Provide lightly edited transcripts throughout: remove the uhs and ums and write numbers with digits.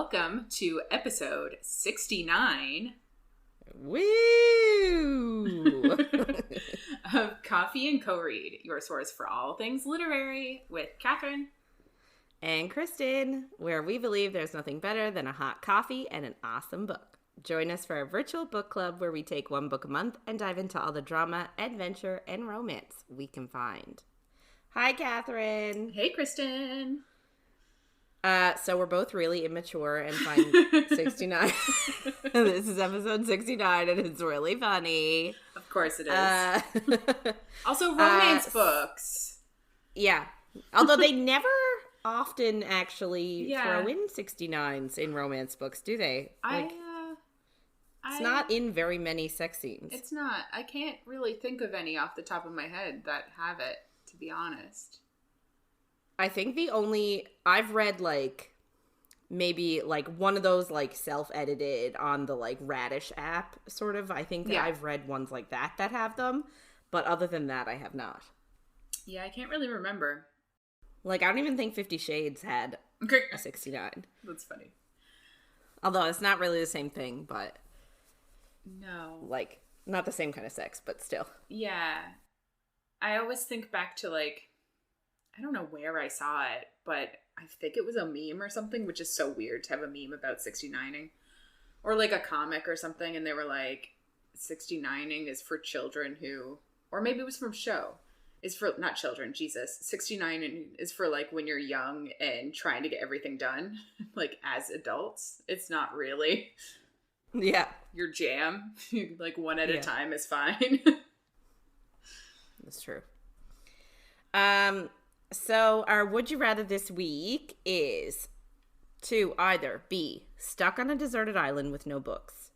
welcome to episode 69 Woo! of Coffee and Co-Read, your source for all things literary, with Catherine and Kristen, where we believe there's nothing better than a hot coffee and an awesome book. Join us for our virtual book club where we take one book a month and dive into all the drama, adventure, and romance we can find. Hi, Catherine. Hey, Kristen. So we're both really immature and find 69. This is episode 69 and it's really funny. Of course it is. Also, romance books. Yeah. Although they never often actually throw in 69s in romance books, do they? It's not in very many sex scenes. It's not. I can't really think of any off the top of my head that have it, to be honest. I think I've read maybe one of those self-edited on the Radish app sort of. I think that I've read ones like that have them. But other than that, I have not. Yeah, I can't really remember. I don't even think 50 Shades had a 69. That's funny. Although it's not really the same thing, but... No. Not the same kind of sex, but still. Yeah. I always think back to, I don't know where I saw it, but I think it was a meme or something, which is so weird to have a meme about 69ing. Or, a comic or something, and they were like, 69ing is for children who... Or maybe it was from show. Is for... Not children, Jesus. 69 is for, when you're young and trying to get everything done, as adults. It's not really... Yeah. Your jam. One at a time is fine. That's true. So our would you rather this week is to either be stuck on a deserted island with no books,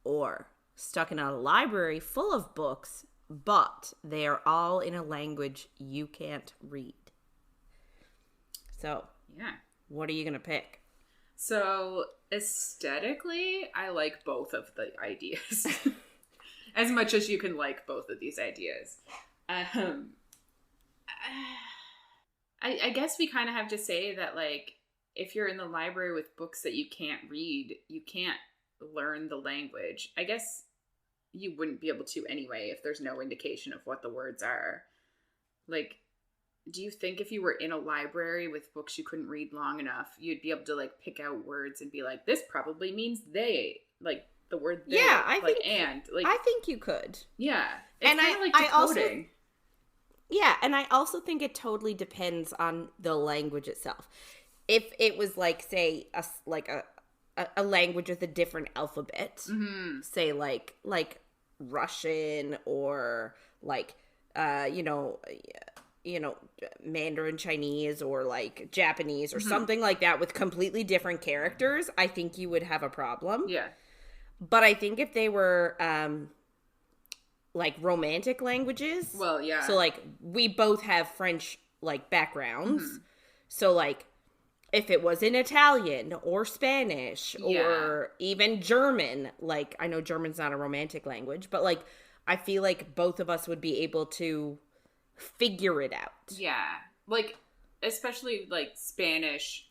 or stuck in a library full of books, but they are all in a language you can't read. So, what are you going to pick? So, aesthetically, I like both of the ideas. As much as you can like both of these ideas. I guess we kind of have to say that, if you're in the library with books that you can't read, you can't learn the language. I guess you wouldn't be able to anyway if there's no indication of what the words are. Do you think if you were in a library with books you couldn't read long enough, you'd be able to, pick out words and be like, this probably means they, the word they. Yeah, I think you could. Yeah. It's kind of like decoding. And I also think it totally depends on the language itself. If it was say a language with a different alphabet, say Russian or Mandarin Chinese or Japanese or something like that with completely different characters, I think you would have a problem. Yeah. But I think if they were romantic languages. Well, yeah. So we both have French backgrounds. Mm-hmm. So if it was in Italian or Spanish or even German, I know German's not a romantic language, but I feel like both of us would be able to figure it out. Yeah. Especially Spanish,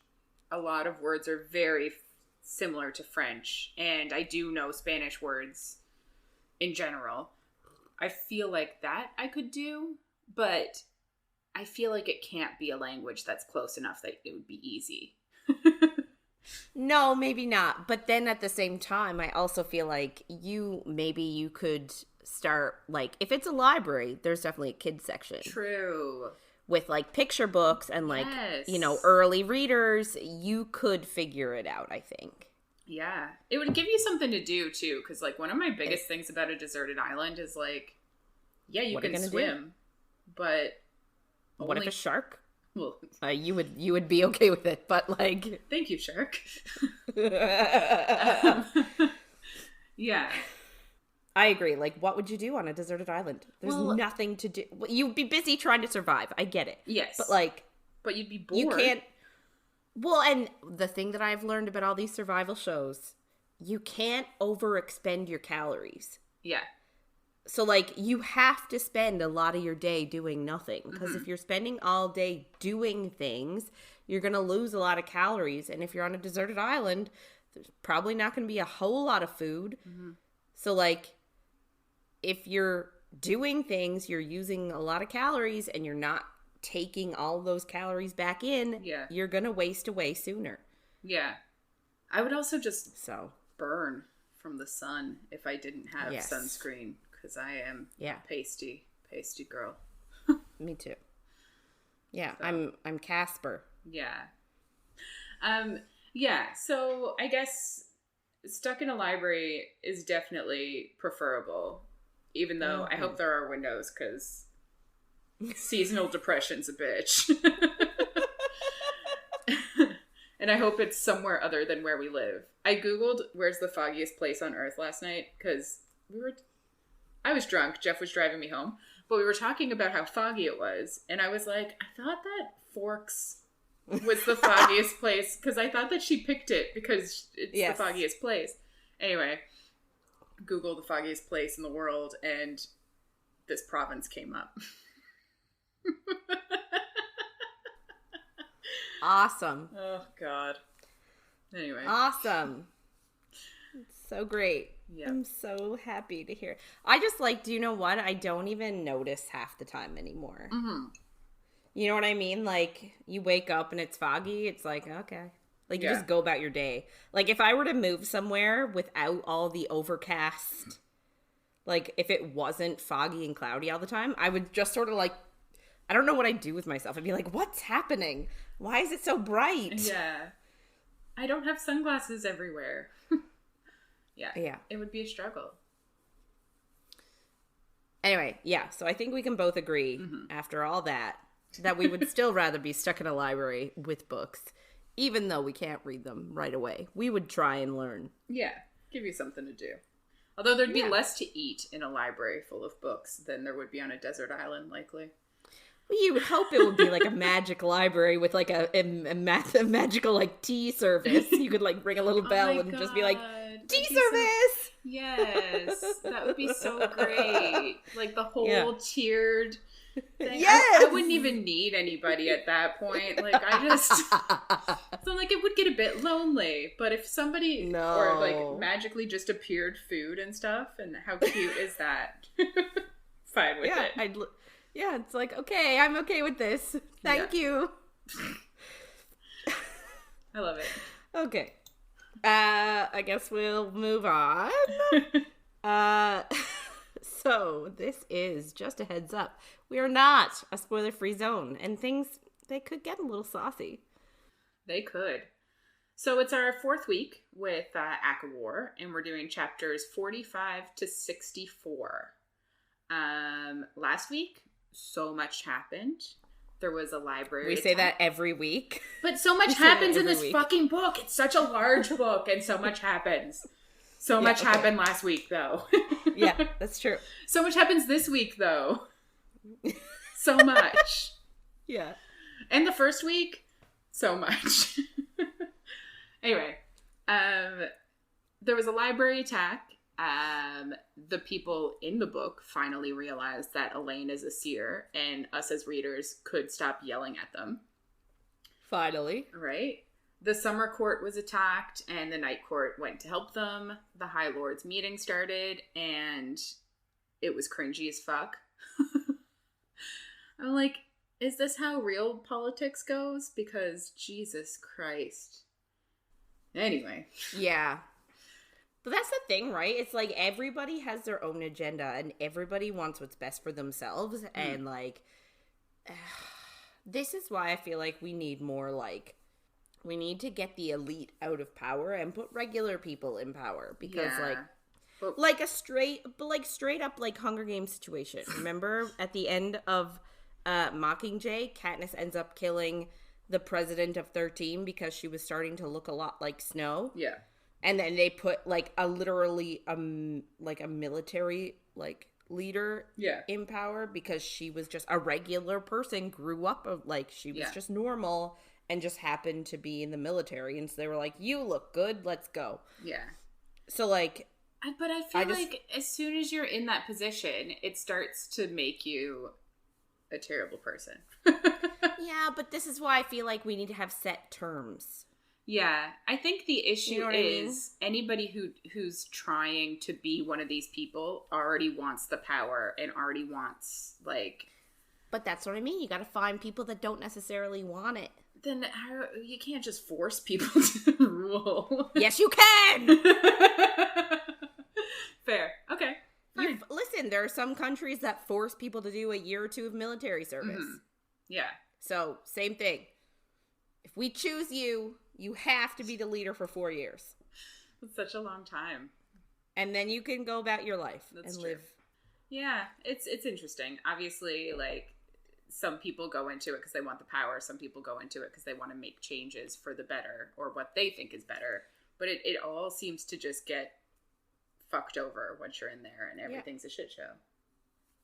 a lot of words are very similar to French, and I do know Spanish words in general. I feel like that I could do, but I feel like it can't be a language that's close enough that it would be easy. No, maybe not. But then at the same time, I also feel like you could start, if it's a library, there's definitely a kids section. True. With picture books and early readers, you could figure it out, I think. Yeah. It would give you something to do, too, because, one of my biggest things about a deserted island is, you can swim, but... What if a shark? Well... you would be okay with it, but, Thank you, shark. Yeah. I agree. What would you do on a deserted island? There's nothing to do. You'd be busy trying to survive. I get it. Yes. But, But you'd be bored. You can't... Well, and the thing that I've learned about all these survival shows, you can't overexpend your calories. Yeah. So, like, you have to spend a lot of your day doing nothing. Because if you're spending all day doing things, you're going to lose a lot of calories. And if you're on a deserted island, there's probably not going to be a whole lot of food. So, like, if you're doing things, you're using a lot of calories and you're not taking all those calories back in, you're going to waste away sooner. Yeah. I would also just burn from the sun if I didn't have sunscreen. Because I am a pasty girl. Me too. Yeah, so. I'm Casper. Yeah. Yeah, so I guess stuck in a library is definitely preferable. Even though I hope there are windows, because seasonal depression's a bitch. And I hope it's somewhere other than where we live. I Googled where's the foggiest place on Earth last night, because I was drunk. Jeff was driving me home. But we were talking about how foggy it was. And I was like, I thought that Forks was the foggiest place. Because I thought that she picked it because it's the foggiest place. Anyway, Google the foggiest place in the world. And this province came up. Awesome. Oh, God. Anyway. Awesome. It's so great. Yeah. I'm so happy to hear. I just do you know what? I don't even notice half the time anymore. You know what I mean? Like, you wake up and it's foggy. It's like, okay. Like, you just go about your day. Like, if I were to move somewhere without all the overcast, like, if it wasn't foggy and cloudy all the time, I would just sort of I don't know what I'd do with myself. I'd be like, what's happening? Why is it so bright? Yeah. I don't have sunglasses everywhere. Yeah. It would be a struggle. Anyway, so I think we can both agree after all that we would still rather be stuck in a library with books, even though we can't read them right away. We would try and learn. Yeah, give you something to do. Although there'd be less to eat in a library full of books than there would be on a desert island, likely. Well, you would hope it would be like a magic library with like a magical tea service. You could ring a little bell and just be like, tea service! Yes, that would be so great. Like the whole tiered thing. Yes! I wouldn't even need anybody at that point. Like so it would get a bit lonely. But if somebody or magically just appeared food and stuff, and how cute is that? Fine with it. Yeah, it's like, okay, I'm okay with this. Thank you. I love it. Okay. I guess we'll move on. So this is just a heads up. We are not a spoiler-free zone, and they could get a little saucy. They could. So it's our 4th week with ACOWAR, and we're doing chapters 45 to 64. Last week, so much happened. There was a library. We say that every week. But so much happens in this fucking book. It's such a large book, and so much happens. So much happened last week, though. Yeah, that's true. So much happens this week, though. So much. Yeah. And the first week, so much. Anyway, there was a library attack. The people in the book finally realized that Elain is a seer, and us as readers could stop yelling at them. Finally. Right? The summer court was attacked, and the night court went to help them. The High Lord's meeting started, and it was cringy as fuck. I'm like, is this how real politics goes? Because Jesus Christ. Anyway. Yeah. But that's the thing, right? It's like everybody has their own agenda and everybody wants what's best for themselves. And this is why I feel like we need more we need to get the elite out of power and put regular people in power. Because straight up Hunger Games situation. Remember at the end of Mockingjay, Katniss ends up killing the president of 13 because she was starting to look a lot like Snow. Yeah. And then they put a military leader in power because she was just a regular person, grew up she was just normal and just happened to be in the military. And so they were like, you look good, let's go. Yeah. So I But I feel like as soon as you're in that position, it starts to make you a terrible person. Yeah, but this is why I feel like we need to have set terms. Yeah, I think the issue is anybody who's trying to be one of these people already wants the power and already wants, like... But that's what I mean. You got to find people that don't necessarily want it. Then you can't just force people to rule. Yes, you can! Fair. Okay. Listen, there are some countries that force people to do a year or two of military service. Mm-hmm. Yeah. So, same thing. If we choose you, you have to be the leader for 4 years. That's such a long time. And then you can go about your life and live. Yeah, it's interesting. Obviously, like, some people go into it because they want the power. Some people go into it because they want to make changes for the better or what they think is better. But it all seems to just get fucked over once you're in there and everything's a shit show.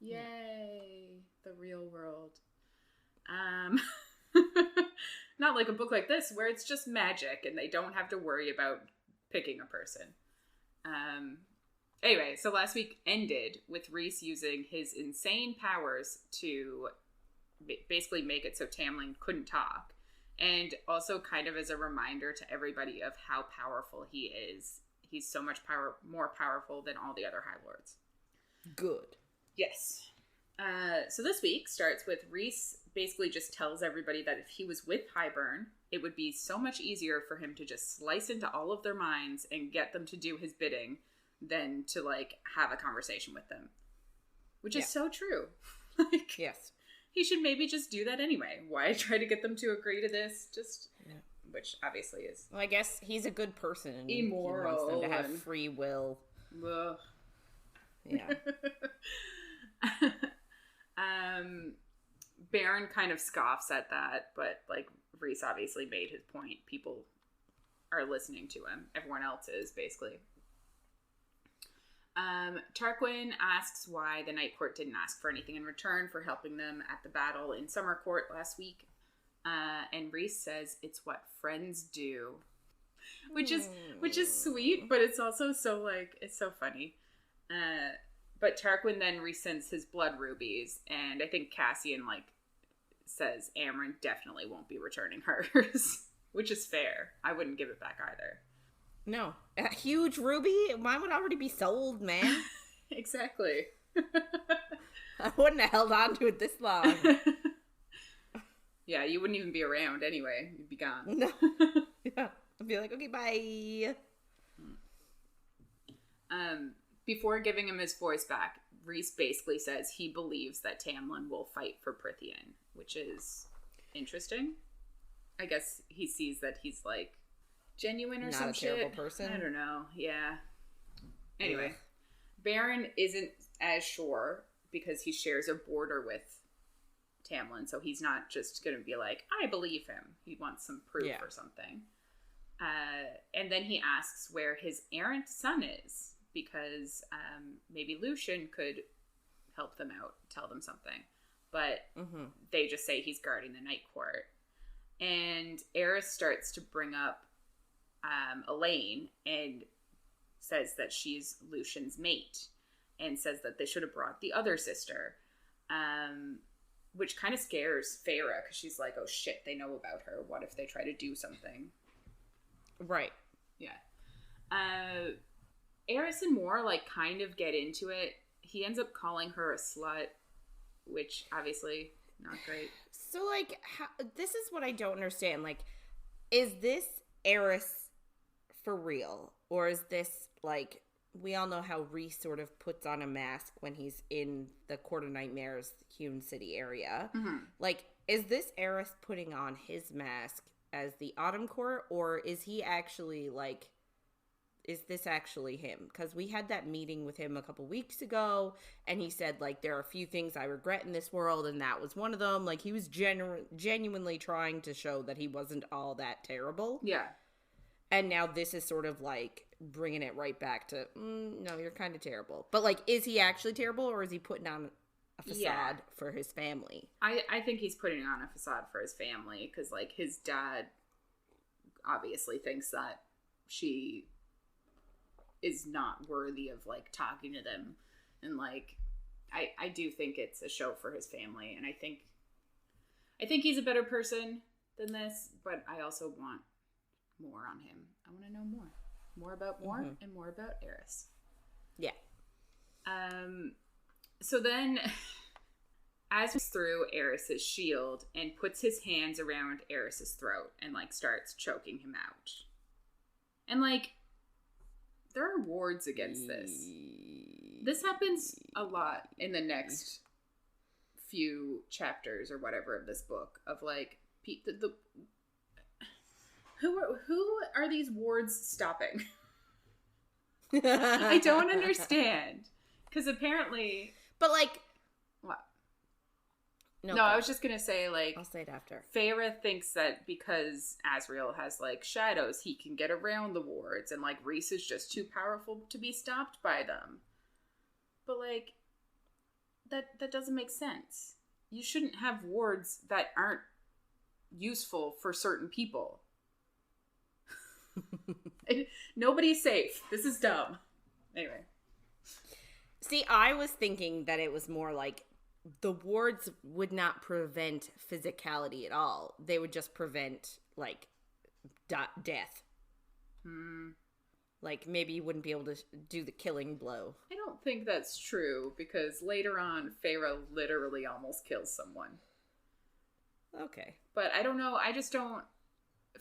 Yay. The real world. Not like a book like this where it's just magic and they don't have to worry about picking a person. Anyway, so last week ended with Rhys using his insane powers to basically make it so Tamlin couldn't talk. And also kind of as a reminder to everybody of how powerful he is. He's so much more powerful than all the other High Lords. Good. Yes. So this week starts with Rhys basically just tells everybody that if he was with Hybern, it would be so much easier for him to just slice into all of their minds and get them to do his bidding than to, like, have a conversation with them. Which is so true. Like, yes. He should maybe just do that anyway. Why try to get them to agree to this? Just... Yeah. Which obviously is... Well, I guess he's a good person. And immoral. He wants them to have free will. Ugh. Yeah. Baron kind of scoffs at that, but, like, Rhys obviously made his point. People are listening to him. Everyone else is, basically. Tarquin asks why the Night Court didn't ask for anything in return for helping them at the battle in Summer Court last week. And Rhys says it's what friends do, which is sweet, but it's also so, like, it's so funny. But Tarquin then resends his blood rubies, and I think Cassian, like, says Amryn definitely won't be returning hers, which is fair. I wouldn't give it back either. No. A huge ruby? Mine would already be sold, man. Exactly. I wouldn't have held on to it this long. Yeah, you wouldn't even be around anyway. You'd be gone. No. Yeah. I'd be like, okay, bye. Before giving him his voice back, Rhys basically says he believes that Tamlin will fight for Prythian, which is interesting. I guess he sees that he's, like, genuine or not some shit. Not a terrible person. I don't know. Yeah. Anyway, Baron isn't as sure because he shares a border with Tamlin, so he's not just going to be like, I believe him. He wants some proof or something. And then he asks where his errant son is, because maybe Lucian could help them out, tell them something. But they just say he's guarding the Night Court. And Eris starts to bring up Elain and says that she's Lucian's mate, and says that they should have brought the other sister, which kind of scares Feyre, because she's like, oh shit, they know about her. What if they try to do something? Right. Yeah. Eris and Moore, like, kind of get into it. He ends up calling her a slut, which obviously not great. So, like, this is what I don't understand. Like, is this Eris for real? Or is this, like, we all know how Rhys sort of puts on a mask when he's in the Court of Nightmares, Hewn City area. Like, is this Eris putting on his mask as the Autumn Court? Or is he actually, like... Is this actually him? Because we had that meeting with him a couple weeks ago, and he said, like, there are a few things I regret in this world, and that was one of them. Like, he was genuinely trying to show that he wasn't all that terrible. Yeah. And now this is sort of, like, bringing it right back to, no, you're kind of terrible. But, like, is he actually terrible, or is he putting on a facade for his family? I think he's putting on a facade for his family, because, like, his dad obviously thinks that she... is not worthy of, like, talking to them. And, like, I do think it's a show for his family. And I think he's a better person than this, but I also want more on him. I want to know more. More about Mor and more about Eris. Yeah. So then, as he's through Eris's shield and puts his hands around Eris's throat and, like, starts choking him out. And, like, there are wards against this. This happens a lot in the next few chapters or whatever of this book of, like, who are these wards stopping? I don't understand. Because apparently... But, like... What? No, I was just going to say, like... I'll say it after. Feyre thinks that because Asriel has, like, shadows, he can get around the wards. And, like, Rhys is just too powerful to be stopped by them. But, like, that doesn't make sense. You shouldn't have wards that aren't useful for certain people. Nobody's safe. This is dumb. Anyway. See, I was thinking that it was more like the wards would not prevent physicality at all. They would just prevent, like, death. Like, maybe you wouldn't be able to do the killing blow. I don't think that's true, because later on, Feyre literally almost kills someone. Okay. But I don't know, I just don't...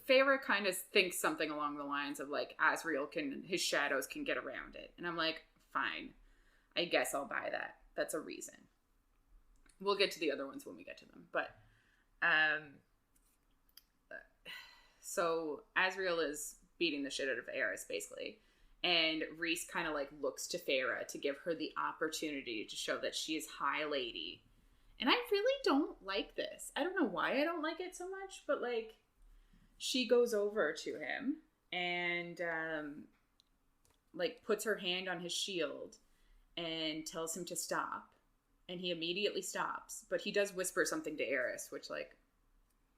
Feyre kind of thinks something along the lines of, like, Asriel his shadows can get around it. And I'm like, fine. I guess I'll buy that. That's a reason. We'll get to the other ones when we get to them. But, so Asriel is beating the shit out of Eris, basically. And Rhys kind of, like, looks to Feyre to give her the opportunity to show that she is High Lady. And I really don't like this. I don't know why I don't like it so much, but, like, she goes over to him and, like, puts her hand on his shield and tells him to stop. And he immediately stops. But he does whisper something to Eris, which, like,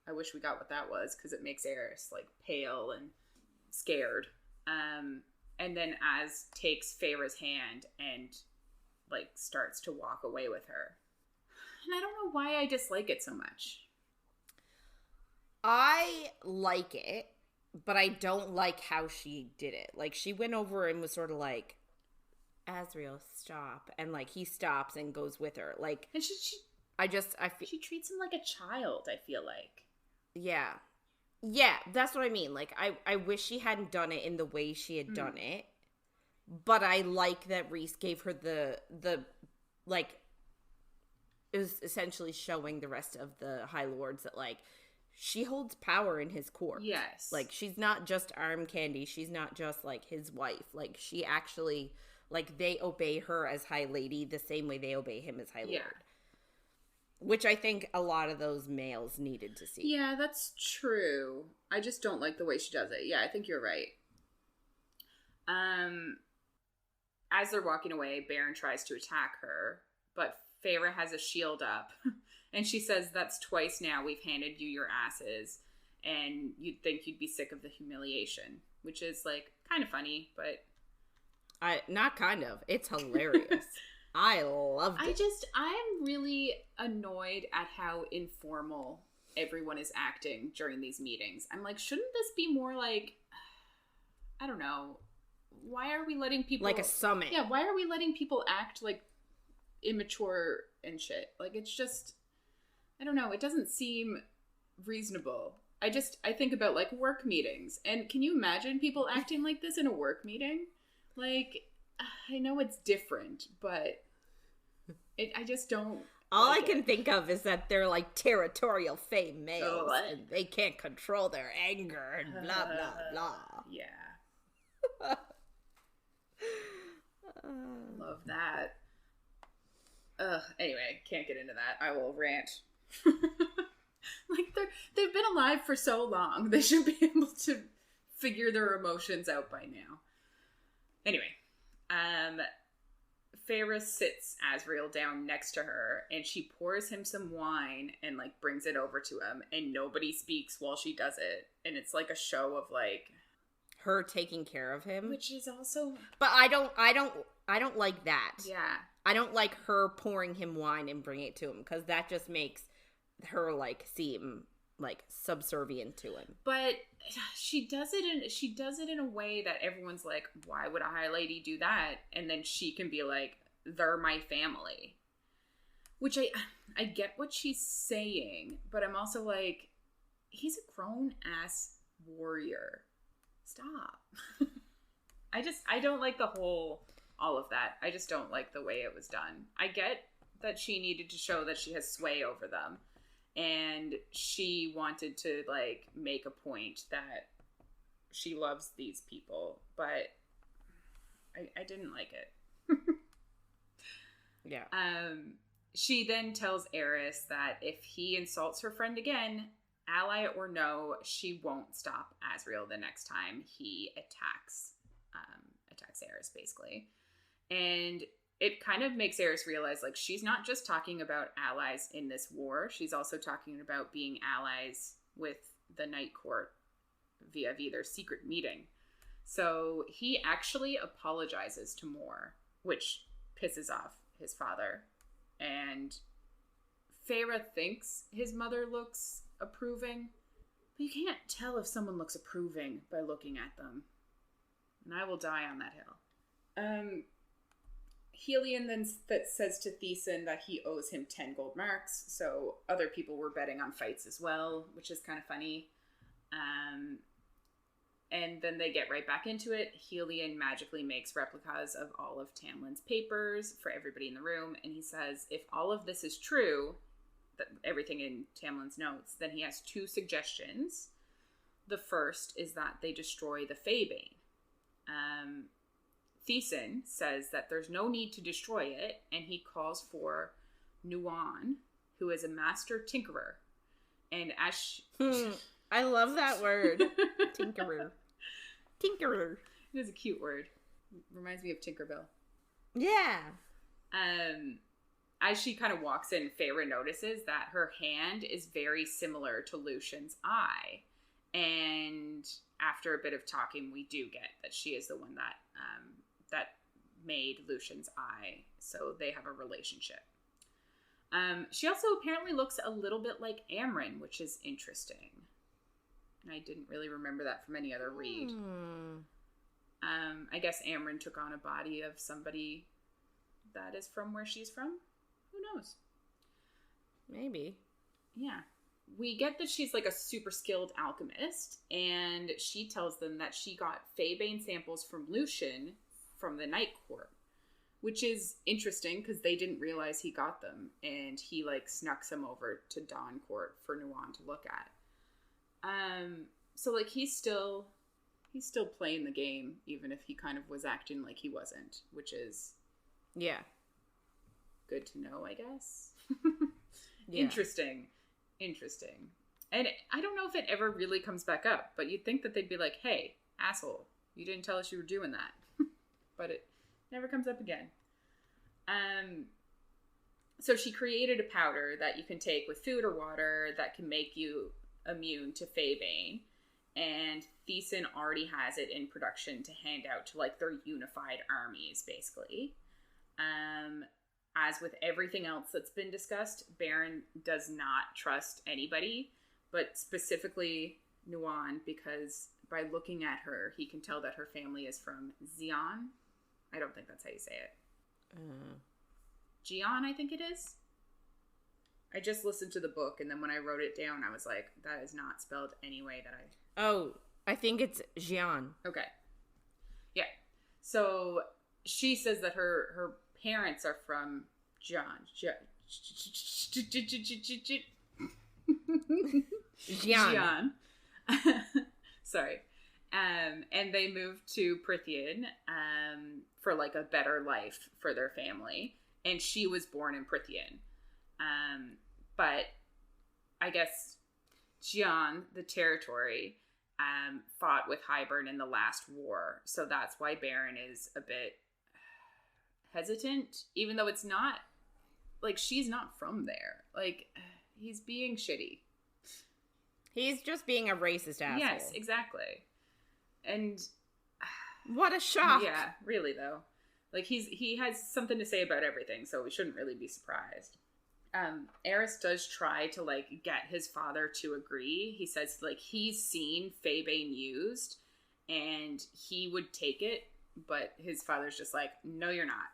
I wish we got what that was, because it makes Eris, like, pale and scared. And then Az takes Feyre's hand and, like, starts to walk away with her. And I don't know why I dislike it so much. I like it, but I don't like how she did it. Like, she went over and was sort of like, Asriel, stop. And, like, he stops and goes with her. Like, and she treats him like a child, I feel like. Yeah. Yeah, that's what I mean. Like, I wish she hadn't done it in the way she had done it. But I like that Rhys gave her the like, it was essentially showing the rest of the High Lords that, like, she holds power in his court. Yes. Like, she's not just arm candy. She's not just, like, his wife. Like, she actually, like, they obey her as High Lady the same way they obey him as High Lord. Which I think a lot of those males needed to see. Yeah, that's true. I just don't like the way she does it. Yeah, I think you're right. As they're walking away, Baron tries to attack her, but Feyre has a shield up. And she says, that's twice now we've handed you your asses, and you'd think you'd be sick of the humiliation. Which is, like, kind of funny, but... Not kind of. It's hilarious. I loved it. I'm really annoyed at how informal everyone is acting during these meetings. I'm like, shouldn't this be more like, I don't know, why are we letting people... Like a summit. Yeah, why are we letting people act, like, immature and shit? Like, it's just... I don't know, it doesn't seem reasonable. I think about, like, work meetings. And can you imagine people acting like this in a work meeting? Like, I know it's different, but I just don't... All I can think of is that they're, like, territorial fey males. Oh, and they can't control their anger and blah, blah, blah. Yeah. Love that. Anyway, can't get into that. I will rant. Like, they've been alive for so long. They should be able to figure their emotions out by now. Anyway, Feyre sits Asriel down next to her, and she pours him some wine and, like, brings it over to him, and nobody speaks while she does it. And it's like a show of, like... her taking care of him. Which is also... But I don't like that. Yeah. I don't like her pouring him wine and bringing it to him, because that just makes her, like, seem, like, subservient to him. But she does it in a way that everyone's like, why would a high lady do that? And then she can be like, they're my family. Which I get what she's saying, but I'm also like, he's a grown-ass warrior. Stop. I don't like all of that. I just don't like the way it was done. I get that she needed to show that she has sway over them. And she wanted to, like, make a point that she loves these people. But I didn't like it. Yeah. She then tells Eris that if he insults her friend again, ally or no, she won't stop Asriel the next time he attacks Eris, basically. And it kind of makes Eris realize, like, she's not just talking about allies in this war. She's also talking about being allies with the Night Court via their secret meeting. So he actually apologizes to Mor, which pisses off his father. And Feyre thinks his mother looks approving, but you can't tell if someone looks approving by looking at them. And I will die on that hill. Elain then says to Thesan that he owes him 10 gold marks, so other people were betting on fights as well, which is kind of funny. And then they get right back into it. Elain magically makes replicas of all of Tamlin's papers for everybody in the room, and he says if all of this is true, that everything in Tamlin's notes, then he has 2 suggestions. The first is that they destroy the Feyre. Thesan says that there's no need to destroy it, and he calls for Nuan, who is a master tinkerer. And as I love that word. Tinkerer. Tinkerer. It is a cute word. Reminds me of Tinkerbell. Yeah. As she kind of walks in, Feyre notices that her hand is very similar to Lucian's eye. And after a bit of talking, we do get that she is the one that made Lucian's eye. So they have a relationship. She also apparently looks a little bit like Amren, which is interesting. And I didn't really remember that from any other read. I guess Amren took on a body of somebody that is from where she's from. Who knows? Maybe. Yeah. We get that she's like a super skilled alchemist, and she tells them that she got Feybane samples from Lucian from the Night Court, which is interesting because they didn't realize he got them, and he like snuck some over to Dawn Court for Nuan to look at. So like he's still playing the game, even if he kind of was acting like he wasn't, which is good to know, I guess. Yeah. Interesting. And I don't know if it ever really comes back up, but you'd think that they'd be like, hey, asshole, you didn't tell us you were doing that. But it never comes up again. So she created a powder that you can take with food or water that can make you immune to Feybane. And Thesan already has it in production to hand out to like their unified armies, basically. As with everything else that's been discussed, Baron does not trust anybody, but specifically Nuan, because by looking at her, he can tell that her family is from Xi'an. I don't think that's how you say it. Xi'an, I think it is. I just listened to the book, and then when I wrote it down, I was like, that is not spelled any way that I... Oh, I think it's Xi'an. Okay. Yeah. So she says that her parents are from Xi'an. Sorry. And they moved to Prythian for like a better life for their family. And she was born in Prythian. But I guess Xi'an, the territory, fought with Hybern in the last war. So that's why Baron is a bit hesitant, even though it's not, like, she's not from there. Like, he's being shitty. He's just being a racist asshole. Yes, exactly. And what a shock. Yeah, really though. Like he has something to say about everything, so we shouldn't really be surprised. Eris does try to like get his father to agree. He says like he's seen Feyre used and he would take it, but his father's just like, no, you're not.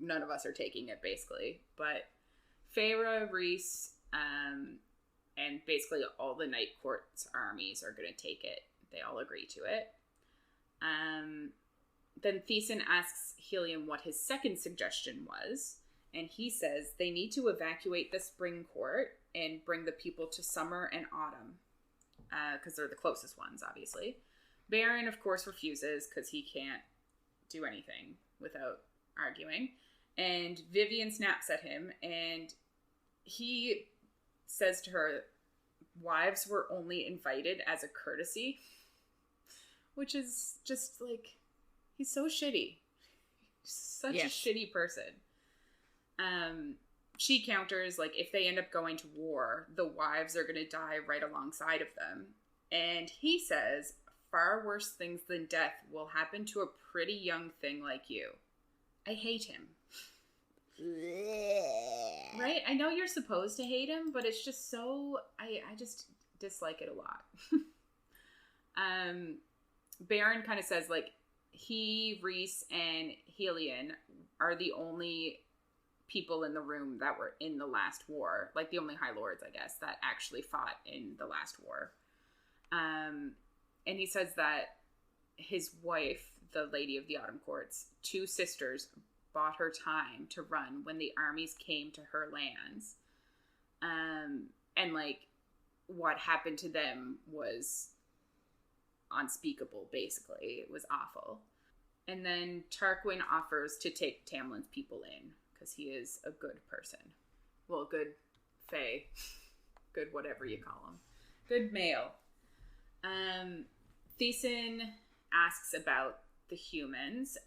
None of us are taking it, basically. But Feyre, Rhys, and basically all the Night Court's armies are going to take it. They all agree to it. Then Thesan asks Helium what his second suggestion was, and he says they need to evacuate the Spring Court and bring the people to Summer and Autumn, because they're the closest ones, obviously. Baron, of course, refuses because he can't do anything without arguing. And Vivian snaps at him, and he says to her, wives were only invited as a courtesy, which is just like, he's so shitty. Such a shitty person. She counters, like, if they end up going to war, the wives are going to die right alongside of them. And he says, far worse things than death will happen to a pretty young thing like you. I hate him. Right? I know you're supposed to hate him, but it's just so... I just dislike it a lot. Baron kind of says, like, he, Rhys, and Helion are the only people in the room that were in the last war. Like, the only High Lords, I guess, that actually fought in the last war. And he says that his wife, the Lady of the Autumn Courts, 2 sisters, bought her time to run when the armies came to her lands. And, like, what happened to them was unspeakable, basically. It was awful. And then Tarquin offers to take Tamlin's people in, because he is a good person. Well, good fae. Good whatever you call him. Good male. Thesan asks about the humans,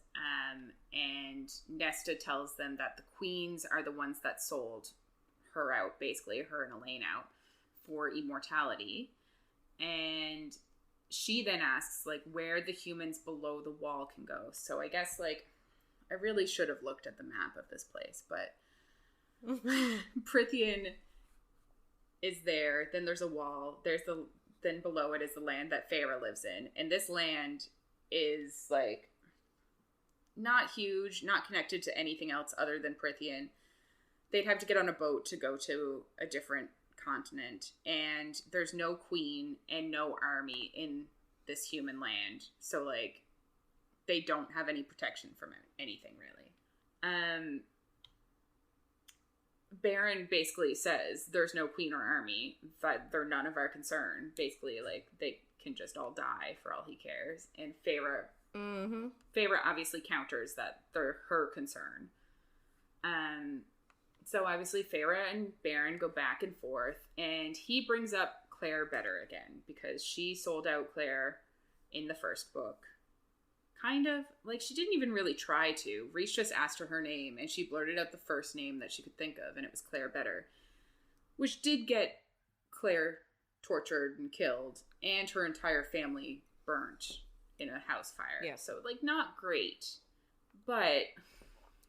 and Nesta tells them that the queens are the ones that sold her out, basically, her and Elain out, for immortality. And she then asks, like, where the humans below the wall can go. So I guess, like, I really should have looked at the map of this place, but Prythian is there. Then there's a wall. Then below it is the land that Feyre lives in. And this land is, like, not huge, not connected to anything else other than Prythian. They'd have to get on a boat to go to a different continent, and there's no queen and no army in this human land, so like they don't have any protection from anything really. Baron basically says there's no queen or army, that they're none of our concern, basically, like they can just all die for all he cares. And Feyre obviously counters that they're her concern. So obviously Feyre and Baron go back and forth, and he brings up Claire better again, because she sold out Claire in the first book. Kind of. Like, she didn't even really try to. Rhys just asked her name, and she blurted out the first name that she could think of, and it was Claire Better. Which did get Claire tortured and killed, and her entire family burnt in a house fire. Yeah. So, like, not great.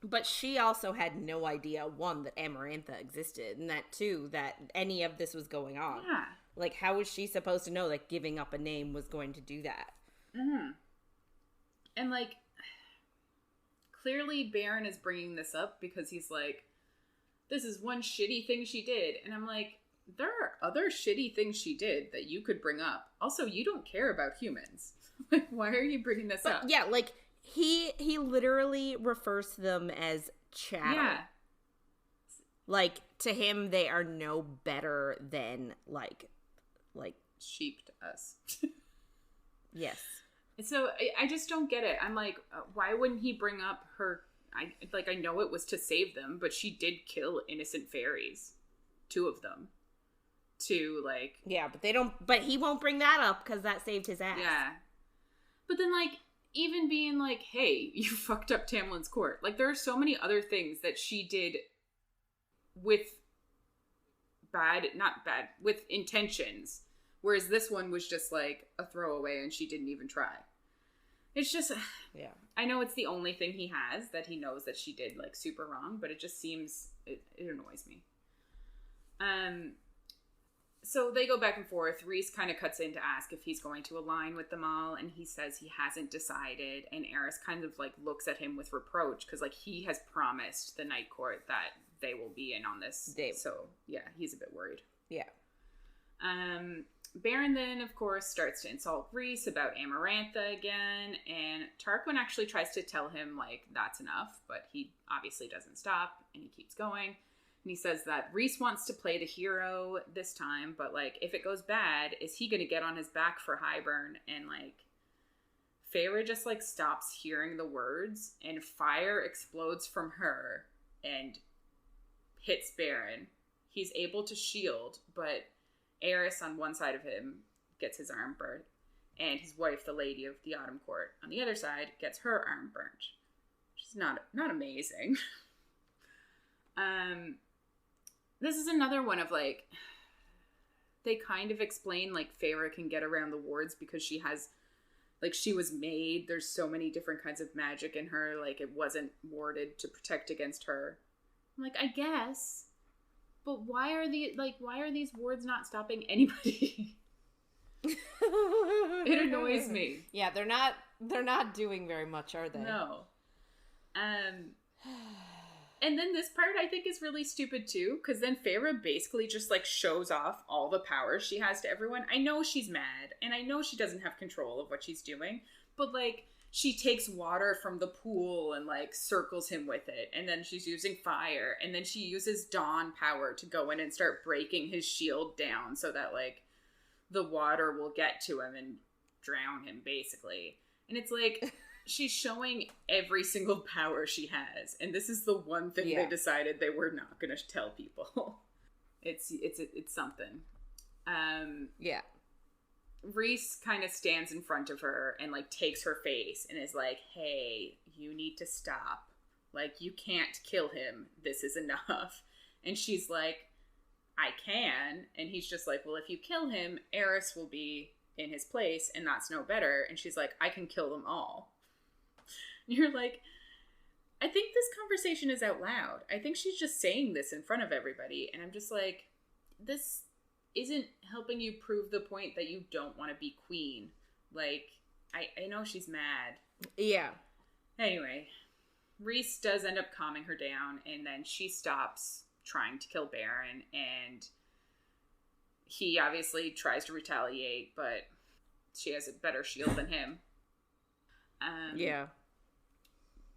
But she also had no idea, one, that Amarantha existed, and that, two, that any of this was going on. Yeah. Like, how was she supposed to know that giving up a name was going to do that? Mm-hmm. And, like, clearly Baron is bringing this up because he's like, this is one shitty thing she did. And I'm like, there are other shitty things she did that you could bring up. Also, you don't care about humans. Like, why are you bringing this up? Yeah, like... He literally refers to them as chattel. Yeah. Like, to him, they are no better than, like... sheep to us. Yes. So, I just don't get it. I'm like, why wouldn't he bring up her... I know it was to save them, but she did kill innocent fairies. 2 of them. To, like... Yeah, but he won't bring that up, because that saved his ass. Yeah. But then, like... even being like, hey, you fucked up Tamlin's court. Like, there are so many other things that she did with with intentions, Whereas this one was just like a throwaway and she didn't even try. It's just, yeah. I know it's the only thing he has that he knows that she did like super wrong, but it just seems, it annoys me. So they go back and forth. Rhys kind of cuts in to ask if he's going to align with them all, and he says he hasn't decided, and Eris kind of like looks at him with reproach because like he has promised the Night Court that they will be in on this. So yeah, he's a bit worried. Yeah. Baron then, of course, starts to insult Rhys about Amarantha again, and Tarquin actually tries to tell him, like, that's enough, but he obviously doesn't stop, and he keeps going. And he says that Rhys wants to play the hero this time, but, like, if it goes bad, is he going to get on his back for Hybern? And, like, Feyre just, like, stops hearing the words, and fire explodes from her and hits Baron. He's able to shield, but Eris on one side of him gets his arm burnt, and his wife, the Lady of the Autumn Court, on the other side gets her arm burnt, which is not amazing. This is another one of like, they kind of explain like Feyre can get around the wards because she has, like, she was made. There's so many different kinds of magic in her. Like, it wasn't warded to protect against her. I'm like, I guess. But why are these wards not stopping anybody? It annoys me. Yeah, they're not doing very much, are they? No. And then this part I think is really stupid too, because then Feyre basically just like shows off all the powers she has to everyone. I know she's mad, and I know she doesn't have control of what she's doing, but like, she takes water from the pool and like circles him with it, and then she's using fire, and then she uses dawn power to go in and start breaking his shield down so that like the water will get to him and drown him basically. And it's like, she's showing every single power she has, and this is the one thing they decided they were not going to tell people. It's something. Yeah. Rhys kind of stands in front of her and like takes her face and is like, hey, you need to stop. Like, you can't kill him. This is enough. And she's like, I can. And he's just like, well, if you kill him, Eris will be in his place, and that's no better. And she's like, I can kill them all. And you're like, I think this conversation is out loud. I think she's just saying this in front of everybody. And I'm just like, this isn't helping you prove the point that you don't want to be queen. Like, I know she's mad. Yeah. Anyway, Rhys does end up calming her down, and then she stops trying to kill Baron, and he obviously tries to retaliate, but she has a better shield than him. Yeah.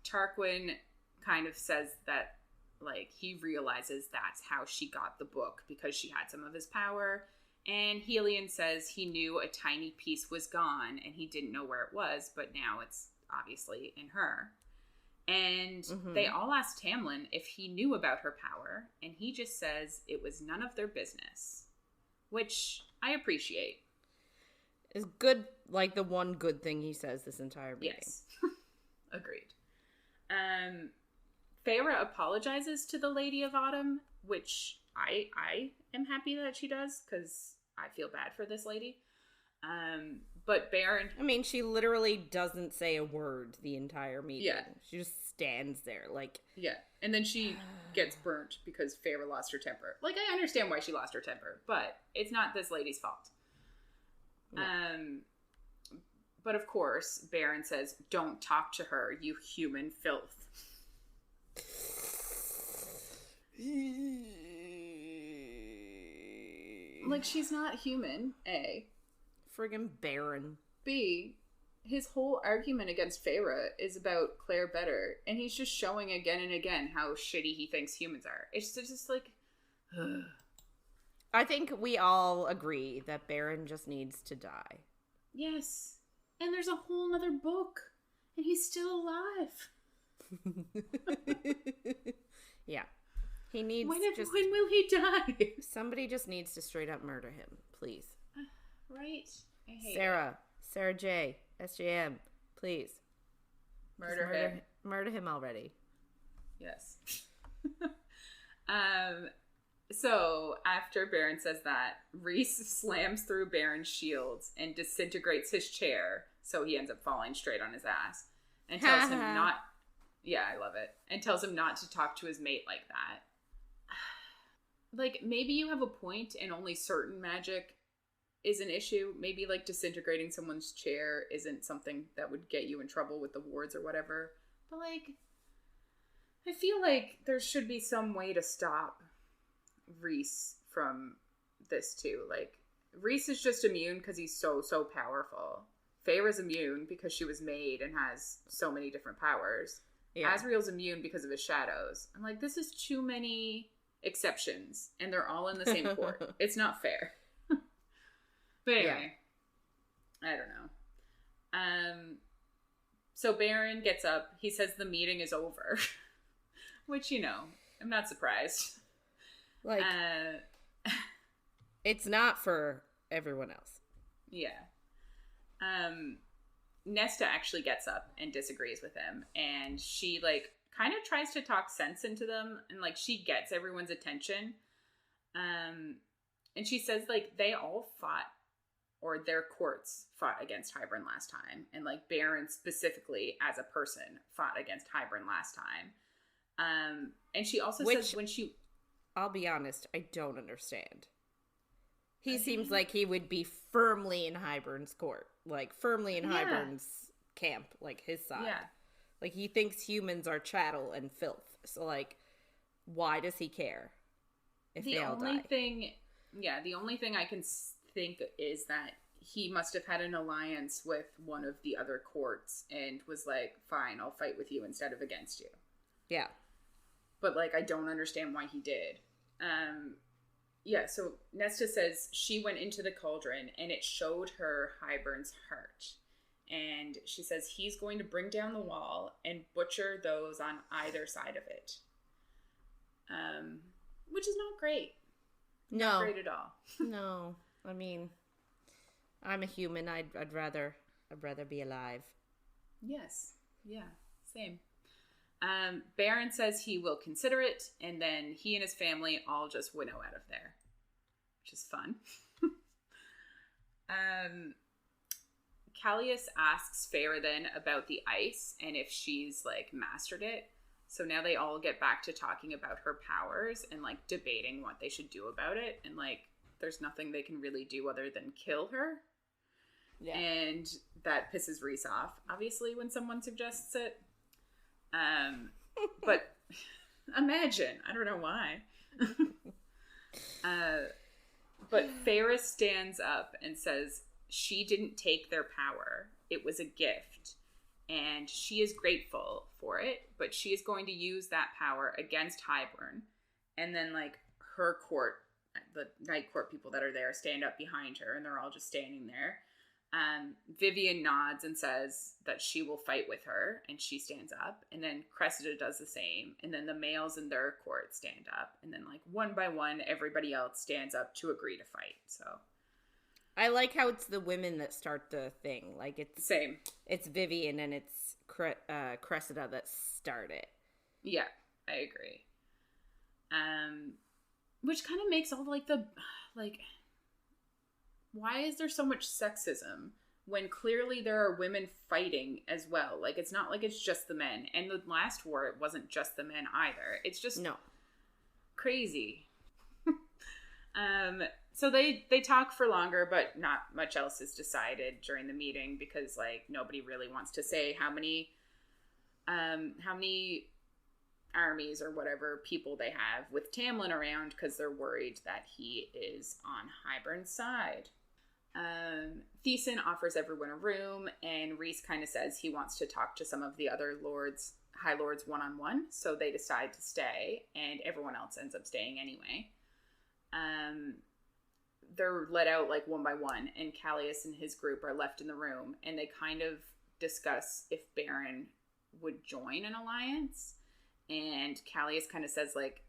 Tarquin kind of says that, like, he realizes that's how she got the book, because she had some of his power. And Helion says he knew a tiny piece was gone and he didn't know where it was, but now it's obviously in her. And they all asked Tamlin if he knew about her power, and he just says it was none of their business, which I appreciate. Is good, like the one good thing he says this entire meeting. Yes. Agreed. Feyre apologizes to the Lady of Autumn, which I am happy that she does, because I feel bad for this lady. But Baron... I mean, she literally doesn't say a word the entire meeting. Yeah. She just stands there, like... Yeah, and then she gets burnt because Feyre lost her temper. Like, I understand why she lost her temper, but it's not this lady's fault. No. But of course, Baron says, don't talk to her, you human filth. Like, she's not human, A. Friggin' Baron. B, his whole argument against Feyre is about Claire Better, and he's just showing again and again how shitty he thinks humans are. It's just like... I think we all agree that Baron just needs to die. Yes. And there's a whole nother book, and he's still alive. Yeah. He needs when will he die? Somebody just needs to straight up murder him, please. Right? I hate Sarah J, SJM, please. Murder him. Murder him already. Yes. So, after Baron says that, Rhys slams through Baron's shields and disintegrates his chair, so he ends up falling straight on his ass, and tells him not... Yeah, I love it. And tells him not to talk to his mate like that. Like, maybe you have a point and only certain magic is an issue. Maybe, like, disintegrating someone's chair isn't something that would get you in trouble with the wards or whatever. But, like, I feel like there should be some way to stop Rhys from this too. Like, Rhys is just immune because he's so powerful. Feyre's immune because she was made and has so many different powers. Yeah. Asriel's immune because of his shadows. I'm like, this is too many exceptions, and they're all in the same court. It's not fair. But anyway, yeah. I don't know. So Baron gets up. He says the meeting is over, which, you know, I'm not surprised. Like, it's not for everyone else. Yeah. Nesta actually gets up and disagrees with him, and she, like, kind of tries to talk sense into them, and, like, she gets everyone's attention. And she says, like, they all fought, or their courts fought against Hybern last time, and, like, Baron specifically, as a person, fought against Hybern last time. And she also says when she... I'll be honest, I don't understand. He seems like he would be firmly in Hybern's court. Like, firmly in Hybern's camp. Like, his side. Yeah. Like, he thinks humans are chattel and filth. So, like, why does he care if they all die? The only thing I can think is that he must have had an alliance with one of the other courts and was like, fine, I'll fight with you instead of against you. Yeah. But, like, I don't understand why he did. So Nesta says she went into the cauldron and it showed her Hybern's heart. And she says he's going to bring down the wall and butcher those on either side of it. Which is not great. No. Not great at all. No. I mean, I'm a human. I'd rather be alive. Yes. Yeah. Same. Baron says he will consider it, and then he and his family all just winnow out of there, which is fun. Callias asks Feyre then about the ice and if she's, like, mastered it. So now they all get back to talking about her powers and, like, debating what they should do about it. And, like, there's nothing they can really do other than kill her. Yeah. And that pisses Rhys off, obviously, when someone suggests it. But imagine, I don't know why. But Feyre stands up and says she didn't take their power. It was a gift. And she is grateful for it, but she is going to use that power against Hybern. And then, like, her court, the night court people that are there, stand up behind her, and they're all just standing there. Vivian nods and says that she will fight with her, and she stands up, and then Cressida does the same, and then the males in their court stand up, and then, like, one by one everybody else stands up to agree to fight. So I like how it's the women that start the thing. Like, it's same. It's Vivian and it's Cressida that start it. Yeah, I agree. Which kind of makes all, like, the, like, why is there so much sexism when clearly there are women fighting as well? Like, it's not like it's just the men. And the last war, it wasn't just the men either. It's just crazy. So they talk for longer, but not much else is decided during the meeting because, like, nobody really wants to say how many armies or whatever people they have with Tamlin around because they're worried that he is on Hybern's side. Thiessen offers everyone a room, and Rhys kind of says he wants to talk to some of the other high lords one-on-one, so they decide to stay, and everyone else ends up staying anyway. They're let out, like, one by one, and Callias and his group are left in the room, and they kind of discuss if Baron would join an alliance, and Callias kind of says, like,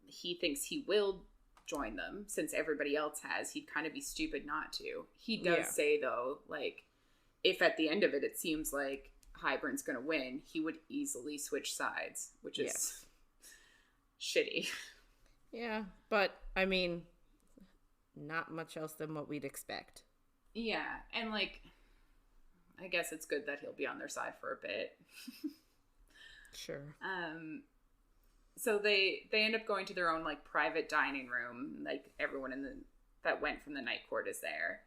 he thinks he will join them since everybody else has. He'd kind of be stupid not to. He does say, though, like, if at the end of it seems like Hybern's gonna win, he would easily switch sides, which is shitty. Yeah, but, I mean, not much else than what we'd expect. Yeah, and, like, I guess it's good that he'll be on their side for a bit. Sure. So they end up going to their own, like, private dining room. Like, everyone that went from the night court is there.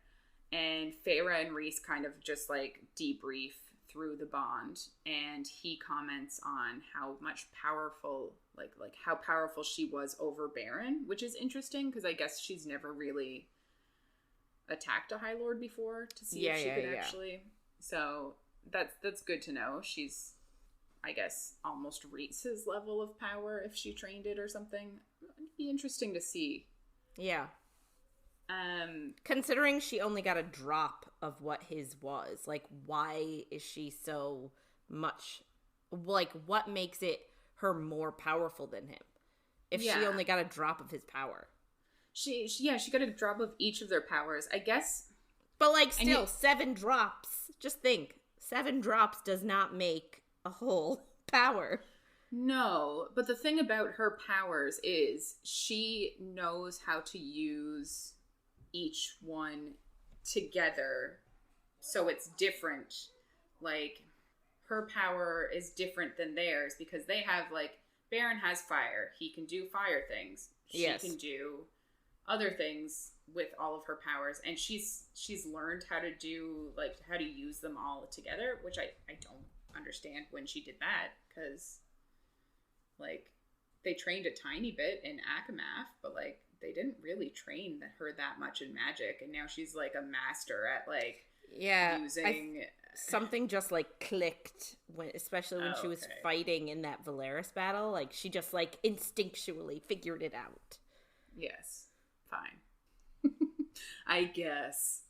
And Feyre and Rhys kind of just, like, debrief through the bond. And he comments on how much powerful, like how powerful she was over Baron, which is interesting because I guess she's never really attacked a High Lord before to see if she could actually. So that's good to know. She's, I guess, almost Rhys's level of power if she trained it or something. It'd be interesting to see. Yeah. Considering she only got a drop of what his was, like, why is she so much, like, what makes it her more powerful than him if she only got a drop of his power? She got a drop of each of their powers, I guess. But, like, still, 7 drops. Just think, 7 drops does not make a whole power. No, but the thing about her powers is she knows how to use each one together, so it's different. Like, her power is different than theirs because they have, like, Baron has fire. He can do fire things. She can do other things with all of her powers, and she's learned how to do, like, how to use them all together, which I don't understand when she did that, because, like, they trained a tiny bit in ACOWAR, but, like, they didn't really train her that much in magic, and now she's, like, a master at, like, using... Something just, like, clicked, especially when she was fighting in that Valeris battle. Like, she just, like, instinctually figured it out. Yes. Fine. I guess.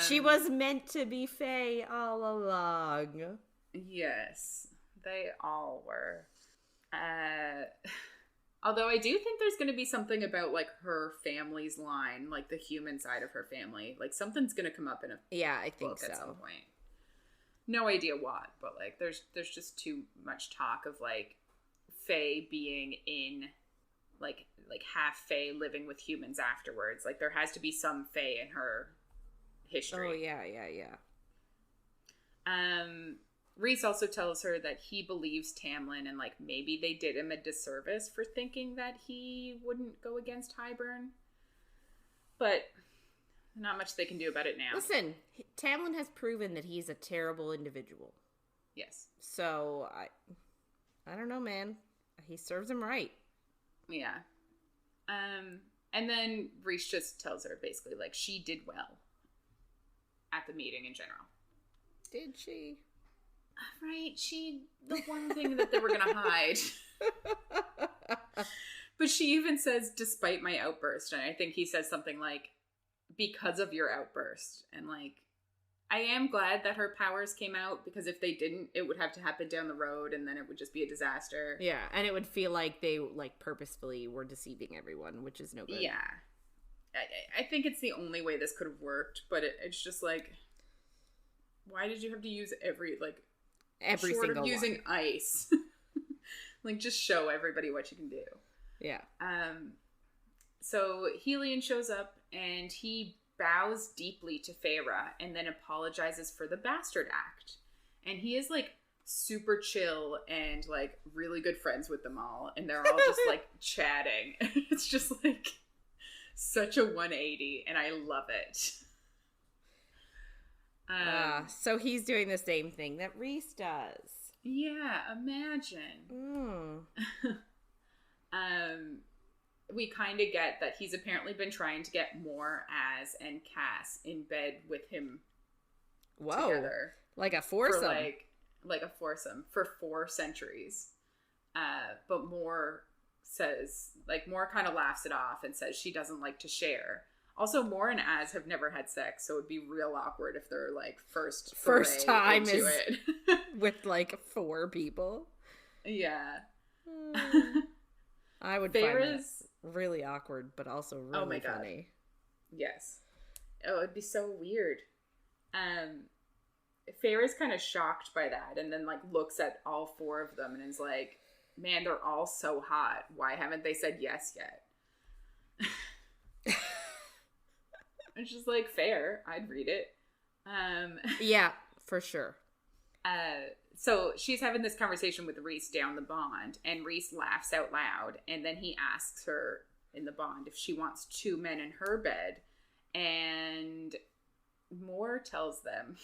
She was meant to be Fae all along. Yes. They all were. Although I do think there's going to be something about, like, her family's line, like, the human side of her family. Like, something's going to come up in a I think book so. At some point. No idea what, but, like, there's just too much talk of, like, Fae being in, like half Fae living with humans afterwards. Like, there has to be some Fae in her history. Oh, yeah. Rhys also tells her that he believes Tamlin, and, like, maybe they did him a disservice for thinking that he wouldn't go against Hybern. But not much they can do about it now. Listen, Tamlin has proven that he's a terrible individual. Yes. So, I don't know, man. He serves him right. Yeah. And then Rhys just tells her, basically, like, she did well at the meeting in general. Did she? Right, the one thing that they were gonna hide. But she even says, despite my outburst, and I think he says something like, because of your outburst. And, like, I am glad that her powers came out, because if they didn't, it would have to happen down the road, and then it would just be a disaster. Yeah, and it would feel like they, like, purposefully were deceiving everyone, which is no good. Yeah. I think it's the only way this could have worked, but it's just, like, why did you have to use every single one? Using ice. Like, just show everybody what you can do. Yeah. So Helion shows up, and he bows deeply to Feyre, and then apologizes for the bastard act. And he is, like, super chill and, like, really good friends with them all, and they're all just, like, chatting. It's just, like, such a 180, and I love it. So he's doing the same thing that Rhys does. Yeah, imagine. We kind of get that he's apparently been trying to get more Az and Cass in bed with him together. Like a foursome. For like a foursome for 4 centuries. But Mor says, like, Mor kind of laughs it off and says she doesn't like to share. Also, Mor and Az have never had sex, so it'd be real awkward if they're, like, first time into is it. With, like, 4 people. Yeah. I would find that really awkward, but also really funny. Yes. Oh, it'd be so weird. Feyre's kind of shocked by that, and then, like, looks at all 4 of them and is like, man, they're all so hot. Why haven't they said yes yet? It's just like, fair. I'd read it. Yeah, for sure. So she's having this conversation with Rhys down the bond, and Rhys laughs out loud, and then he asks her in the bond if she wants 2 men in her bed, and Moore tells them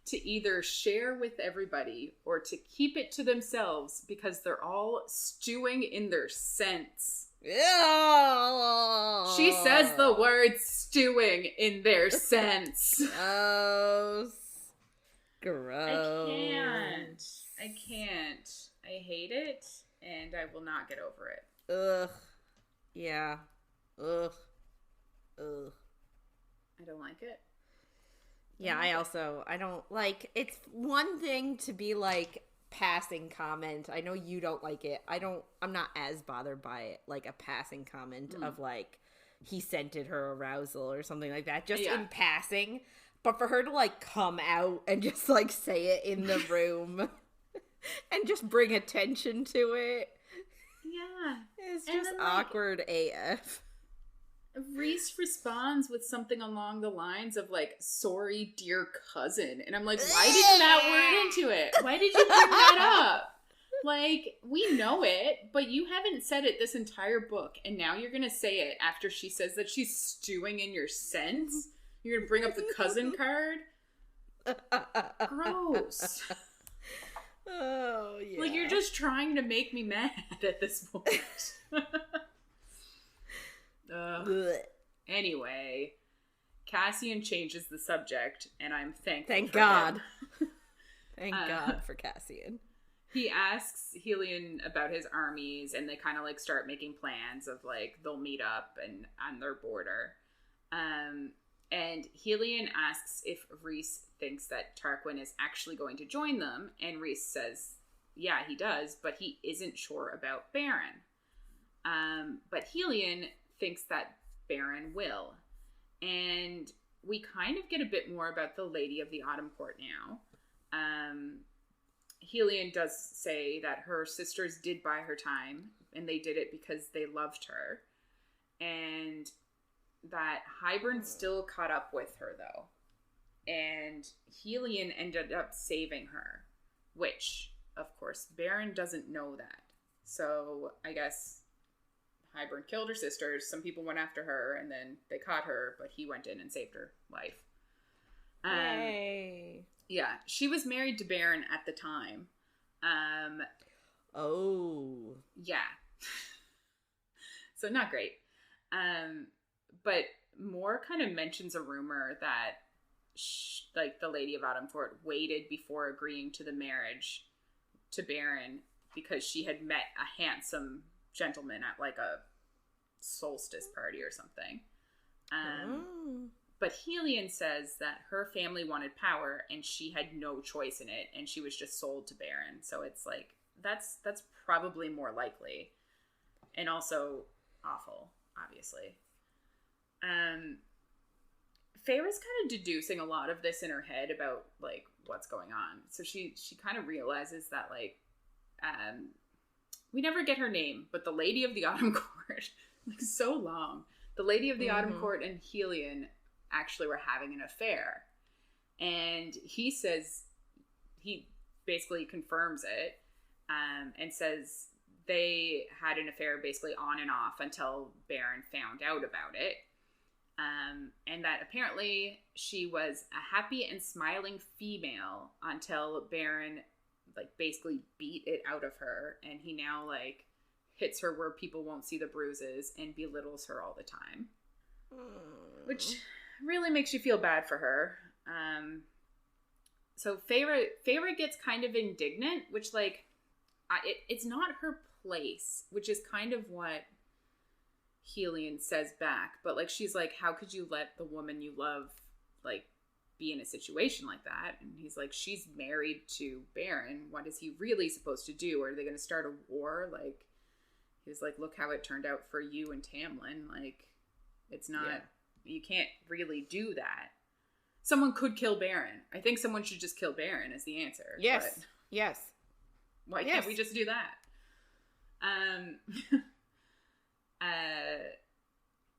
to either share with everybody or to keep it to themselves because they're all stewing in their scents. Oh. She says the word stewing in their scents. Gross. I can't. I hate it, and I will not get over it. Ugh. Yeah. Ugh. I don't like it. Yeah, I don't like, it's one thing to be like passing comment. I know you don't like it. I'm not as bothered by it, like a passing comment of like, he scented her arousal or something like that, just in passing. But for her to like come out and just like say it in the room and just bring attention to it. Yeah. It's just then, awkward AF. Rhys responds with something along the lines of like, sorry, dear cousin. And I'm like, why did you add word into it? Why did you bring that up? Like, we know it, but you haven't said it this entire book. And now you're going to say it after she says that she's stewing in your scents? You're going to bring up the cousin card? Gross. Oh, yeah. Like, you're just trying to make me mad at this point. Anyway, Cassian changes the subject, and I'm thankful. Thank God. Thank God for Cassian. He asks Helion about his armies, and they kind of like start making plans of like they'll meet up and on their border. And Helion asks if Rhys thinks that Tarquin is actually going to join them, and Rhys says, yeah, he does, but he isn't sure about Baron. But Helion thinks that Baron will. And we kind of get a bit more about the Lady of the Autumn Court now. Helion does say that her sisters did buy her time, and they did it because they loved her. And that Hybern still caught up with her, though. And Helion ended up saving her, which, of course, Baron doesn't know that. So, I guess Hybern killed her sisters. Some people went after her, and then they caught her, but he went in and saved her life. Yay. Yeah, she was married to Baron at the time. Oh. Yeah. So not great. But Moore kind of mentions a rumor that like the Lady of Autumn Court waited before agreeing to the marriage to Baron because she had met a handsome gentleman at like a solstice party or something. But Helion says that her family wanted power and she had no choice in it, and she was just sold to Baron. So it's like that's probably more likely, and also awful, obviously. Feyre's kind of deducing a lot of this in her head about like what's going on. So she kind of realizes that like we never get her name, but the Lady of the Autumn Court, like so long, the Lady of the Autumn Court and Helion actually were having an affair. And he says, he basically confirms it, and says they had an affair basically on and off until Baron found out about it. And that apparently she was a happy and smiling female until Baron like basically beat it out of her, and he now like hits her where people won't see the bruises and belittles her all the time. Which really makes you feel bad for her. So Feyre gets kind of indignant, which like it's not her place, which is kind of what Helion says back. But like she's like, how could you let the woman you love like be in a situation like that? And he's like, she's married to Baron. What is he really supposed to do? Are they going to start a war? Like, he's like, look how it turned out for you and Tamlin. Like, it's not, you can't really do that. Someone could kill Baron. I think someone should just kill Baron is the answer. Yes. Yes. Why can't we just do that?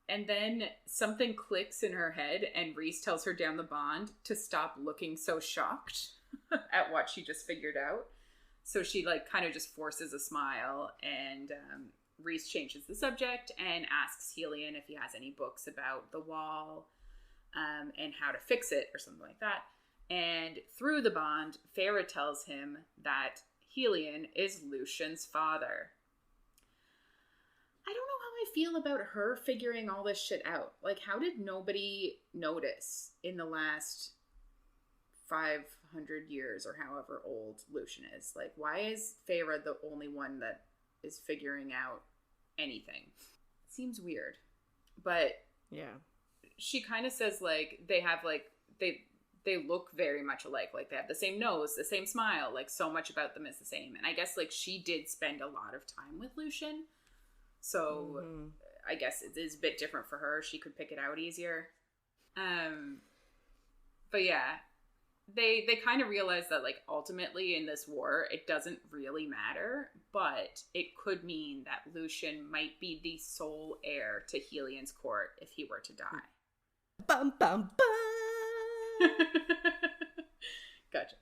And then something clicks in her head, and Rhys tells her down the bond to stop looking so shocked at what she just figured out. So she like kind of just forces a smile, and Rhys changes the subject and asks Helion if he has any books about the wall and how to fix it or something like that. And through the bond, Feyre tells him that Helion is Lucian's father. I don't know how I feel about her figuring all this shit out. Like, how did nobody notice in the last 500 years or however old Lucian is? Like, why is Feyre the only one that is figuring out anything? Seems weird. But yeah, she kind of says, like, they have, like, they look very much alike. Like, they have the same nose, the same smile. Like, so much about them is the same. And I guess, like, she did spend a lot of time with Lucian. So I guess it is a bit different for her. She could pick it out easier. But yeah, they kind of realize that, like, ultimately in this war, it doesn't really matter. But it could mean that Lucian might be the sole heir to Helion's court if he were to die. Bum, bum, bum. Gotcha.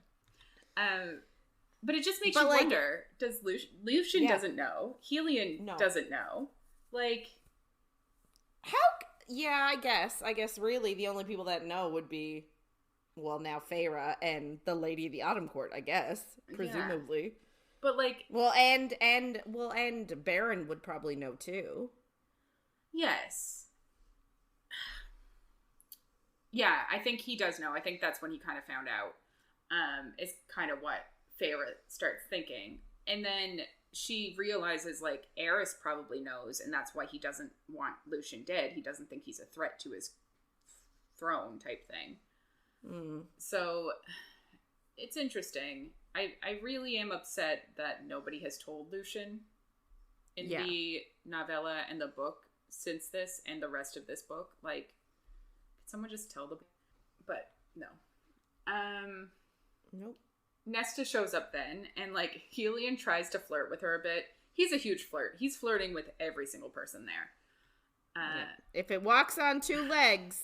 But it just makes you wonder, does Lucian doesn't know. Helion doesn't know. Like, how? Yeah, I guess really the only people that know would be, well, now Feyre and the Lady of the Autumn Court, I guess, presumably. Yeah. But like, and Baron would probably know too. Yes. Yeah, I think he does know. I think that's when he kind of found out. Is kind of what Feyre starts thinking. And then she realizes, like, Eris probably knows, and that's why he doesn't want Lucian dead. He doesn't think he's a threat to his throne type thing. So it's interesting. I really am upset that nobody has told Lucian in the novella and the book since this and the rest of this book. Like, could someone just tell the... But no. Nope. Nesta shows up then, and, like, Helion tries to flirt with her a bit. He's a huge flirt. He's flirting with every single person there. If it walks on two legs...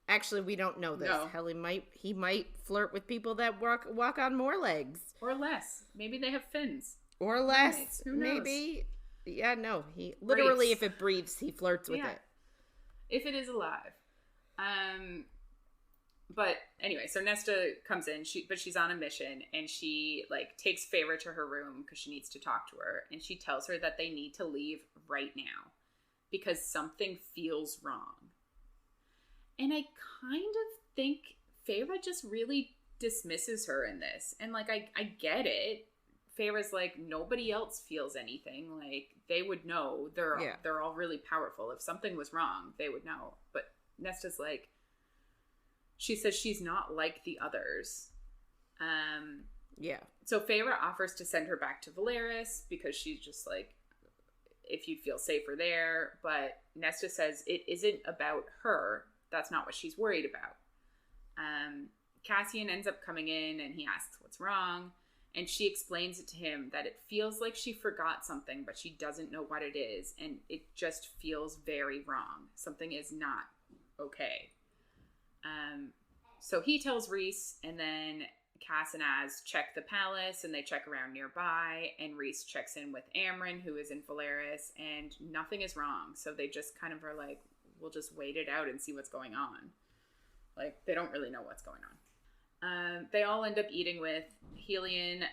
Actually, we don't know this. No. Hell, he might flirt with people that walk on more legs. Or less. Maybe they have fins. Or less. Nice. Who knows? Maybe. Yeah, no. He literally, Breathes. if it breathes, he flirts with it. If it is alive. But anyway, so Nesta comes in, but she's on a mission, and she, like, takes Feyre to her room because she needs to talk to her, and she tells her that they need to leave right now because something feels wrong. And I kind of think Feyre just really dismisses her in this. And, like, I get it. Feyre's like, nobody else feels anything. Like, they would know. They're all really powerful. If something was wrong, they would know. But Nesta's like, she says she's not like the others. So Feyre offers to send her back to Valeris because she's just like, if you'd feel safer there. But Nesta says it isn't about her. That's not what she's worried about. Cassian ends up coming in and he asks what's wrong. And she explains it to him that it feels like she forgot something, but she doesn't know what it is. And it just feels very wrong. Something is not okay. So he tells Rhys, and then Cass and Az check the palace and they check around nearby. And Rhys checks in with Amren, who is in Valeris, and nothing is wrong. So they just kind of are like, we'll just wait it out and see what's going on. Like, they don't really know what's going on. They all end up eating with Helion,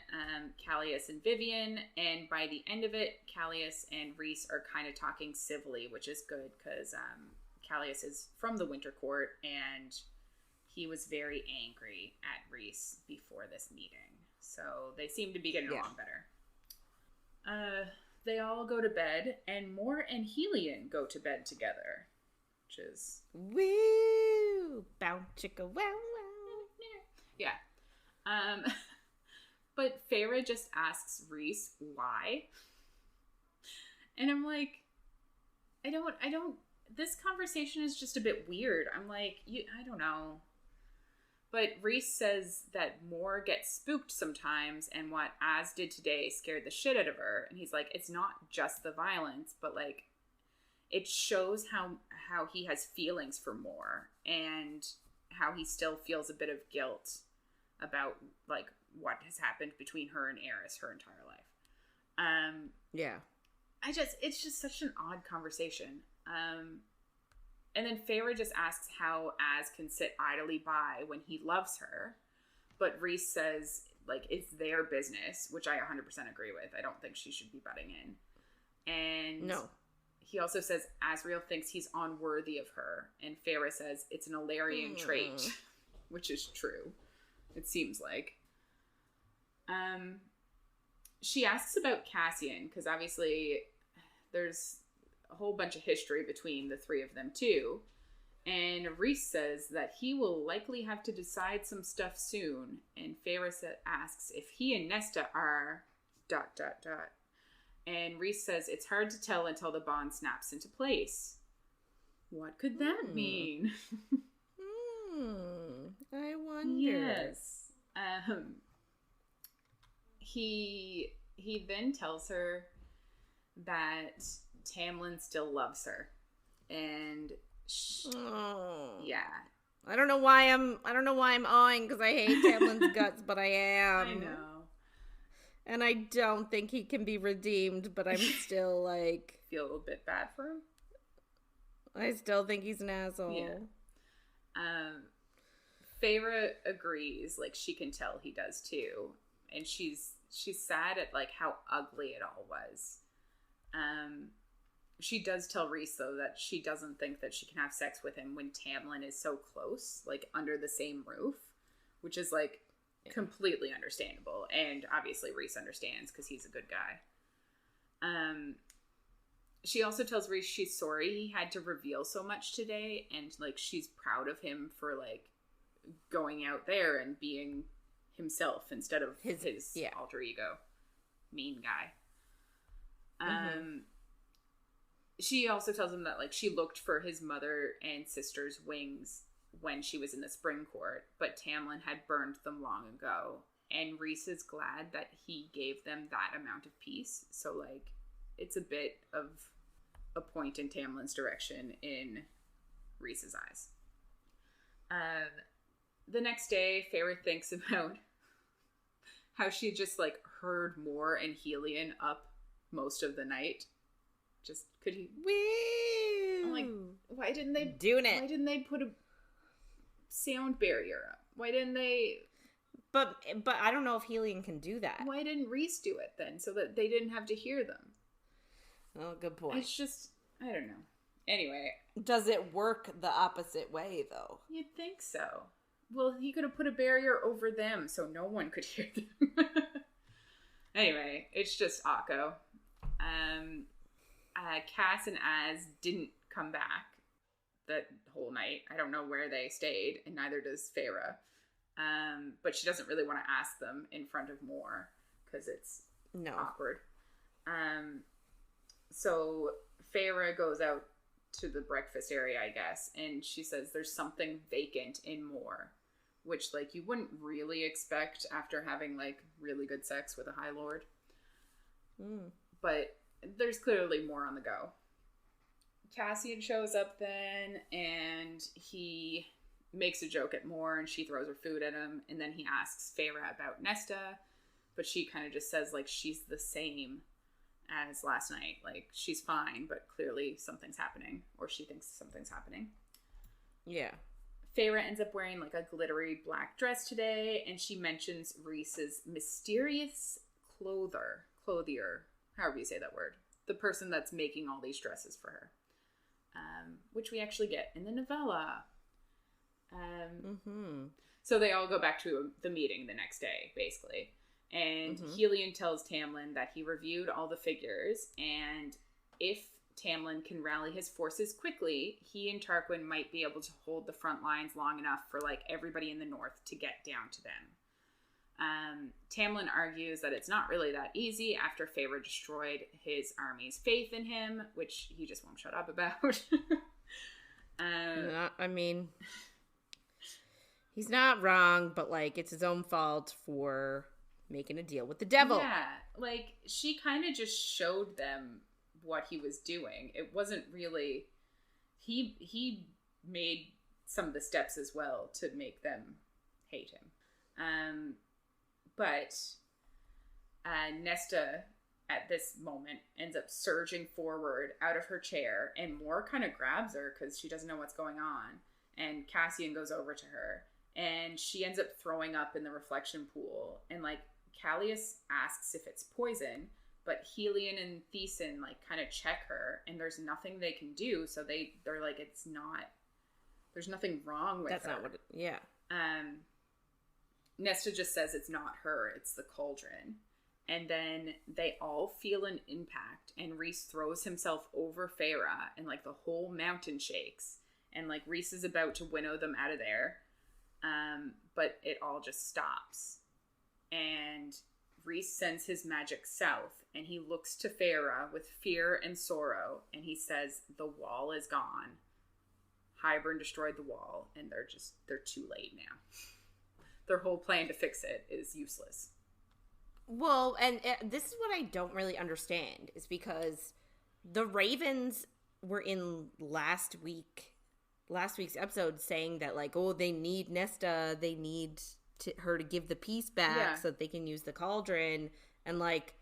Callias, and Vivian. And by the end of it, Callias and Rhys are kind of talking civilly, which is good because Callias is from the Winter Court and he was very angry at Rhys before this meeting. So they seem to be getting along better. They all go to bed, and Mor and Helion go to bed together. Which is... Woo! Bow chicka wow wow. Yeah. But Feyre just asks Rhys why. And I'm like, I don't, this conversation is just a bit weird. I'm like, I don't know. But Rhys says that Mor gets spooked sometimes, and what Az did today scared the shit out of her. And he's like, it's not just the violence, but like, it shows how he has feelings for Mor, and how he still feels a bit of guilt about like what has happened between her and Eris her entire life. Yeah. It's just such an odd conversation. And then Feyre just asks how Az can sit idly by when he loves her. But Rhys says, like, it's their business, which I 100% agree with. I don't think she should be butting in. And no. He also says Azriel thinks he's unworthy of her. And Feyre says it's an Illyrian trait, which is true. It seems like. She asks about Cassian, because obviously there's a whole bunch of history between the three of them too. And Rhys says that he will likely have to decide some stuff soon. And Feyre asks if he and Nesta are ... And Rhys says it's hard to tell until the bond snaps into place. What could that mean? I wonder. Yes. He then tells her that Tamlin still loves her, and yeah, I don't know why I'm awing, because I hate Tamlin's guts, but I am. I know, and I don't think he can be redeemed, but I'm still like feel a little bit bad for him. I still think he's an asshole. Yeah. Feyre agrees, like she can tell he does too, and she's sad at like how ugly it all was. She does tell Rhys, though, that she doesn't think that she can have sex with him when Tamlin is so close, like, under the same roof, which is, like, completely understandable. And obviously Rhys understands, because he's a good guy. She also tells Rhys she's sorry he had to reveal so much today, and, like, she's proud of him for, like, going out there and being himself instead of his alter ego. Mean guy. She also tells him that, like, she looked for his mother and sister's wings when she was in the spring court, but Tamlin had burned them long ago. And Rhys is glad that he gave them that amount of peace. So, like, it's a bit of a point in Tamlin's direction in Rhys's eyes. The next day, Feyre thinks about how she just, like, heard Mor and Helion up most of the night. Just, could he... Woo! I'm like, why didn't they... Doing it. Why didn't they put a sound barrier up? Why didn't they... But I don't know if Helion can do that. Why didn't Rhys do it then, so that they didn't have to hear them? Oh, good point. It's just, I don't know. Anyway. Does it work the opposite way, though? You'd think so. Well, he could have put a barrier over them so no one could hear them. Anyway, it's just Akko. Cass and Az didn't come back that whole night. I don't know where they stayed, and neither does Feyre. But she doesn't really want to ask them in front of Mor, because it's awkward. So Feyre goes out to the breakfast area, I guess, and she says there's something vacant in Mor, which, like, you wouldn't really expect after having, like, really good sex with a High Lord. But there's clearly more on the go. Cassian shows up then, and he makes a joke at Mor, and she throws her food at him, and then he asks Feyre about Nesta, but she kind of just says, like, she's the same as last night. Like, she's fine, but clearly something's happening, or she thinks something's happening. Yeah. Feyre ends up wearing, like, a glittery black dress today, and she mentions Rhys's mysterious clothier, however you say that word, the person that's making all these dresses for her, which we actually get in the novella. So they all go back to the meeting the next day, basically, and Helion tells Tamlin that he reviewed all the figures, and if Tamlin can rally his forces quickly, he and Tarquin might be able to hold the front lines long enough for, like, everybody in the north to get down to them. Tamlin argues that it's not really that easy after Feyre destroyed his army's faith in him, which he just won't shut up about. I mean, He's not wrong, but, like, it's his own fault for making a deal with the devil. Yeah, like, she kind of just showed them what he was doing. It wasn't really... He made some of the steps as well to make them hate him. But Nesta, at this moment, ends up surging forward out of her chair, and Mor kind of grabs her because she doesn't know what's going on. And Cassian goes over to her, and she ends up throwing up in the reflection pool. And, like, Callias asks if it's poison, but Helion and Thesan, like, kind of check her, and there's nothing they can do, so they're like, it's not... There's nothing wrong with her. That's not what yeah. Nesta just says it's not her, it's the cauldron. And then they all feel an impact, and Rhys throws himself over Feyre, and, like, the whole mountain shakes. And, like, Rhys is about to winnow them out of there, but it all just stops. And Rhys sends his magic south, and he looks to Feyre with fear and sorrow, and he says, the wall is gone. Hybern destroyed the wall, and they're too late now. Their whole plan to fix it is useless. Well, and this is what I don't really understand, is because the Ravens were in last week's episode saying that, like, oh, they need Nesta, they need her to give the peace back so that they can use the cauldron, and, like,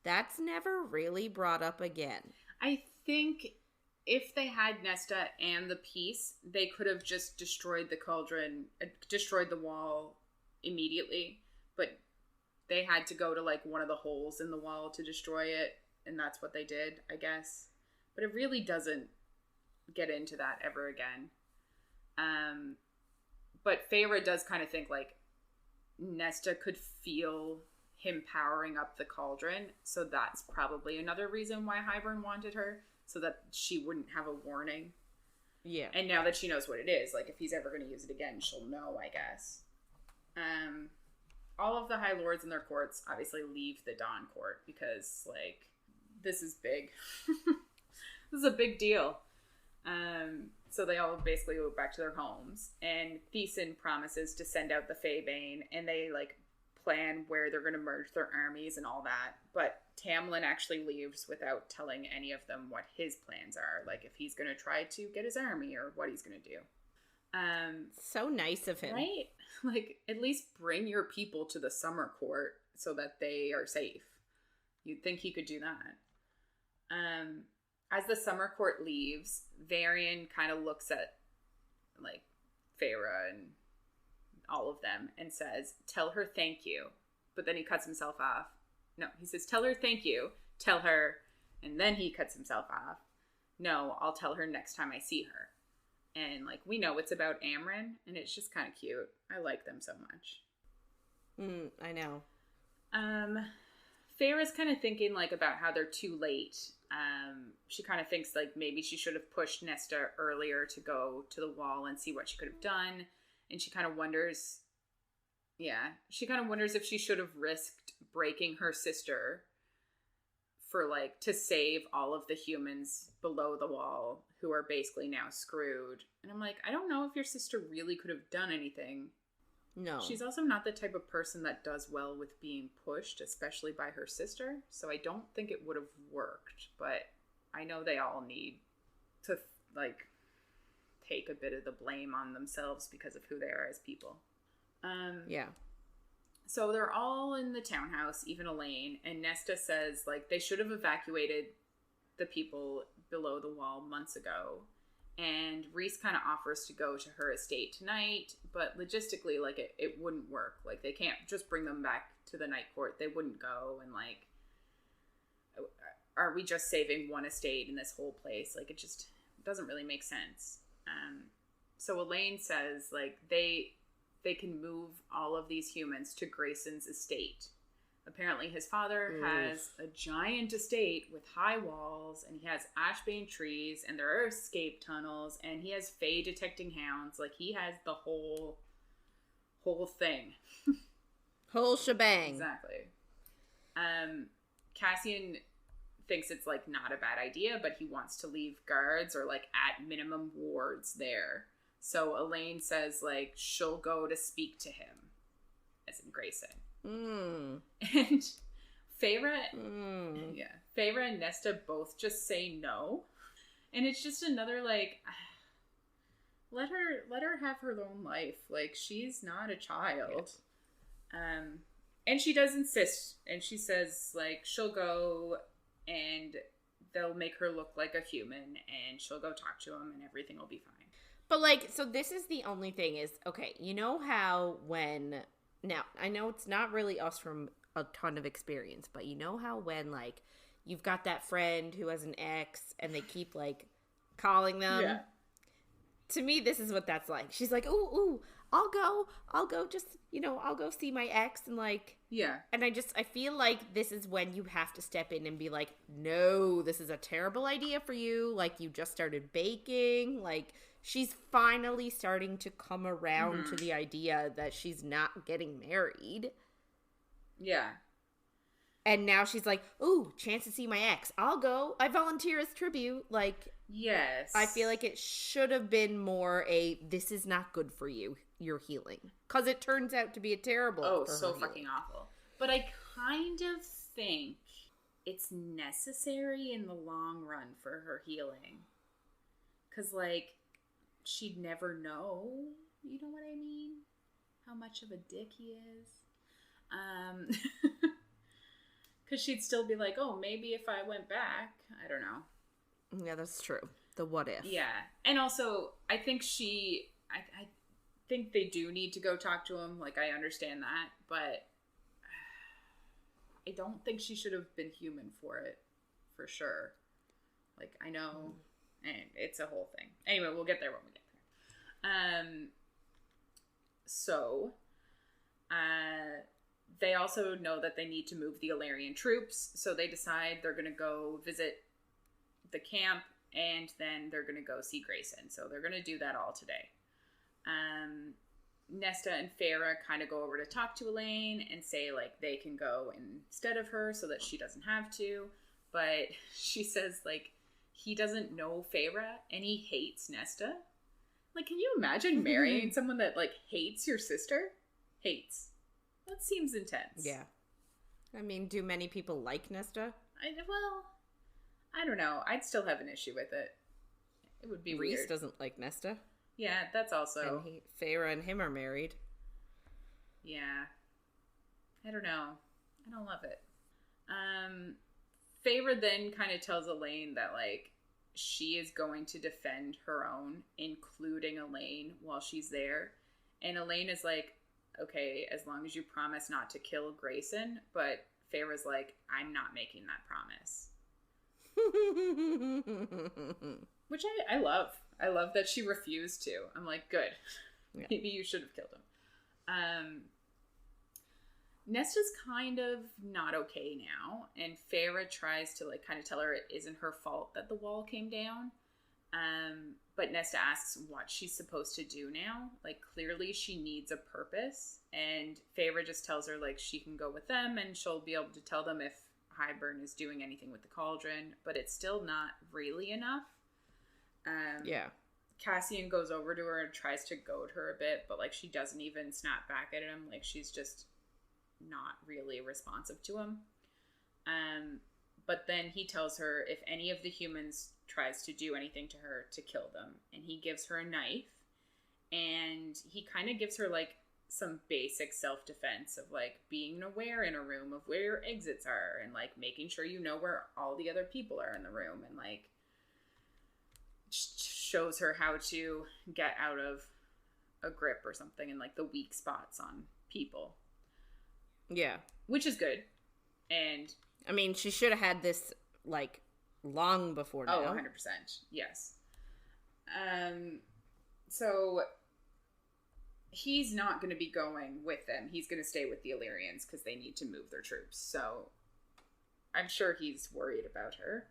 that's never really brought up again. I think if they had Nesta and the peace, they could have just destroyed the cauldron, destroyed the wall immediately, but they had to go to, like, one of the holes in the wall to destroy it, and that's what they did, I guess. But it really doesn't get into that ever again. But Feyre does kind of think, like, Nesta could feel him powering up the cauldron, so that's probably another reason why Hybern wanted her, so that she wouldn't have a warning. Yeah. And now that she knows what it is, like, if he's ever going to use it again, she'll know, I guess. All of the High Lords and their courts obviously leave the Dawn Court because, like, this is big. This is a big deal. So they all basically go back to their homes, and Thesan promises to send out the Feybane, and they, like, plan where they're going to merge their armies and all that. But Tamlin actually leaves without telling any of them what his plans are, like if he's going to try to get his army or what he's going to do. So nice of him. Right? Like, at least bring your people to the Summer Court so that they are safe. You'd think he could do that. As the Summer Court leaves, Varian kind of looks at, like, Feyre and all of them and says, tell her thank you. But then he cuts himself off. No, he says, tell her thank you. Tell her. And then he cuts himself off. No, I'll tell her next time I see her. And, like, we know it's about Amren, and it's just kind of cute. I like them so much. I know. Feyre's kind of thinking, like, about how they're too late. She kind of thinks, like, maybe she should have pushed Nesta earlier to go to the wall and see what she could have done. And she kind of wonders, if she should have risked breaking her sister for, like, to save all of the humans below the wall who are basically now screwed. And I'm like, I don't know if your sister really could have done anything. No. She's also not the type of person that does well with being pushed, especially by her sister. So I don't think it would have worked. But I know they all need to, like, take a bit of the blame on themselves because of who they are as people. Yeah. So they're all in the townhouse, even Elain, and Nesta says, like, they should have evacuated the people below the wall months ago. And Rhys kind of offers to go to her estate tonight, but logistically, like, it wouldn't work. Like, they can't just bring them back to the Night Court. They wouldn't go, and, like, are we just saving one estate in this whole place? Like, it just doesn't really make sense. So Elain says, like, they can move all of these humans to Grayson's estate. Apparently his father has a giant estate with high walls, and he has ashbane trees, and there are escape tunnels, and he has fey detecting hounds. Like, he has the whole thing. Whole shebang. Exactly. Cassian thinks it's, like, not a bad idea, but he wants to leave guards or, like, at minimum wards there. So Elain says, like, she'll go to speak to him, as in Grayson. And Feyre, Feyre and Nesta both just say no. And it's just another, like, let her have her own life. Like, she's not a child. And she does insist. And she says, like, she'll go and they'll make her look like a human and she'll go talk to him and everything will be fine. But, like, so this is the only thing is, okay, you know how when, now, I know it's not really us from a ton of experience, but you know how when, like, you've got that friend who has an ex and they keep, like, calling them? Yeah. To me, this is what that's like. She's like, ooh, I'll go, just, you know, I'll go see my ex and, like... Yeah. And I feel like this is when you have to step in and be like, no, this is a terrible idea for you. Like, you just started baking, like... She's finally starting to come around to the idea that she's not getting married. Yeah. And now she's like, ooh, chance to see my ex. I'll go. I volunteer as tribute. Like, yes. I feel like it should have been more this is not good for you. You're healing. Because it turns out to be a terrible. Oh, so fucking awful. But I kind of think it's necessary in the long run for her healing. Because, like, she'd never know, you know what I mean? How much of a dick he is. Because she'd still be like, oh, maybe if I went back. I don't know. Yeah, that's true. The what if. Yeah. And also, I think I think they do need to go talk to him. Like, I understand that. But I don't think she should have been human for it. For sure. Like, I know... And it's a whole thing. Anyway, we'll get there when we get there. So, they also know that they need to move the Illyrian troops. So they decide they're going to go visit the camp. And then they're going to go see Grayson. So they're going to do that all today. Nesta and Feyre kind of go over to talk to Elain and say, like, they can go instead of her so that she doesn't have to. But she says, like, he doesn't know Feyre, and he hates Nesta. Like, can you imagine marrying someone that, like, hates your sister? Hates. That seems intense. Yeah. I mean, do many people like Nesta? I don't know. I'd still have an issue with it. It would be Reese weird. doesn't like Nesta. Yeah, that's also... And Feyre and him are married. Yeah. I don't know. I don't love it. Feyre then kind of tells Elain that, like, she is going to defend her own, including Elain, while she's there. And Elain is like, okay, as long as you promise not to kill Grayson. But Feyre's like, I'm not making that promise. Which I love. I love that she refused to. I'm like, good. Yeah. Maybe you should have killed him. Nesta's kind of not okay now, and Feyre tries to, like, kind of tell her it isn't her fault that the wall came down. But Nesta asks what she's supposed to do now. Like, clearly she needs a purpose, and Feyre just tells her, like, she can go with them, and she'll be able to tell them if Hybern is doing anything with the cauldron, but it's still not really enough. Yeah. Cassian goes over to her and tries to goad her a bit, but, like, she doesn't even snap back at him. Like, she's just not really responsive to him. But then he tells her if any of the humans tries to do anything to her, to kill them. And he gives her a knife. And he kind of gives her, like, some basic self-defense of, like, being aware in a room of where your exits are. And, like, making sure you know where all the other people are in the room. And, like, shows her how to get out of a grip or something. And, like, the weak spots on people. Yeah. Which is good. And I mean, she should have had this, like, long before now. Oh, 100%. Yes. So he's not going to be going with them. He's going to stay with the Illyrians because they need to move their troops. So I'm sure he's worried about her.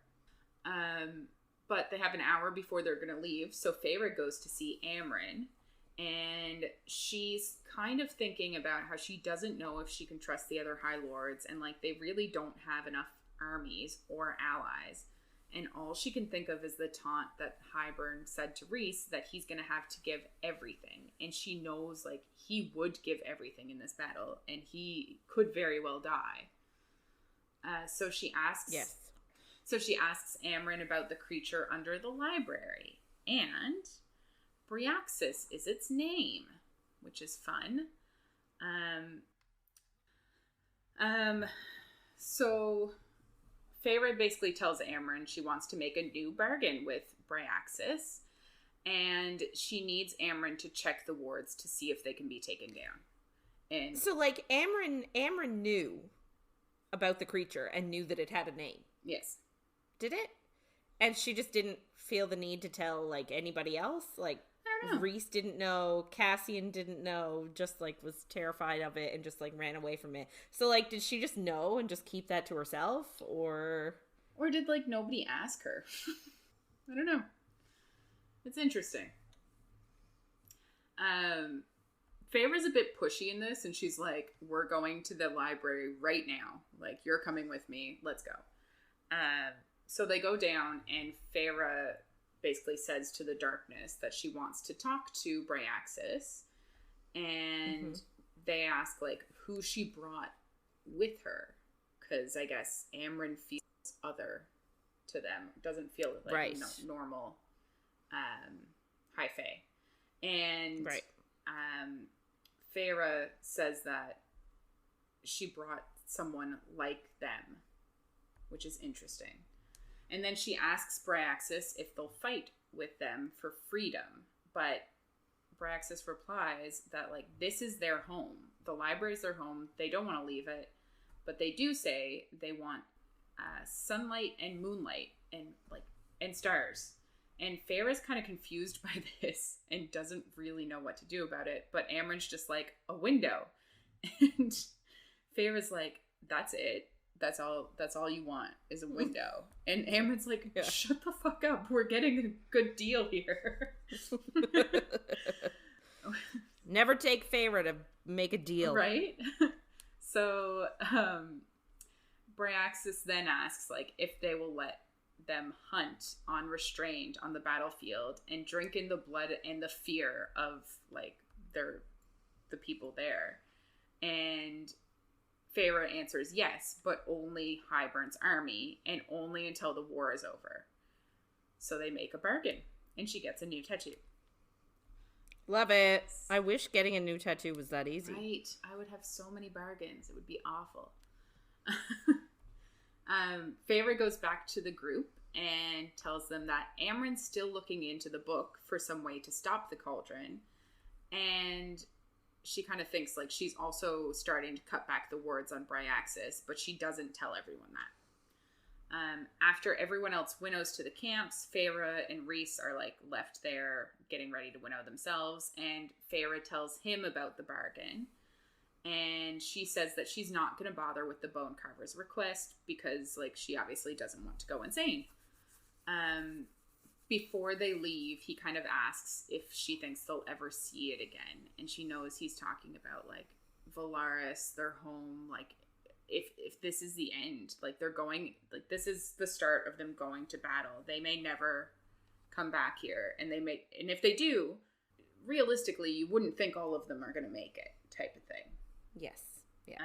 But they have an hour before they're going to leave. So Feyre goes to see Amren. And she's kind of thinking about how she doesn't know if she can trust the other High Lords. And, like, they really don't have enough armies or allies. And all she can think of is the taunt that Hybern said to Rhys that he's going to have to give everything. And she knows, like, he would give everything in this battle, and he could very well die. So she asks... Yes. So she asks Amren about the creature under the library. And Bryaxis is its name, which is fun. So Feyre basically tells Amren she wants to make a new bargain with Bryaxis, and she needs Amren to check the wards to see if they can be taken down. And so, like, Amren knew about the creature and knew that it had a name. Yes. Did it? And she just didn't feel the need to tell, like, anybody else? Like, I don't know. Rhys didn't know, Cassian didn't know, just, like, was terrified of it and just, like, ran away from it. So, like, did she just know and just keep that to herself, or did, like, nobody ask her? I don't know. It's interesting. Feyre's a bit pushy in this, and she's like, we're going to the library right now. Like, you're coming with me. Let's go. So they go down, and Feyre basically says to the darkness that she wants to talk to Bryaxis, and they ask, like, who she brought with her, because I guess Amren feels other to them. Doesn't feel like normal high fae. And Feyre says that she brought someone like them, which is interesting. And then she asks Bryaxis if they'll fight with them for freedom. But Bryaxis replies that, like, this is their home. The library's their home. They don't want to leave it. But they do say they want sunlight and moonlight and stars. And Feyre's kind of confused by this and doesn't really know what to do about it. But Amren's just like, a window. And Feyre's like, that's it. That's all you want is a window. And Amren's like, shut the fuck up. We're getting a good deal here. Never take Feyre to make a deal. Right? So, Bryaxis then asks, like, if they will let them hunt unrestrained on the battlefield and drink in the blood and the fear of, like, the people there. And Feyre answers yes, but only Hybern's army, and only until the war is over. So they make a bargain, and she gets a new tattoo. Love it. I wish getting a new tattoo was that easy. Right. I would have so many bargains. It would be awful. Feyre goes back to the group and tells them that Amren's still looking into the book for some way to stop the cauldron, and she kind of thinks, like, she's also starting to cut back the wards on Bryaxis, but she doesn't tell everyone that. After everyone else winnows to the camps, Feyre and Rhys are, like, left there getting ready to winnow themselves, and Feyre tells him about the bargain, and she says that she's not going to bother with the bone carver's request because, like, she obviously doesn't want to go insane. Before they leave, he kind of asks if she thinks they'll ever see it again. And she knows he's talking about, like, Valaris, their home, like, if this is the end, like, they're going, like, this is the start of them going to battle. They may never come back here. And if they do, realistically, you wouldn't think all of them are going to make it, type of thing. Yes. Yeah.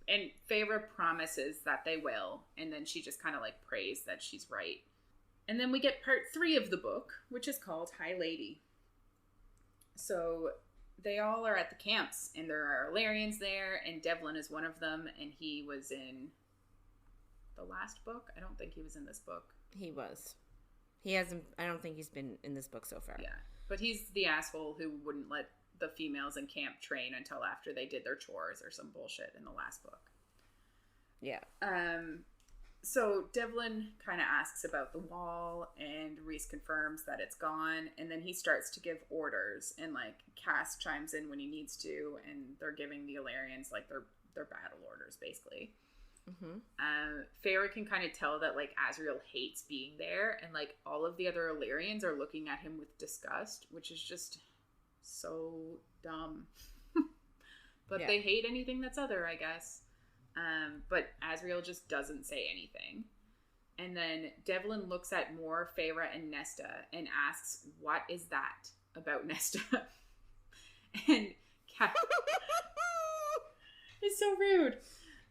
And Feyre promises that they will. And then she just kind of, like, prays that she's right. And then we get part 3 of the book, which is called High Lady. So they all are at the camps, and there are Illyrians there, and Devlin is one of them, and he was in the last book. I don't think he was in this book. He was. He hasn't, I don't think he's been in this book so far. Yeah, but he's the asshole who wouldn't let the females in camp train until after they did their chores or some bullshit in the last book. Yeah. So Devlin kind of asks about the wall, and Rhys confirms that it's gone, and then he starts to give orders, and, like, Cass chimes in when he needs to, and they're giving the Illyrians, like, their battle orders, basically. Feyre can kind of tell that, like, Azriel hates being there, and, like, all of the other Illyrians are looking at him with disgust, which is just so dumb. But they hate anything that's other, I guess. But Azriel just doesn't say anything. And then Devlin looks at more Feyre and Nesta and asks, what is that about Nesta? And it's so rude.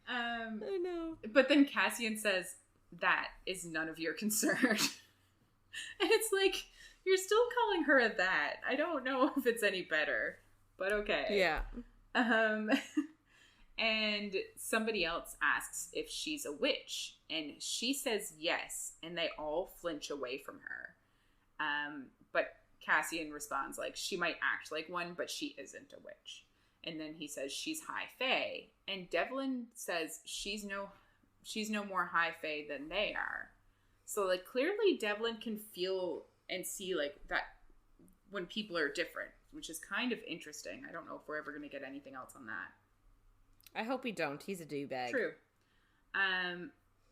I know. But then Cassian says, that is none of your concern. And it's like, you're still calling her a that. I don't know if it's any better, but okay. Yeah. And somebody else asks if she's a witch, and she says yes, and they all flinch away from her. But Cassian responds like, she might act like one, but she isn't a witch. And then he says she's high fae, and Devlin says she's no more high fae than they are. So like clearly Devlin can feel and see like that when people are different, which is kind of interesting. I don't know if we're ever going to get anything else on that. I hope we don't. He's a do-bag. True.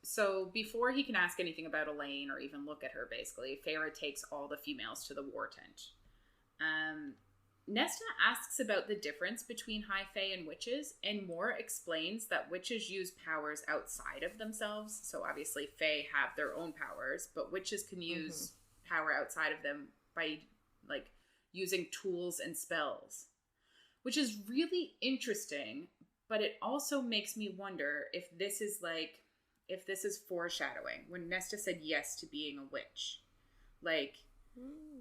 So before he can ask anything about Elain or even look at her, basically, Feyre takes all the females to the war tent. Nesta asks about the difference between high fae and witches, and Moore explains that witches use powers outside of themselves. So obviously fae have their own powers, but witches can use power outside of them by like using tools and spells, which is really interesting. But it also makes me wonder if this is foreshadowing when Nesta said yes to being a witch. Like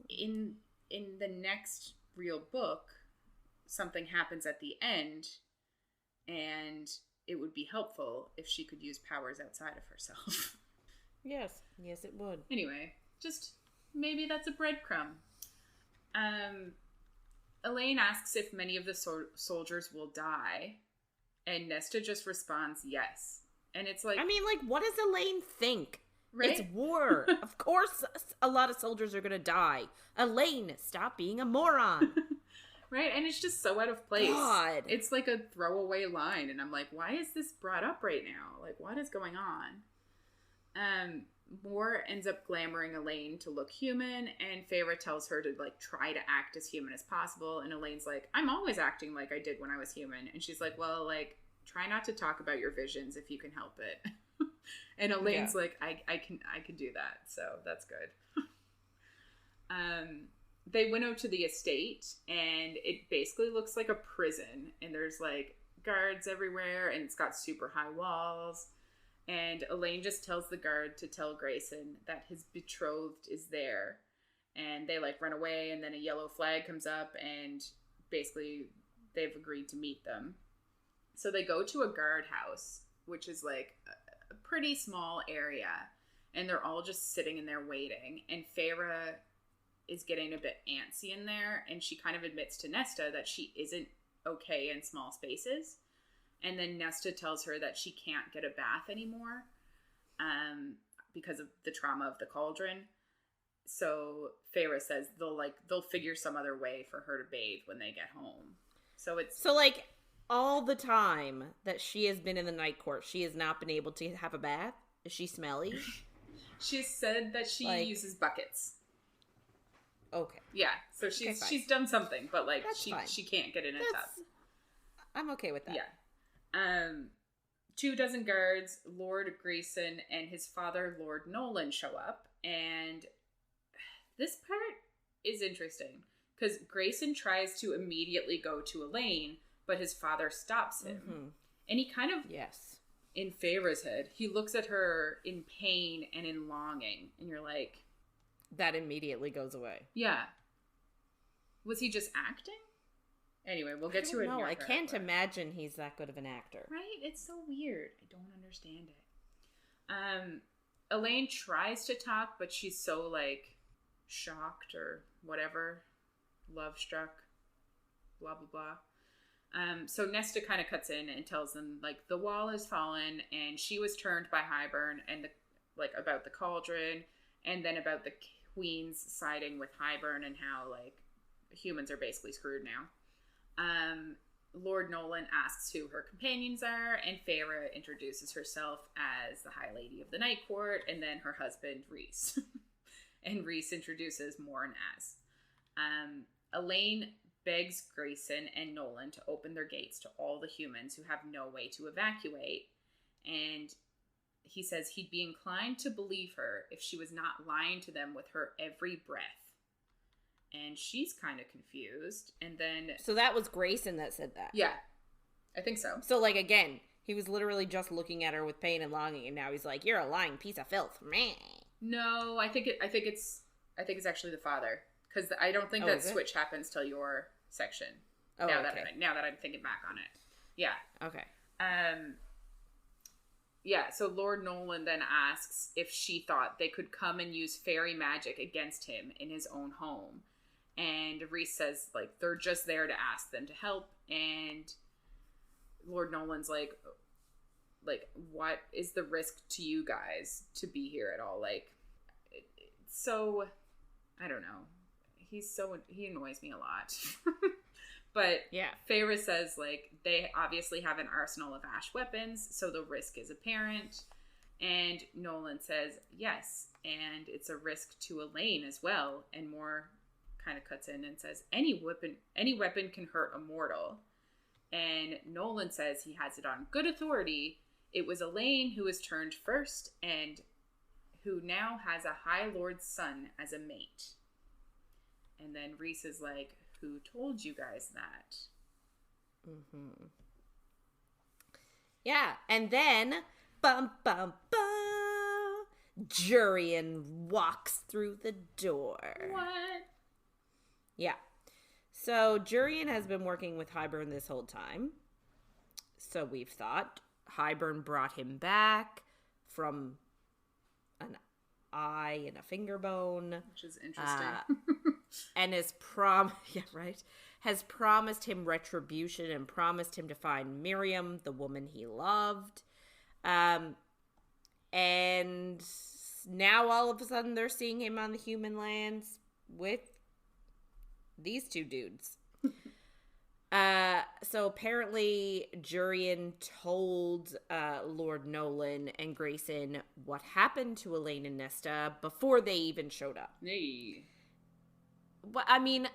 in the next real book, something happens at the end, and it would be helpful if she could use powers outside of herself. Yes, it would. Anyway, just maybe that's a breadcrumb. Elain asks if many of the soldiers will die, and Nesta just responds yes. And it's like, I mean, like, what does Elain think? Right? It's war. Of course a lot of soldiers are gonna die. Elain, stop being a moron. Right? And it's just so out of place. God. It's like a throwaway line, and I'm like, why is this brought up right now? Like, what is going on? Moore ends up glamoring Elain to look human, and Feyre tells her to like try to act as human as possible, and Elaine's like, I'm always acting like I did when I was human. And she's like, well, like, try not to talk about your visions if you can help it. And Elaine's like, I can do that, so that's good. They winnow to the estate, and it basically looks like a prison, and there's like guards everywhere, and it's got super high walls. And Elain just tells the guard to tell Grayson that his betrothed is there, and they like run away, and then a yellow flag comes up, and basically they've agreed to meet them. So they go to a guardhouse, which is like a pretty small area, and they're all just sitting in there waiting. And Feyre is getting a bit antsy in there, and she kind of admits to Nesta that she isn't okay in small spaces. And then Nesta tells her that she can't get a bath anymore because of the trauma of the cauldron. So Feyre says they'll figure some other way for her to bathe when they get home. So like all the time that she has been in the night court, she has not been able to have a bath. Is she smelly? She said that she uses buckets. Okay. Yeah. So she's done something, but like she can't get in a tub. I'm okay with that. Yeah. 24 guards, Lord Grayson and his father, Lord Nolan, show up, and this part is interesting because Grayson tries to immediately go to Elain, but his father stops him. Mm-hmm. And he kind of, in Feyre's head, he looks at her in pain and in longing, and you're like, that immediately goes away. Yeah. Was he just acting? Anyway, we'll get to it. No, I can't imagine he's that good of an actor. Right? It's so weird. I don't understand it. Elain tries to talk, but she's so like shocked or whatever, love struck, blah blah blah. So Nesta kind of cuts in and tells them like the wall has fallen, and she was turned by Hybern, and about the cauldron, and then about the queens siding with Hybern and how like humans are basically screwed now. Lord Nolan asks who her companions are, and Feyre introduces herself as the High Lady of the Night Court, and then her husband, Rhys. And Rhys introduces Moore as. Elain begs Grayson and Nolan to open their gates to all the humans who have no way to evacuate, and he says he'd be inclined to believe her if she was not lying to them with her every breath. And she's kind of confused. And then... So that was Grayson that said that? Yeah. I think so. So, like, again, he was literally just looking at her with pain and longing, and now he's like, "You're a lying piece of filth." Meh. No, I think it's actually the father. Because I don't think that switch happens till your section. Oh, now okay. that I'm thinking back on it. Yeah. Okay. Yeah, so Lord Nolan then asks if she thought they could come and use fairy magic against him in his own home. And Rhys says, like, they're just there to ask them to help. And Lord Nolan's like, what is the risk to you guys to be here at all? Like, so, I don't know. He annoys me a lot. But yeah, Feyre says, like, they obviously have an arsenal of ash weapons, so the risk is apparent. And Nolan says, yes, and it's a risk to Elain as well. And Moore kind of cuts in and says, any weapon can hurt a mortal. And Nolan says he has it on good authority. It was Elain who was turned first and who now has a High Lord's son as a mate. And then Rhys is like, who told you guys that? Mm-hmm. Yeah, and then, bum, bum, bum, Jurian walks through the door. What? Yeah. So, Jurian has been working with Hybern this whole time. So, we've thought. Hybern brought him back from an eye and a finger bone. Which is interesting. And has promised him retribution and promised him to find Miriam, the woman he loved. And now all of a sudden they're seeing him on the human lands with these two dudes. So apparently Jurian told Lord Nolan and Grayson what happened to Elain and Nesta before they even showed up. Hey. Well, I mean,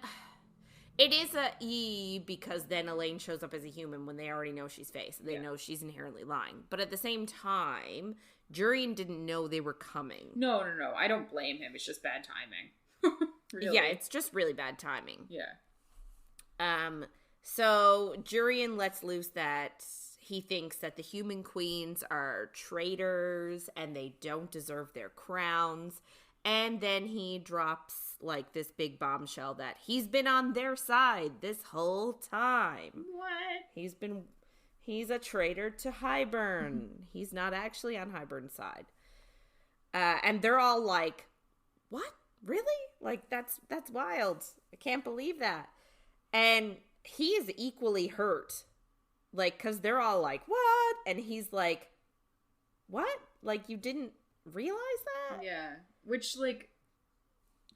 it is a E because then Elain shows up as a human when they already know she's Fae, so they know she's inherently lying. But at the same time, Jurian didn't know they were coming. No. I don't blame him. It's just bad timing. Really. Yeah, it's just really bad timing. Yeah. So Jurian lets loose that he thinks that the human queens are traitors and they don't deserve their crowns. And then he drops, like, this big bombshell that he's been on their side this whole time. What? He's a traitor to Hybern. He's not actually on Hybern's side. And they're all like, what? Really? Like, that's wild. I can't believe that. And he is equally hurt. Like, because they're all like, what? And he's like, what? Like, you didn't realize that? Yeah. Which, like,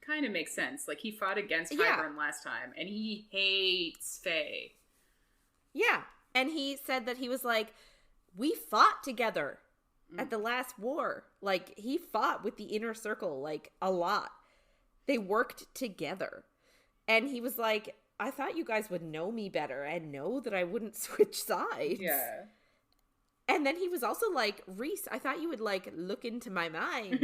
kind of makes sense. Like, he fought against Hybern last time, and he hates Fae. Yeah. And he said that he was like, we fought together at the last war. Like, he fought with the inner circle, like, a lot. They worked together. And he was like, I thought you guys would know me better and know that I wouldn't switch sides. Yeah. And then he was also like, Rhys, I thought you would, like, look into my mind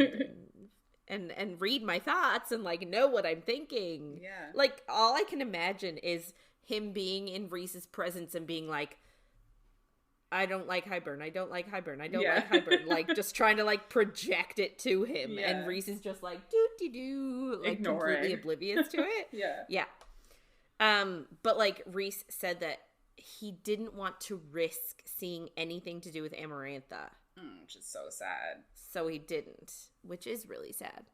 and read my thoughts and, like, know what I'm thinking. Yeah. Like, all I can imagine is him being in Rhys's presence and being like, I don't like Hybern. I don't like Hybern. I don't like Hybern. Like, just trying to, like, project it to him. Yeah. And Rhys is just like, doo-doo-doo. Like, ignoring. Completely oblivious to it. Yeah. Yeah. But, like, Rhys said that he didn't want to risk seeing anything to do with Amarantha. Which is so sad. So he didn't, which is really sad.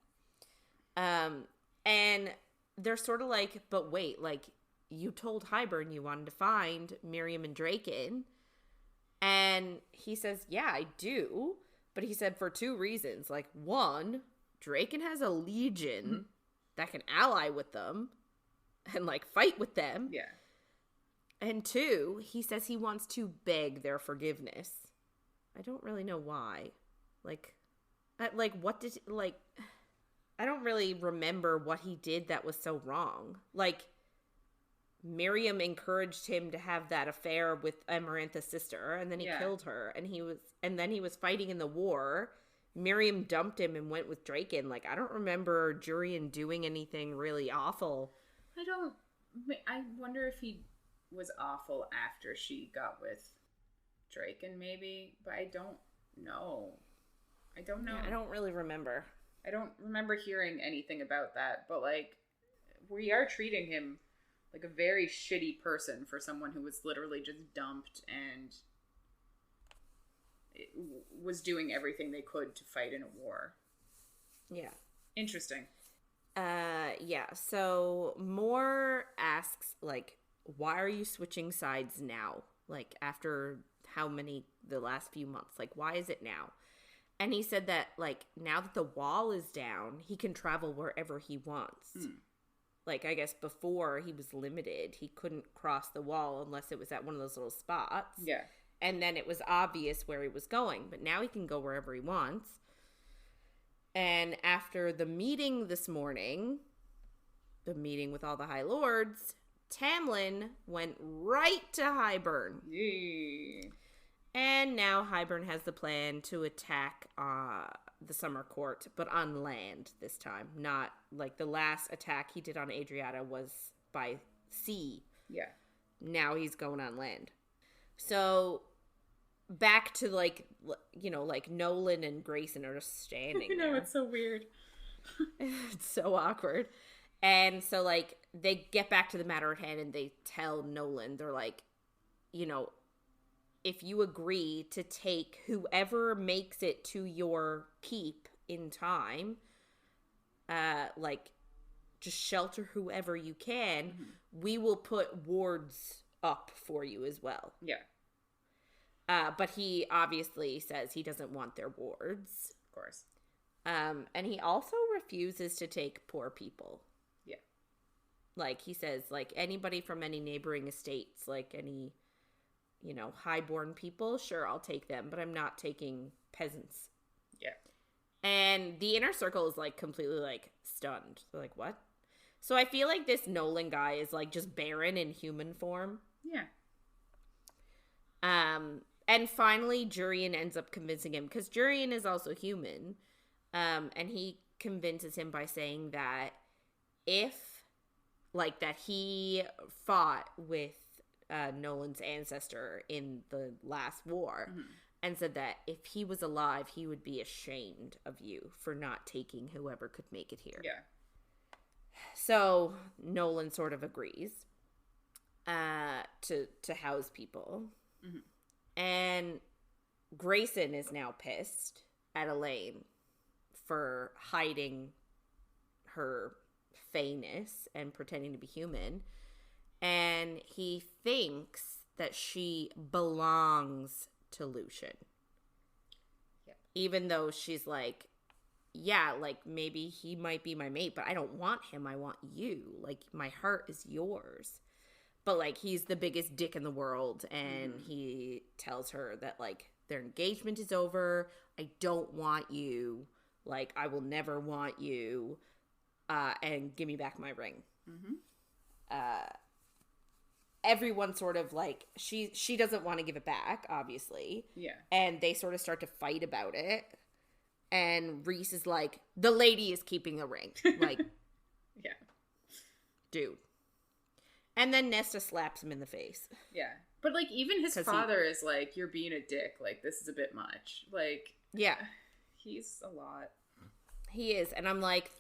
And they're sort of like, but wait, like, you told Hybern you wanted to find Miriam and Draken. And he says, yeah, I do. But he said for two reasons. Like, one, Draken has a legion that can ally with them and, like, fight with them. Yeah. And two, he says he wants to beg their forgiveness. I don't really know why. What did, like, I don't really remember what he did that was so wrong. Like, Miriam encouraged him to have that affair with Amarantha's sister, and then he killed her, and then he was fighting in the war. Miriam dumped him and went with Draken. Like, I don't remember Jurian doing anything really awful. I wonder if he was awful after she got with Draken, maybe, but I don't know. I don't know. Yeah, I don't really remember. I don't remember hearing anything about that, but, like, we are treating him like a very shitty person for someone who was literally just dumped and was doing everything they could to fight in a war. Yeah. Interesting. Yeah. So Moore asks, like, why are you switching sides now? Like, after the last few months? Like, why is it now? And he said that, like, now that the wall is down, he can travel wherever he wants. Like, I guess before he was limited. He couldn't cross the wall unless it was at one of those little spots. Yeah. And then it was obvious where he was going. But now he can go wherever he wants. And after the meeting this morning, the meeting with all the High Lords, Tamlin went right to Hybern. Yay. And now Hybern has the plan to attack the Summer Court, but on land this time. Not like the last attack he did on Adriata was by sea. Yeah. Now he's going on land. So back to, like, you know, like Nolan and Grayson are just standing there. I know, it's so weird. It's so awkward. And so, like, they get back to the matter at hand and they tell Nolan, they're like, you know, if you agree to take whoever makes it to your keep in time, like, just shelter whoever you can, we will put wards up for you as well. Yeah. But he obviously says he doesn't want their wards. Of course. And he also refuses to take poor people. Yeah. Like, he says, like, anybody from any neighboring estates, like any, you know, highborn people, sure, I'll take them, but I'm not taking peasants. Yeah. And the inner circle is, like, completely, like, stunned. They're like, what? So I feel like this Nolan guy is, like, just barren in human form. Yeah. And finally, Jurian ends up convincing him, because Jurian is also human, and he convinces him by saying that that he fought with Nolan's ancestor in the last war, and said that if he was alive, he would be ashamed of you for not taking whoever could make it here. Yeah. So Nolan sort of agrees to house people. And Grayson is now pissed at Elain for hiding her fayness and pretending to be human. And he thinks that she belongs to Lucian. Yep. Even though she's like, yeah, like, maybe he might be my mate, but I don't want him. I want you. Like, my heart is yours. But, like, he's the biggest dick in the world, and he tells her that, like, their engagement is over. I don't want you. Like, I will never want you. And give me back my ring. Everyone sort of, like, she doesn't want to give it back, obviously. Yeah. And they sort of start to fight about it. And Rhys is like, the lady is keeping the ring. Like, yeah. Dude. And then Nesta slaps him in the face. Yeah. But, like, even his father is like, you're being a dick. Like, this is a bit much. Like, yeah. He's a lot. He is. And I'm like,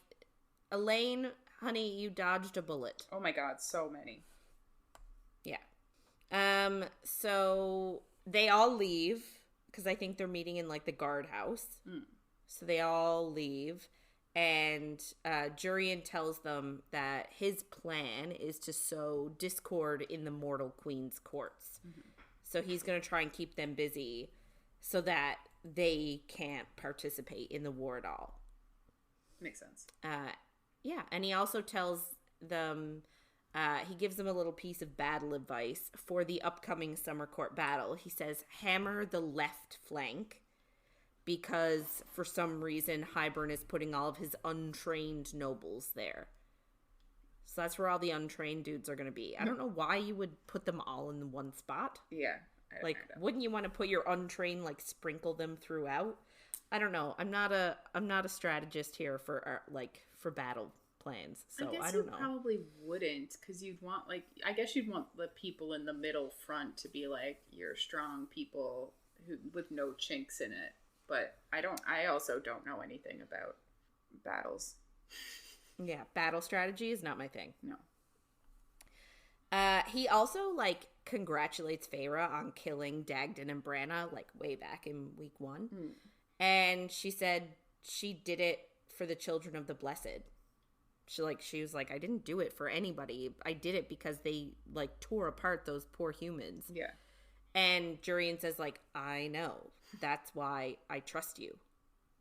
Elain, honey, you dodged a bullet. Oh my god, so many. Yeah. So they all leave, because I think they're meeting in, like, the guardhouse. So they all leave. And Jurian tells them that his plan is to sow discord in the Mortal Queen's courts. So he's going to try and keep them busy so that they can't participate in the war at all. Makes sense. Yeah, and he also tells them, he gives them a little piece of battle advice for the upcoming Summer Court battle. He says, hammer the left flank, because for some reason Hybern is putting all of his untrained nobles there. So that's where all the untrained dudes are going to be. I don't know why you would put them all in one spot. Yeah. Like, wouldn't you want to put your untrained, like, sprinkle them throughout? I don't know. I'm not a strategist here for battle plans. So I don't know. You probably wouldn't, because you'd want, like, I guess you'd want the people in the middle front to be like your strong people who with no chinks in it. But I also don't know anything about battles. Yeah, battle strategy is not my thing. No. He also, like, congratulates Feyre on killing Dagden and Branna, like, way back in week 1. And she said she did it for the children of the blessed. She was like, I didn't do it for anybody. I did it because they, like, tore apart those poor humans. Yeah. And Jurian says, like, I know. That's why I trust you.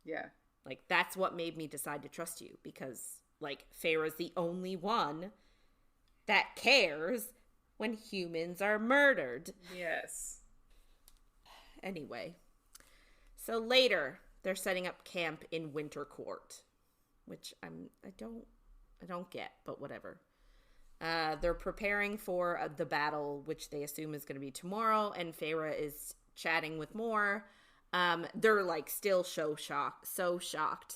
Yeah. Like, that's what made me decide to trust you. Because, like, Feyre's the only one that cares when humans are murdered. Yes. Anyway. So later, they're setting up camp in Winter Court. Which I don't get, but whatever. They're preparing for the battle, which they assume is going to be tomorrow, and Feyre is chatting with Moore. They're, like, still so shocked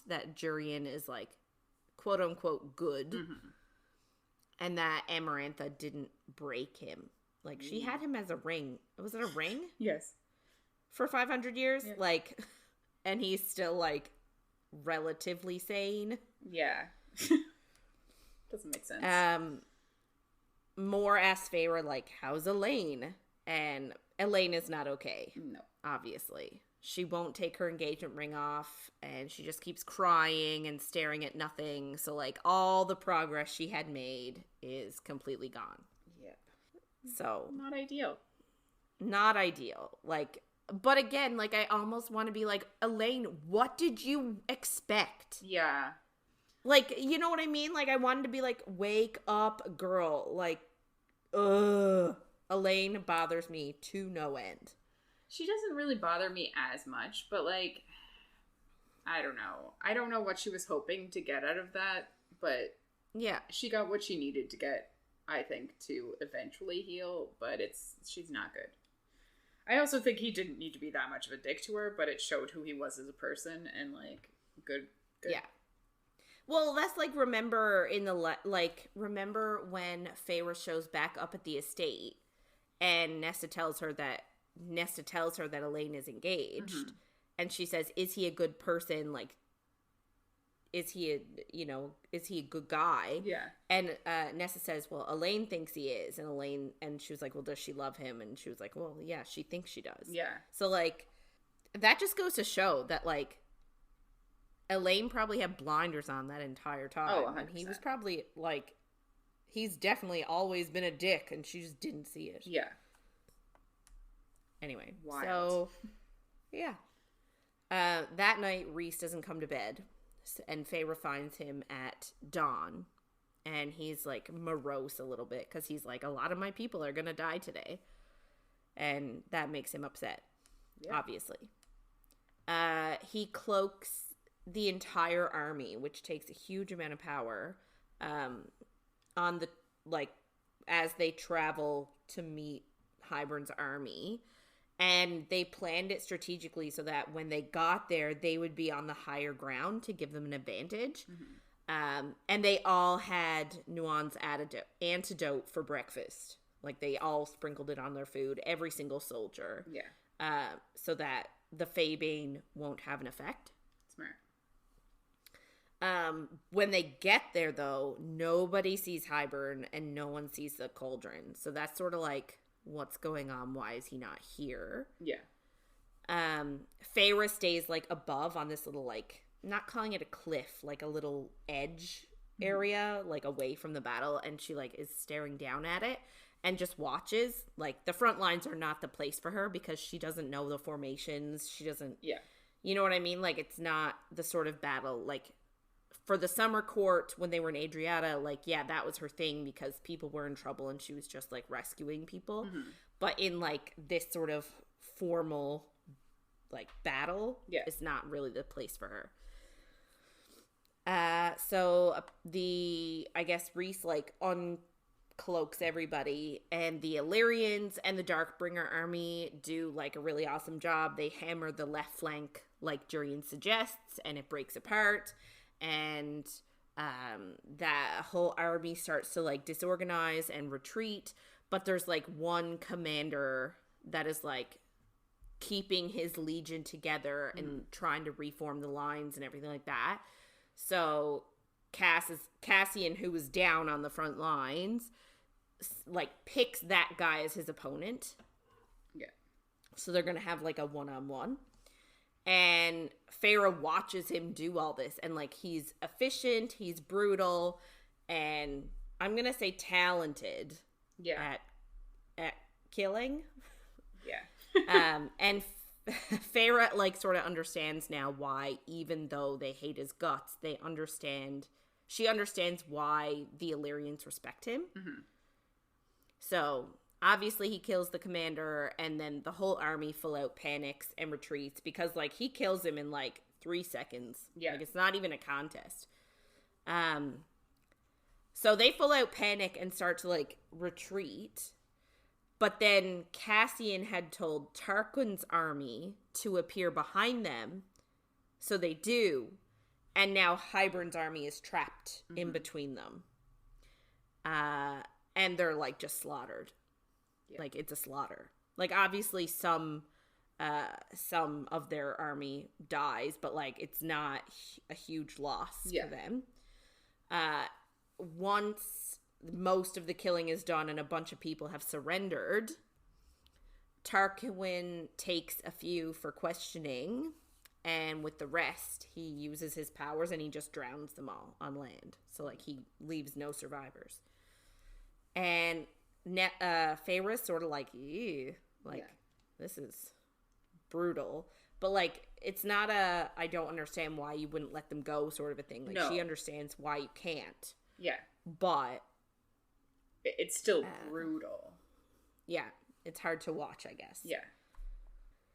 that Jurian is, like, quote unquote good, and that Amarantha didn't break him. Like, she had him as a ring. Was it a ring? Yes. For 500 years? Yeah. Like, and he's still, like, relatively sane. Yeah. Doesn't make sense. Moore asks Feyre, like, how's Elain? And Elain is not okay. No. Obviously. She won't take her engagement ring off, and she just keeps crying and staring at nothing. So, like, all the progress she had made is completely gone. Yep. So. Not ideal. Not ideal. Like, but again, like, I almost want to be like, Elain, what did you expect? Yeah. Like, you know what I mean? Like, I wanted to be like, wake up, girl. Like, ugh. Elain bothers me to no end. She doesn't really bother me as much, but, like, I don't know. I don't know what she was hoping to get out of that, but yeah, she got what she needed to get, I think, to eventually heal, but she's not good. I also think he didn't need to be that much of a dick to her, but it showed who he was as a person, and, like, good. Yeah. Well, that's like, remember when Feyre shows back up at the estate, and Nesta tells her that Elain is engaged, and she says, "Is he a good person? Like, is he a good guy?" Yeah. And Nesta says, "Well, Elain thinks he is," and she was like, "Well, does she love him?" And she was like, "Well, yeah, she thinks she does." Yeah. So, like, that just goes to show that, like, Elain probably had blinders on that entire time. Oh, 100%. And he was probably, like, he's definitely always been a dick, and she just didn't see it. Yeah. Anyway. Wild. So, yeah. That night, Rhys doesn't come to bed, and Feyre finds him at dawn, and he's, like, morose a little bit, because he's like, a lot of my people are gonna die today. And that makes him upset, obviously. He cloaks the entire army, which takes a huge amount of power, on the, like, as they travel to meet Hybern's army. And they planned it strategically so that when they got there, they would be on the higher ground to give them an advantage. And they all had Nuan's antidote for breakfast. Like, they all sprinkled it on their food, every single soldier. Yeah. So that the Faebane won't have an effect. Smart. When they get there, though, nobody sees Hybern and no one sees the cauldron. So that's sort of like, what's going on? Why is he not here? Yeah. Feyre stays, like, above on this little, like, not calling it a cliff, like a little edge area, like, away from the battle, and she, like, is staring down at it and just watches. Like, the front lines are not the place for her because she doesn't know the formations. She doesn't, you know what I mean? Like, it's not the sort of battle, like, for the summer court when they were in Adriata, like, yeah, that was her thing because people were in trouble and she was just, like, rescuing people. But in, like, this sort of formal, like, battle, it's not really the place for her. I guess Rhys, like, uncloaks everybody, and the Illyrians and the Darkbringer army do, like, a really awesome job. They hammer the left flank, like Jurian suggests, and it breaks apart, and that whole army starts to, like, disorganize and retreat, but there's, like, one commander that is, like, keeping his legion together and trying to reform the lines and everything like that. So Cassian, who was down on the front lines, like, picks that guy as his opponent. Yeah. So they're going to have, like, a one-on-one. And Feyre watches him do all this. And, like, he's efficient, he's brutal, and I'm going to say talented. Yeah. At killing. Yeah. And Feyre, like, sort of understands now why, even though they hate his guts, she understands why the Illyrians respect him. Mm-hmm. So, obviously, he kills the commander, and then the whole army full out panics and retreats, because, like, he kills him in, like, 3 seconds. Yeah. Like, it's not even a contest. So they full out panic and start to, like, retreat. But then Cassian had told Tarquin's army to appear behind them. So they do. And now Hybern's army is trapped in between them. And they're, like, just slaughtered. Yeah. Like, it's a slaughter. Like, obviously some of their army dies, but, like, it's not a huge loss for them. Once most of the killing is done and a bunch of people have surrendered, Tarquin takes a few for questioning, and with the rest, he uses his powers and he just drowns them all on land. So, like, he leaves no survivors. And Feyre's sort of like, ew, like, this is brutal. But, like, it's not a, I don't understand why you wouldn't let them go sort of a thing. Like, she understands why you can't. Yeah. But it's still brutal. Yeah. It's hard to watch, I guess. Yeah.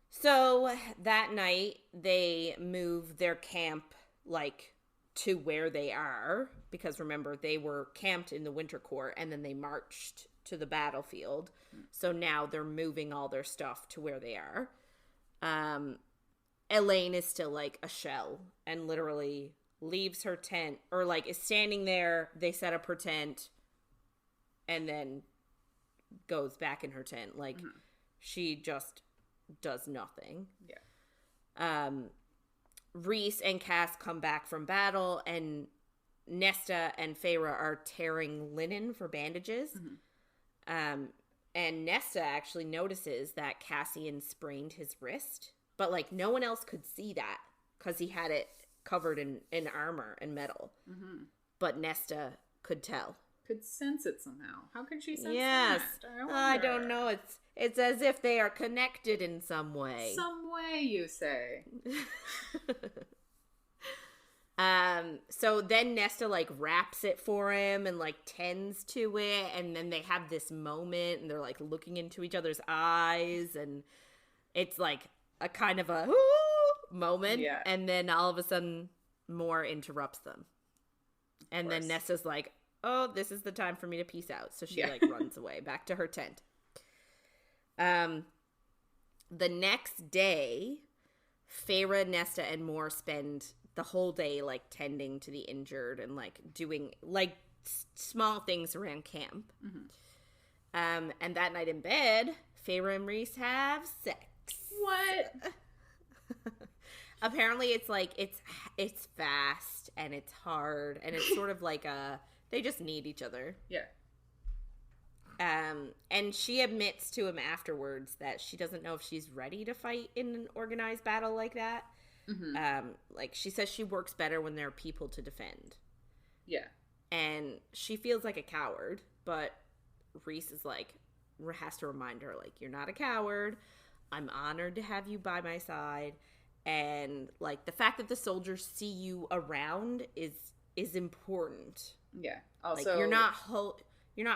So that night, they move their camp, like, to where they are. Because, remember, they were camped in the Winter Court, and then they marched to the battlefield. So now they're moving all their stuff to where they are. Elain is still, like, a shell, and literally leaves her tent, or, like, is standing there. They set up her tent, and then goes back in her tent. Like, she just does nothing. Yeah. Rhys and Cass come back from battle, and Nesta and Feyre are tearing linen for bandages. And Nesta actually notices that Cassian sprained his wrist, but, like, no one else could see that because he had it covered in armor and metal. But Nesta could tell. Could sense it somehow. How could she sense that? I don't know. It's as if they are connected in some way. Some way, you say. So then Nesta, like, wraps it for him and, like, tends to it, and then they have this moment, and they're, like, looking into each other's eyes, and it's, like, a kind of a moment, and then all of a sudden Mor interrupts them. And then Nesta's like, oh, this is the time for me to peace out. So she, like, runs away back to her tent. The next day, Feyre, Nesta, and Mor spend the whole day, like, tending to the injured and, like, doing, like, small things around camp. And that night in bed, Feyre and Rhys have sex. What? Apparently it's, like, it's fast and it's hard and it's sort of like they just need each other. Yeah. And she admits to him afterwards that she doesn't know if she's ready to fight in an organized battle like that. Like, she says she works better when there are people to defend. Yeah. And she feels like a coward, but Rhys is like, has to remind her, like, you're not a coward. I'm honored to have you by my side. And, like, the fact that the soldiers see you around is important. Yeah. Also, like, you're not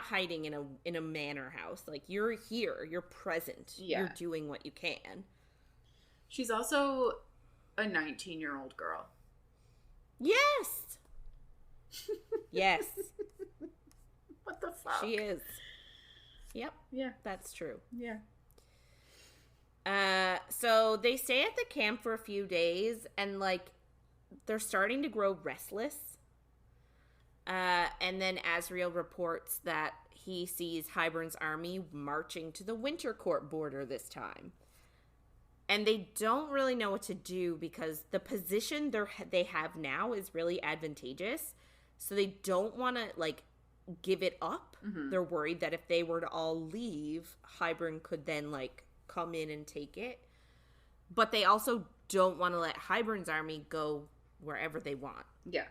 hiding in a manor house. Like, you're here. You're present. Yeah. You're doing what you can. She's also a 19-year-old girl. Yes. Yes. What the fuck? She is. Yep. Yeah. That's true. Yeah. So they stay at the camp for a few days, and, like, they're starting to grow restless. And then Azriel reports that he sees Hybern's army marching to the Winter Court border this time. And they don't really know what to do because the position they have now is really advantageous. So they don't want to, like, give it up. Mm-hmm. They're worried that if they were to all leave, Hybern could then, like, come in and take it. But they also don't want to let Hybern's army go wherever they want. Yeah.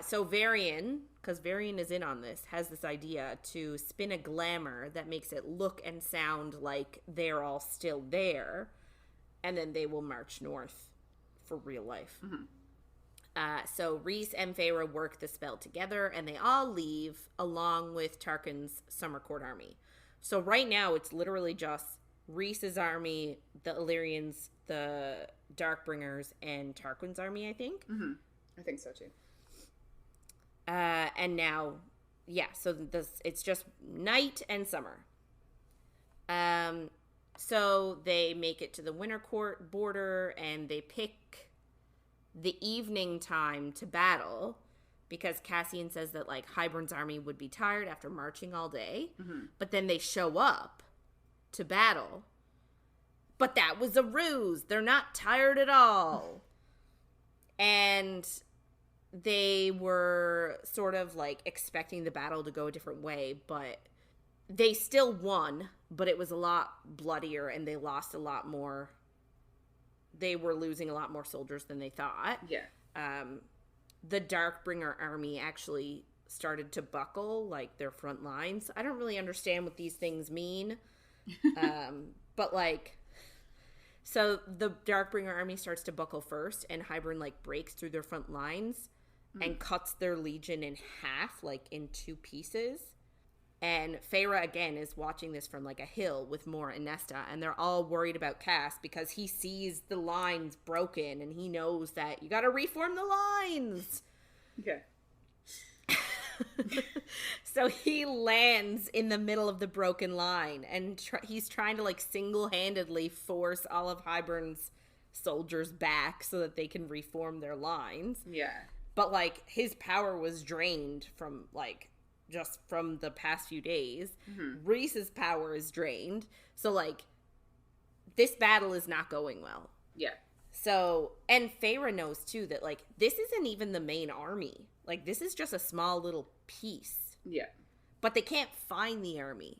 So Varian, because Varian is in on this, has this idea to spin a glamour that makes it look and sound like they're all still there, and then they will march north for real life. Mm-hmm. So Rhys and Feyre work the spell together, and they all leave along with Tarquin's Summer Court army. So right now, it's literally just Rhys's army, the Illyrians, the Darkbringers, and Tarquin's army, I think. Mm-hmm. I think so, too. And now, yeah, so it's just night and summer. So they make it to the Winter Court border, and they pick the evening time to battle, because Cassian says that, like, Hybern's army would be tired after marching all day, mm-hmm. but then they show up to battle. But that was a ruse. They're not tired at all. And they were sort of, like, expecting the battle to go a different way, but they still won, but it was a lot bloodier, and they lost a lot more. They were losing a lot more soldiers than they thought. Yeah. The Darkbringer army actually started to buckle, like, their front lines. I don't really understand what these things mean. But, like, so the Darkbringer army starts to buckle first, and Hybern, like, breaks through their front lines and cuts their legion in half, like, in 2 pieces. And Feyre, again, is watching this from, like, a hill with Mor and Nesta, and they're all worried about Cass because he sees the lines broken, and he knows that you gotta reform the lines. Okay. So he lands in the middle of the broken line, and he's trying to, like, single-handedly force all of Hybern's soldiers back so that they can reform their lines. Yeah. But, like, his power was drained from, like, just from the past few days. Mm-hmm. Rhys's power is drained. So, like, this battle is not going well. Yeah. So, and Feyre knows, too, that, like, this isn't even the main army. Like, this is just a small little piece. Yeah. But they can't find the army.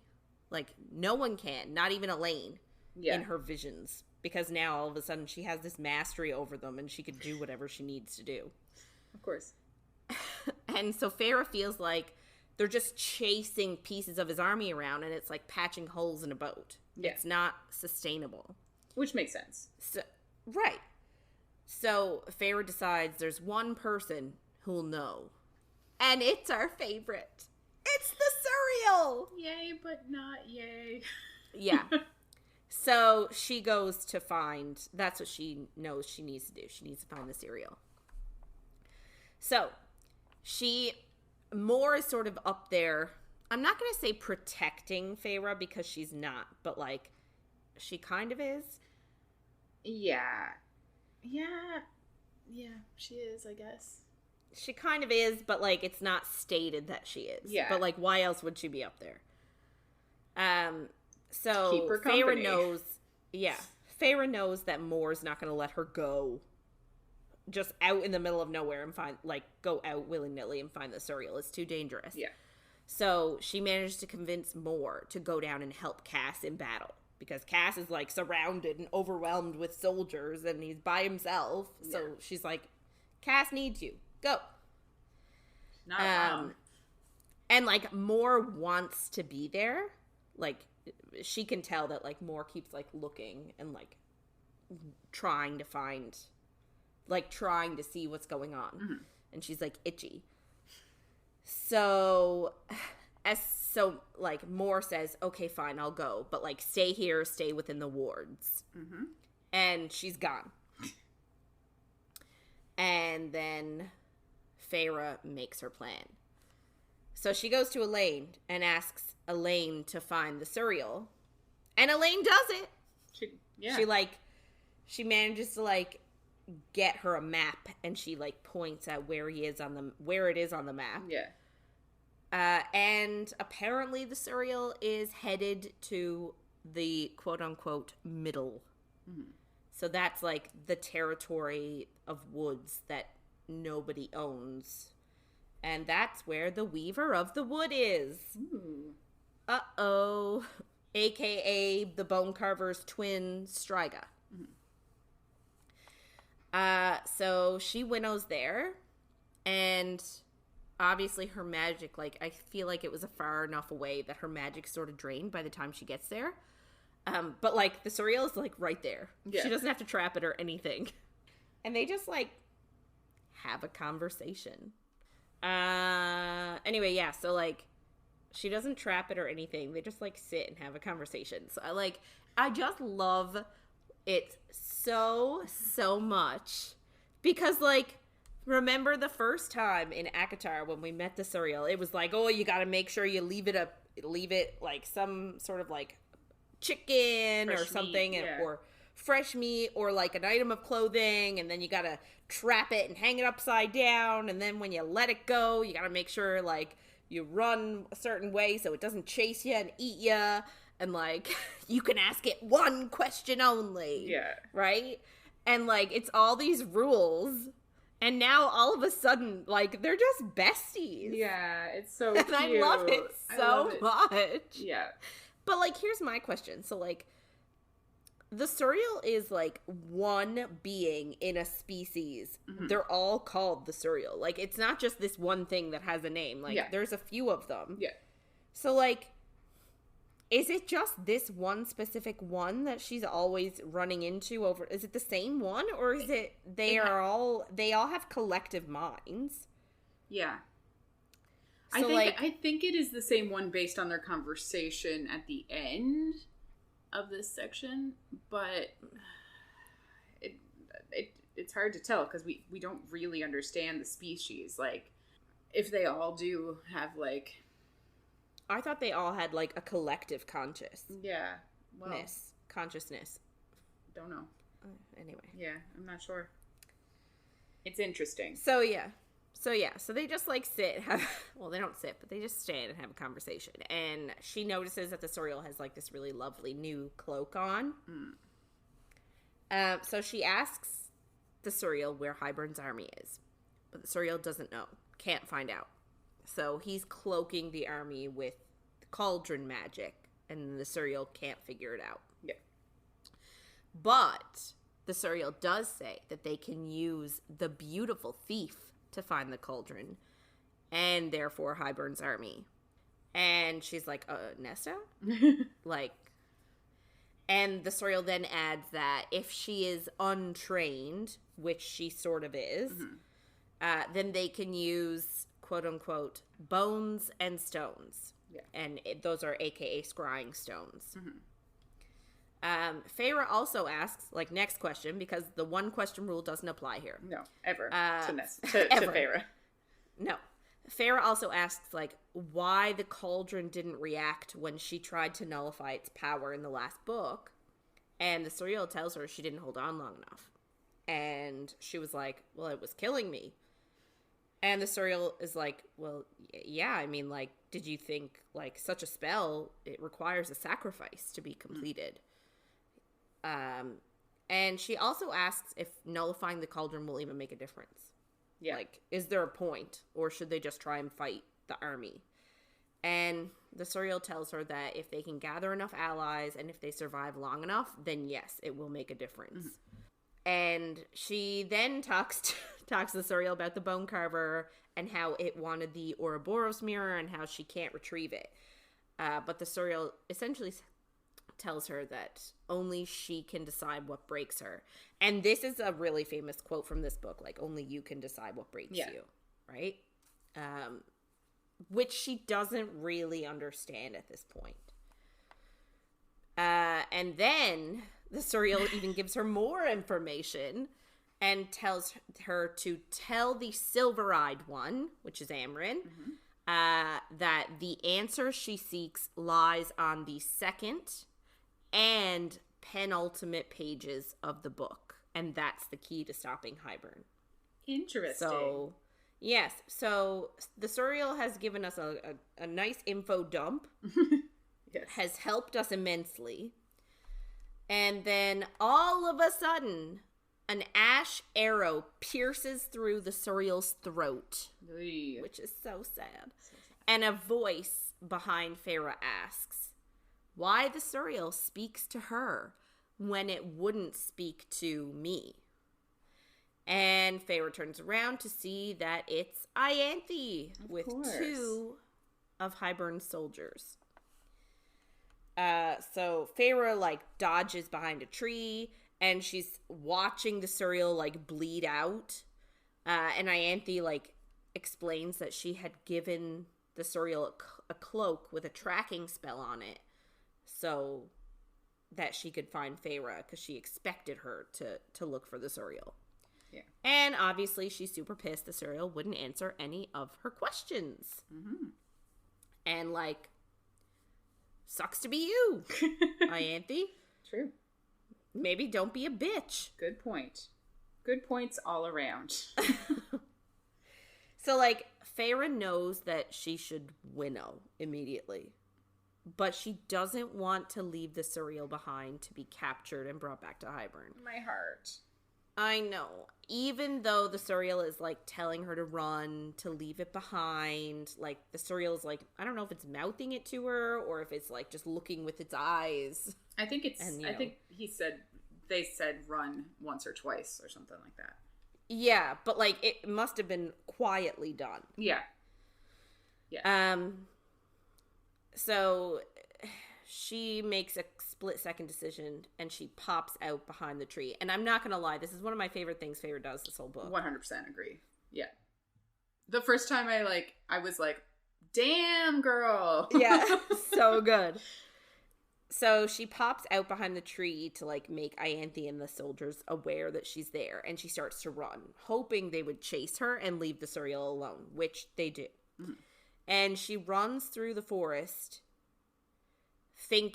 Like, no one can. Not even Elain in her visions. Because now, all of a sudden, she has this mastery over them, and she could do whatever she needs to do. Of course. And so Feyre feels like they're just chasing pieces of his army around, and it's like patching holes in a boat. Yeah. It's not sustainable. Which makes sense. So, right. So Feyre decides there's one person who'll know. And it's our favorite. It's the Suriel! Yay, but not yay. Yeah. So she goes to find, that's what she knows she needs to do. She needs to find the Suriel. So, Mor is sort of up there. I'm not going to say protecting Feyre because she's not, but, like, she kind of is. Yeah. Yeah. Yeah, she is, I guess. She kind of is, but, like, it's not stated that she is. Yeah. But, like, why else would she be up there? So keep her company. Feyre knows that Mor's not going to let her go just out in the middle of nowhere and go out willy-nilly and find the Suriel. It's too dangerous. Yeah. So she managed to convince Mor to go down and help Cass in battle. Because Cass is, like, surrounded and overwhelmed with soldiers, and he's by himself. So she's like, Cass needs you. Go. Not wrong. And, like, Mor wants to be there. Like, she can tell that, like, Mor keeps, like, looking and, like, trying to see what's going on. Mm-hmm. And she's, like, itchy. So Mor says, okay, fine, I'll go. But, like, stay here, stay within the wards. Mm-hmm. And she's gone. And then Feyre makes her plan. So she goes to Elain and asks Elain to find the Suriel. And Elain does it. She manages to get her a map, and she points at where it is on the map. Yeah. And apparently the Suriel is headed to the quote-unquote middle. Mm-hmm. So that's the territory of woods that nobody owns. And that's where the Weaver of the Wood is. Ooh. Uh-oh. AKA the Bone Carver's twin, Striga. Mm-hmm. So she winnows there. And obviously her magic, I feel like it was far enough away that her magic's sort of drained by the time she gets there. But the Suriel is right there. Yeah. She doesn't have to trap it or anything. And they just have a conversation. Anyway, yeah, so she doesn't trap it or anything. They just sit and have a conversation. So I just love it so much because remember the first time in ACOWAR when we met the Suriel, it was oh, you got to make sure you leave it some sort of chicken fresh or something meat, yeah. Or fresh meat or an item of clothing, and then you gotta trap it and hang it upside down, and then when you let it go you gotta make sure you run a certain way so it doesn't chase you and eat you, and you can ask it one question only, yeah, right? And it's all these rules, and now all of a sudden they're just besties. Yeah, it's so and cute. I love it so much. Yeah. But, here's my question. So, the Suriel is, one being in a species. Mm-hmm. They're all called the Suriel. It's not just this one thing that has a name. There's a few of them. Yeah. So, is it just this one specific one that she's always running into over? Is it the same one? Or is it they all have collective minds? Yeah. So, I think it is the same one based on their conversation at the end of this section, but it's hard to tell because we don't really understand the species. If they all do have I thought they all had a collective consciousness. Yeah. Consciousness. Don't know. Anyway. Yeah, I'm not sure. It's interesting. So they just sit, they don't sit, but they just stand and have a conversation. And she notices that the Suriel has this really lovely new cloak on. So she asks the Suriel where Hybern's army is. But the Suriel doesn't know, can't find out. So he's cloaking the army with cauldron magic, and the Suriel can't figure it out. Yeah. But the Suriel does say that they can use the beautiful thief to find the cauldron, and therefore Hybern's army. And she's Nesta? And the Suriel then adds that if she is untrained, which she sort of is, mm-hmm. Then they can use, quote-unquote, bones and stones. Yeah. And those are AKA scrying stones. Mm-hmm. Feyre also asks, next question, because the one question rule doesn't apply here. No, ever. To Feyre. No. Feyre also asks, why the cauldron didn't react when she tried to nullify its power in the last book. And the Suriel tells her she didn't hold on long enough. And she was well, it was killing me. And the Suriel is well, yeah, I mean, did you think, such a spell, it requires a sacrifice to be completed? And she also asks if nullifying the cauldron will even make a difference. Yeah. Is there a point, or should they just try and fight the army? And the Suriel tells her that if they can gather enough allies and if they survive long enough, then yes, it will make a difference. Mm-hmm. And she then talks to the Suriel about the bone carver and how it wanted the Ouroboros mirror and how she can't retrieve it. But the Suriel essentially tells her that only she can decide what breaks her. And this is a really famous quote from this book, only you can decide what breaks you, right? Which she doesn't really understand at this point. And then the Suriel even gives her more information and tells her to tell the silver-eyed one, which is Amryn, that the answer she seeks lies on the second and penultimate pages of the book. And that's the key to stopping Hybern. Interesting. So, yes. So, the Suriel has given us a nice info dump. Yes. Has helped us immensely. And then, all of a sudden, an ash arrow pierces through the Suriel's throat. Oy. Which is so sad. And a voice behind Feyre asks, why the Suriel speaks to her when it wouldn't speak to me. And Feyre turns around to see that it's Ianthe with 2 of Hybern's soldiers. So Feyre, dodges behind a tree, and she's watching the Suriel, bleed out. And Ianthe, explains that she had given the Suriel a cloak with a tracking spell on it so that she could find Feyre, because she expected her to look for the Suriel. Yeah. And obviously she's super pissed the Suriel wouldn't answer any of her questions. Mm-hmm. And, sucks to be you, Ianthe. True. Maybe don't be a bitch. Good point. Good points all around. So, Feyre knows that she should winnow immediately. But she doesn't want to leave the Suriel behind to be captured and brought back to Hybern. My heart. I know. Even though the Suriel is, telling her to run, to leave it behind. The Suriel is, I don't know if it's mouthing it to her or if it's, just looking with its eyes. I think it's, I think they said run once or twice or something like that. Yeah, but, it must have been quietly done. Yeah. Yeah. So she makes a split-second decision, and she pops out behind the tree. And I'm not going to lie, this is one of my favorite things Feyre does this whole book. 100% agree. Yeah. The first time I was like, damn, girl. Yeah, so good. So she pops out behind the tree to, make Ianthe and the soldiers aware that she's there. And she starts to run, hoping they would chase her and leave the Suriel alone, which they do. Mm-hmm. And she runs through the forest.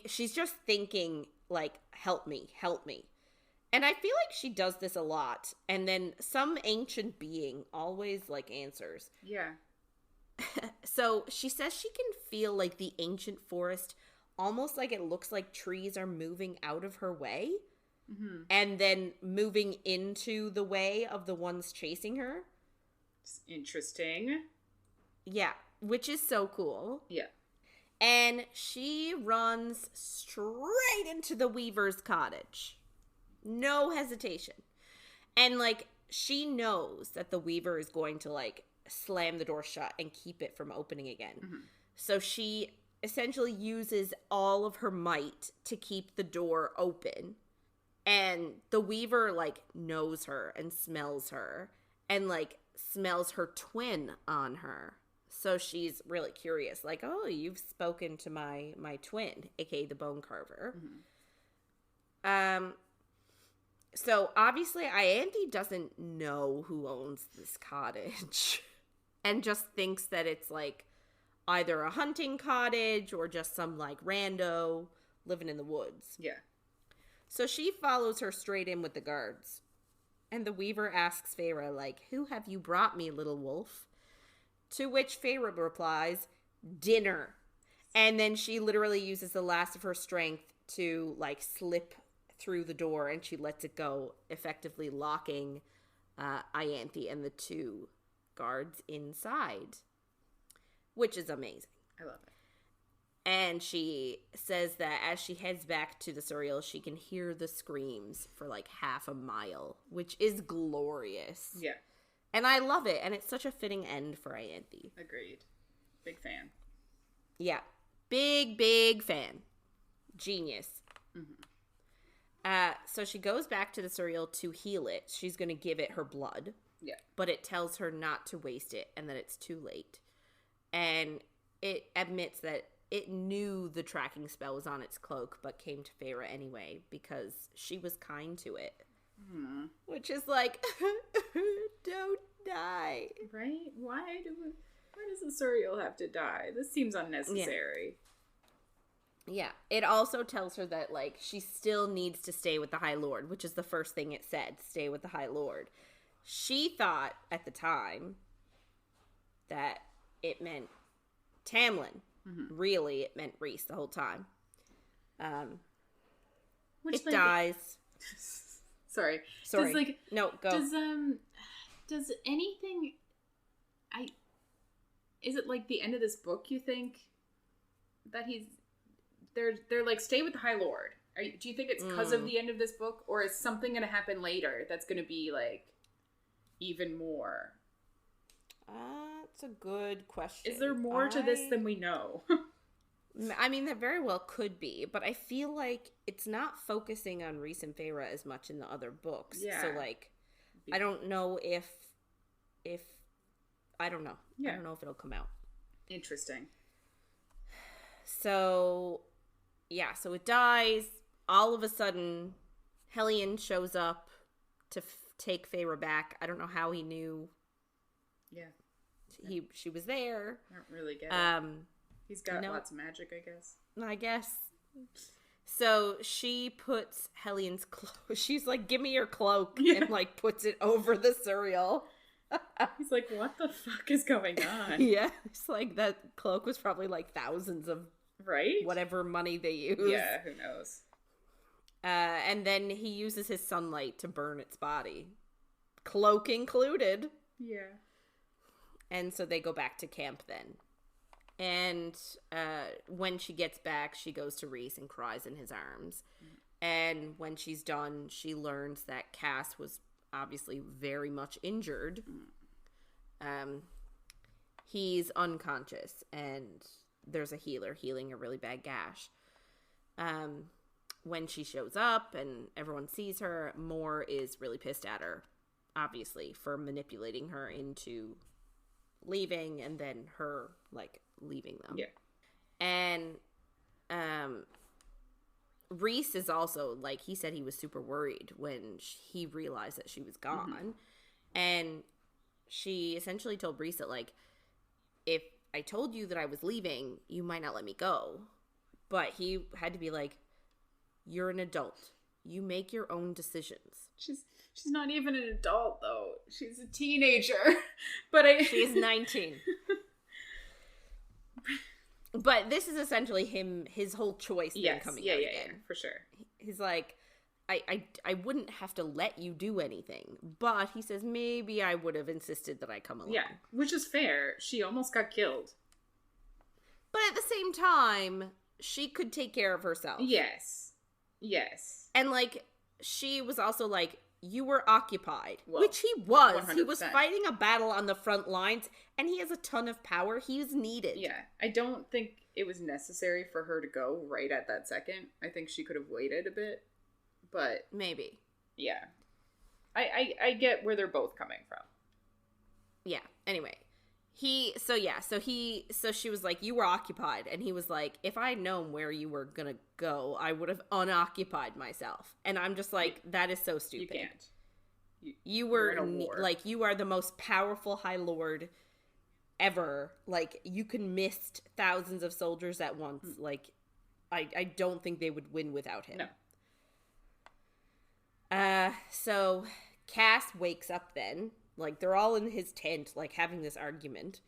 She's just thinking, help me, help me. And I feel like she does this a lot. And then some ancient being always, answers. Yeah. So she says she can feel, the ancient forest almost like it looks like trees are moving out of her way. Mm-hmm. And then moving into the way of the ones chasing her. It's interesting. Yeah. Which is so cool. Yeah. And she runs straight into the Weaver's cottage. No hesitation. And, she knows that the Weaver is going to, slam the door shut and keep it from opening again. Mm-hmm. So she essentially uses all of her might to keep the door open. And the Weaver, knows her and smells her. And, smells her twin on her. So she's really curious, oh, you've spoken to my twin, aka the Bone Carver. Mm-hmm. So obviously Ianthe doesn't know who owns this cottage, and just thinks that it's either a hunting cottage or just some rando living in the woods. Yeah. So she follows her straight in with the guards, and the Weaver asks Feyre, who have you brought me, little wolf? To which Feyre replies, dinner. And then she literally uses the last of her strength to, slip through the door, and she lets it go, effectively locking Ianthe and the 2 guards inside. Which is amazing. I love it. And she says that as she heads back to the Suriel, she can hear the screams for, half a mile, which is glorious. Yeah. And I love it, and it's such a fitting end for Ianthe. Agreed. Big fan. Yeah. Big fan. Genius. Mm-hmm. So she goes back to the Suriel to heal it. She's going to give it her blood. Yeah. But it tells her not to waste it and that it's too late. And it admits that it knew the tracking spell was on its cloak, but came to Feyre anyway because she was kind to it. Which is like, don't die. Right? Why does the Suriel have to die? This seems unnecessary. Yeah. It also tells her that, like, she still needs to stay with the High Lord, which is the first thing it said, stay with the High Lord. She thought at the time that it meant Tamlin. Really, it meant Rhys the whole time. Which, it dies. Sorry. Sorry. Does, no, go. Does anything... Is it, like, the end of this book, you think? That they're like, stay with the High Lord. Do you think it's because of the end of this book? Or is something going to happen later that's going to be, like, even more? That's a good question. Is there more to this than we know? I mean, that very well could be, but I feel like it's not focusing on Rhys and Feyre as much in the other books. Yeah. So, like, I don't know if I don't know. Yeah. I don't know if it'll come out. Interesting. So, yeah, so it dies. All of a sudden, Hellion shows up to take Feyre back. I don't know how he knew. Yeah. She was there. I don't really get it. He's got lots of magic, I guess. So she puts Hellion's cloak. She's like, give me your cloak. Yeah. And, like, puts it over the Suriel. He's like, what the fuck is going on? Yeah. It's like that cloak was probably, like, thousands of whatever money they use. Yeah, who knows? And then he uses his sunlight to burn its body. Cloak included. Yeah. And so they go back to camp then. And when she gets back, she goes to Rhys and cries in his arms. And when she's done, she learns that Cass was obviously very much injured. He's unconscious, and there's a healer healing a really bad gash. When she shows up and everyone sees her, Mor is really pissed at her, obviously, for manipulating her into leaving and then her, like, leaving them. Yeah. And Rhys is also, like, he said he was super worried when he realized that she was gone. And she essentially told Rhys that, like, if I told you that I was leaving, you might not let me go. But he had to be like, you're an adult. You make your own decisions. She's not even an adult, though. She's a teenager. She's 19. But this is essentially his whole choice coming out again. Yeah, for sure. He's like, I wouldn't have to let you do anything. But he says, maybe I would have insisted that I come along. Yeah, which is fair. She almost got killed. But at the same time, she could take care of herself. Yes. And, like, she was also like, you were occupied. Well, which he was. 100%. He was fighting a battle on the front lines, and he has a ton of power. He's needed. Yeah. I don't think it was necessary for her to go right at that second. I think she could have waited a bit. But maybe. Yeah. I get where they're both coming from. Yeah. Anyway. So she was like, you were occupied. And he was like, if I had known where you were going to go, I would have unoccupied myself. And I'm just like, that is so stupid. You can't. You were, like, you are the most powerful High Lord ever. Like, you can mist thousands of soldiers at once. Like, I don't think they would win without him. No. So Cass wakes up then. Like, they're all in his tent, like, having this argument.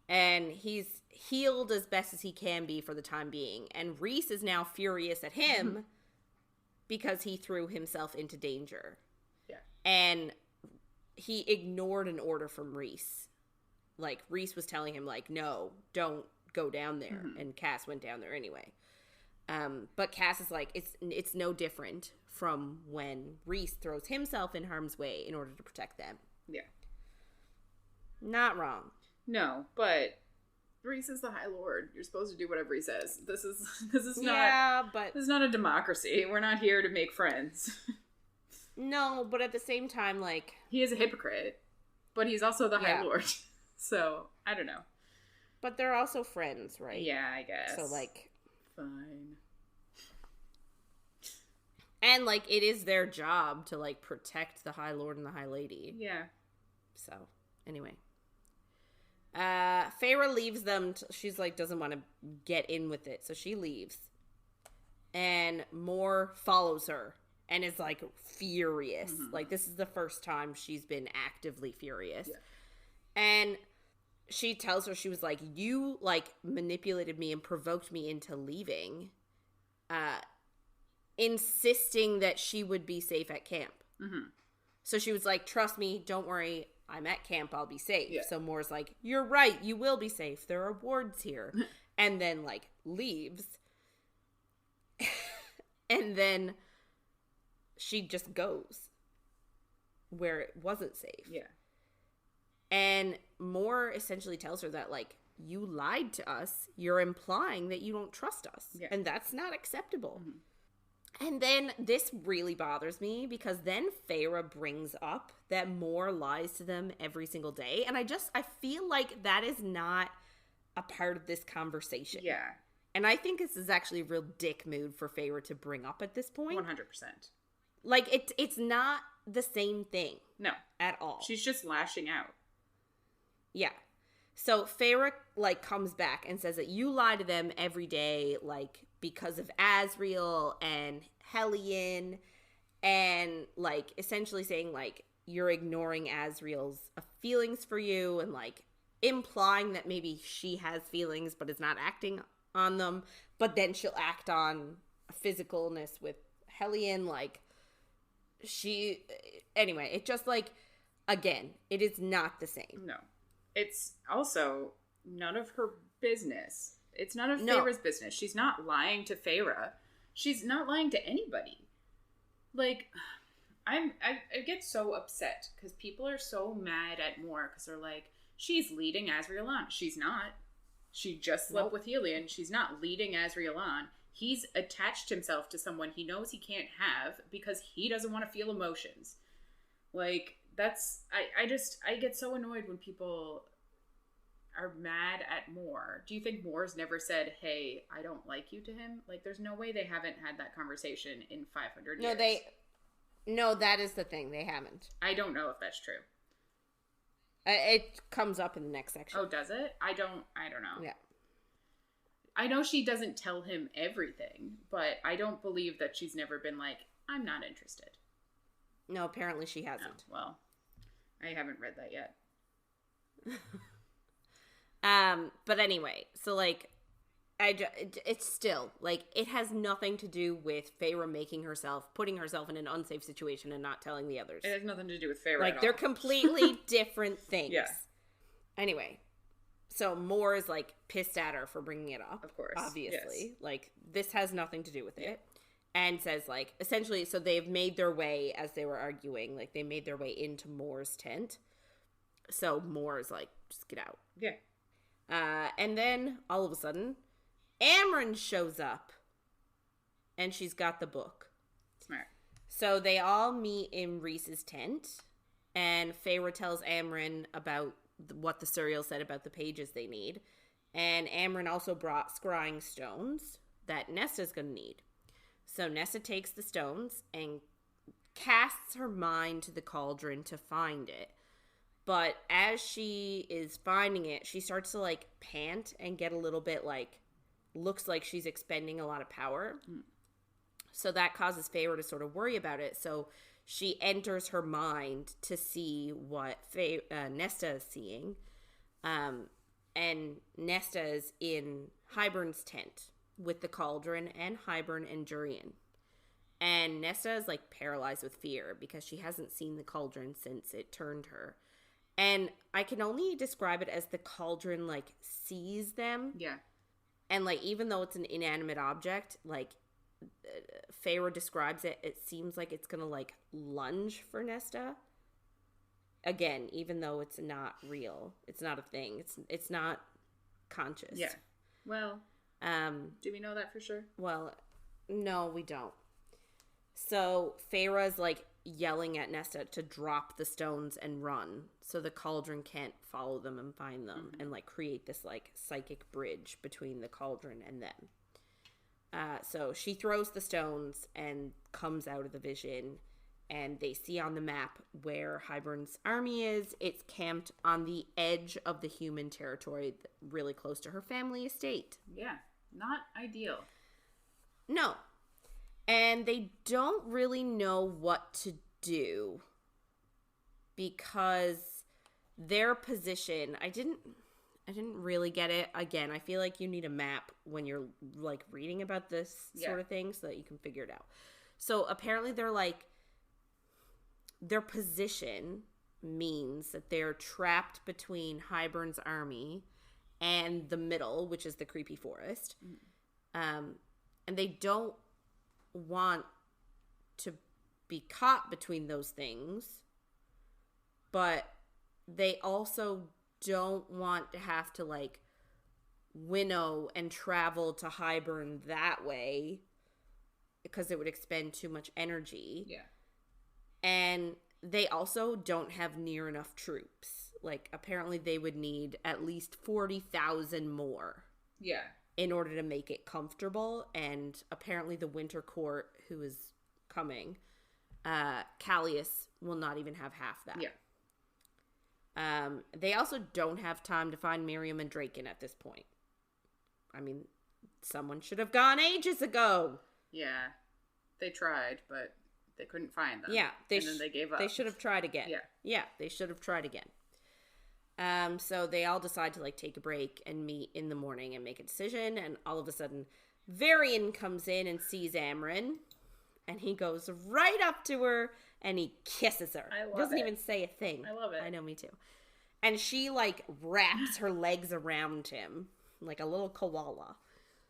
And he's healed as best as he can be for the time being. And Rhys is now furious at him because he threw himself into danger. Yeah. And he ignored an order from Rhys. Like, Rhys was telling him, like, no, don't go down there. And Cass went down there anyway. But Cass is like, it's no different from when Rhys throws himself in harm's way in order to protect them. Yeah. Not wrong. No, but Rhys is the High Lord. You're supposed to do whatever he says. This is not. Yeah, but this is not a democracy. We're not here to make friends. No, but at the same time, like, he is a hypocrite, but he's also the High Lord. So I don't know. But they're also friends, right? Yeah, I guess. So, like, fine. And, like, it is their job to, like, protect the High Lord and the High Lady. Yeah. So, anyway. Feyre leaves them. She's, like, doesn't want to get in with it. So she leaves. And Moore follows her and is, like, furious. Mm-hmm. Like, this is the first time she's been actively furious. Yeah. And she tells her, she was like, you, like, manipulated me and provoked me into leaving. Insisting that she would be safe at camp. Mm-hmm. So she was like, trust me, don't worry, I'm at camp, I'll be safe. Yeah. So Moore's like, you're right, you will be safe. There are wards here. And then, like, leaves. And then she just goes where it wasn't safe. Yeah. And Moore essentially tells her that, like, you lied to us. You're implying that you don't trust us. Yeah. And that's not acceptable. Mm-hmm. And then this really bothers me because then Feyre brings up that Moore lies to them every single day. And I feel like that is not a part of this conversation. Yeah. And I think this is actually a real dick move for Feyre to bring up at this point. 100%. Like, it's not the same thing. No. At all. She's just lashing out. Yeah. So Feyre, like, comes back and says that you lie to them every day, like, because of Asriel and Hellion, and, like, essentially saying, like, you're ignoring Asriel's feelings for you, and, like, implying that maybe she has feelings but is not acting on them, but then she'll act on physicalness with Hellion, like, anyway, it just, like, again, it is not the same. No. It's also none of her business. It's none of Feyre's business. She's not lying to Feyre. She's not lying to anybody. Like, I get so upset because people are so mad at Moore because they're like, she's leading Asriel on. She's not. She just slept with Elain. She's not leading Asriel on. He's attached himself to someone he knows he can't have because he doesn't want to feel emotions. Like, that's... I get so annoyed when people are mad at Moore. Do you think Moore's never said, hey, I don't like you to him? Like, there's no way they haven't had that conversation in 500 years. No, that is the thing. They haven't. I don't know if that's true. It comes up in the next section. Oh, does it? I don't know. Yeah. I know she doesn't tell him everything, but I don't believe that she's never been like, I'm not interested. No, apparently she hasn't. Oh, well, I haven't read that yet. But anyway, so, like, it's still, like, it has nothing to do with Feyre putting herself in an unsafe situation and not telling the others. It has nothing to do with Feyre Like, at all. They're completely different things. Yeah. Anyway, so Moore is, like, pissed at her for bringing it up. Of course. Obviously. Yes. Like, this has nothing to do with it. And says, like, essentially, so they've made their way, as they were arguing, like, they made their way into Moore's tent. So Moore is like, just get out. Yeah. And then, all of a sudden, Amren shows up. And she's got the book. Smart. So they all meet in Rhys's tent. And Feyre tells Amren about what the Suriel said about the pages they need. And Amren also brought scrying stones that Nesta's going to need. So Nesta takes the stones and casts her mind to the cauldron to find it. But as she is finding it, she starts to, like, pant and get a little bit, like, looks like she's expending a lot of power. Mm. So that causes Feyre to sort of worry about it. So she enters her mind to see what Nesta is seeing. And Nesta is in Hybern's tent with the cauldron and Hybern and Durian. And Nesta is, like, paralyzed with fear because she hasn't seen the cauldron since it turned her. And I can only describe it as the cauldron, like, sees them. Yeah. And, like, even though it's an inanimate object, like, Feyre describes it, it seems like it's gonna, like, lunge for Nesta. Again, even though it's not real. It's not a thing. It's not conscious. Yeah. Well, do we know that for sure? Well, no, we don't. So Feyre's, like, yelling at Nesta to drop the stones and run so the cauldron can't follow them and find them and, like, create this, like, psychic bridge between the cauldron and them. So she throws the stones and comes out of the vision, and they see on the map where Hybern's army is. It's camped on the edge of the human territory, really close to her family estate. Yeah, not ideal. No. And they don't really know what to do because their position, I didn't really get it. Again, I feel like you need a map when you're like reading about this sort of thing so that you can figure it out. So apparently they're like, their position means that they're trapped between Hybern's army and the middle, which is the creepy forest. And they don't want to be caught between those things, but they also don't want to have to like winnow and travel to Hybern that way because it would expend too much energy. Yeah. And they also don't have near enough troops. Like, apparently they would need at least 40,000 more. Yeah. In order to make it comfortable. And apparently the Winter Court, who is coming, Callias will not even have half that. Yeah. They also don't have time to find Miriam and Draken at this point. I mean, someone should have gone ages ago. Yeah. They tried, but they couldn't find them. Yeah. And then they gave up. They should have tried again. Yeah. Yeah, they should have tried again. So they all decide to like take a break and meet in the morning and make a decision. And all of a sudden, Varian comes in and sees Amren. And he goes right up to her and he kisses her. I love Doesn't it. even say a thing. I love it. I know, me too. And she like wraps her legs around him like a little koala.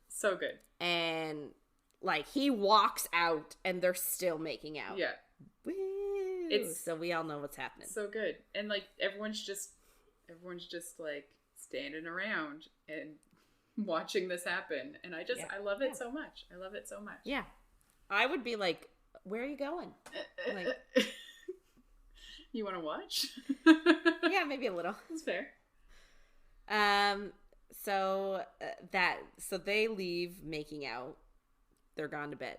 So good. And like he walks out and they're still making out. Yeah. Woo! So we all know what's happening. So good. And like everyone's just like standing around and watching this happen. And I love it so much. I love it so much. Yeah. I would be like, where are you going? Like, you want to watch? yeah, maybe a little. That's fair. So they leave making out. They're gone to bed.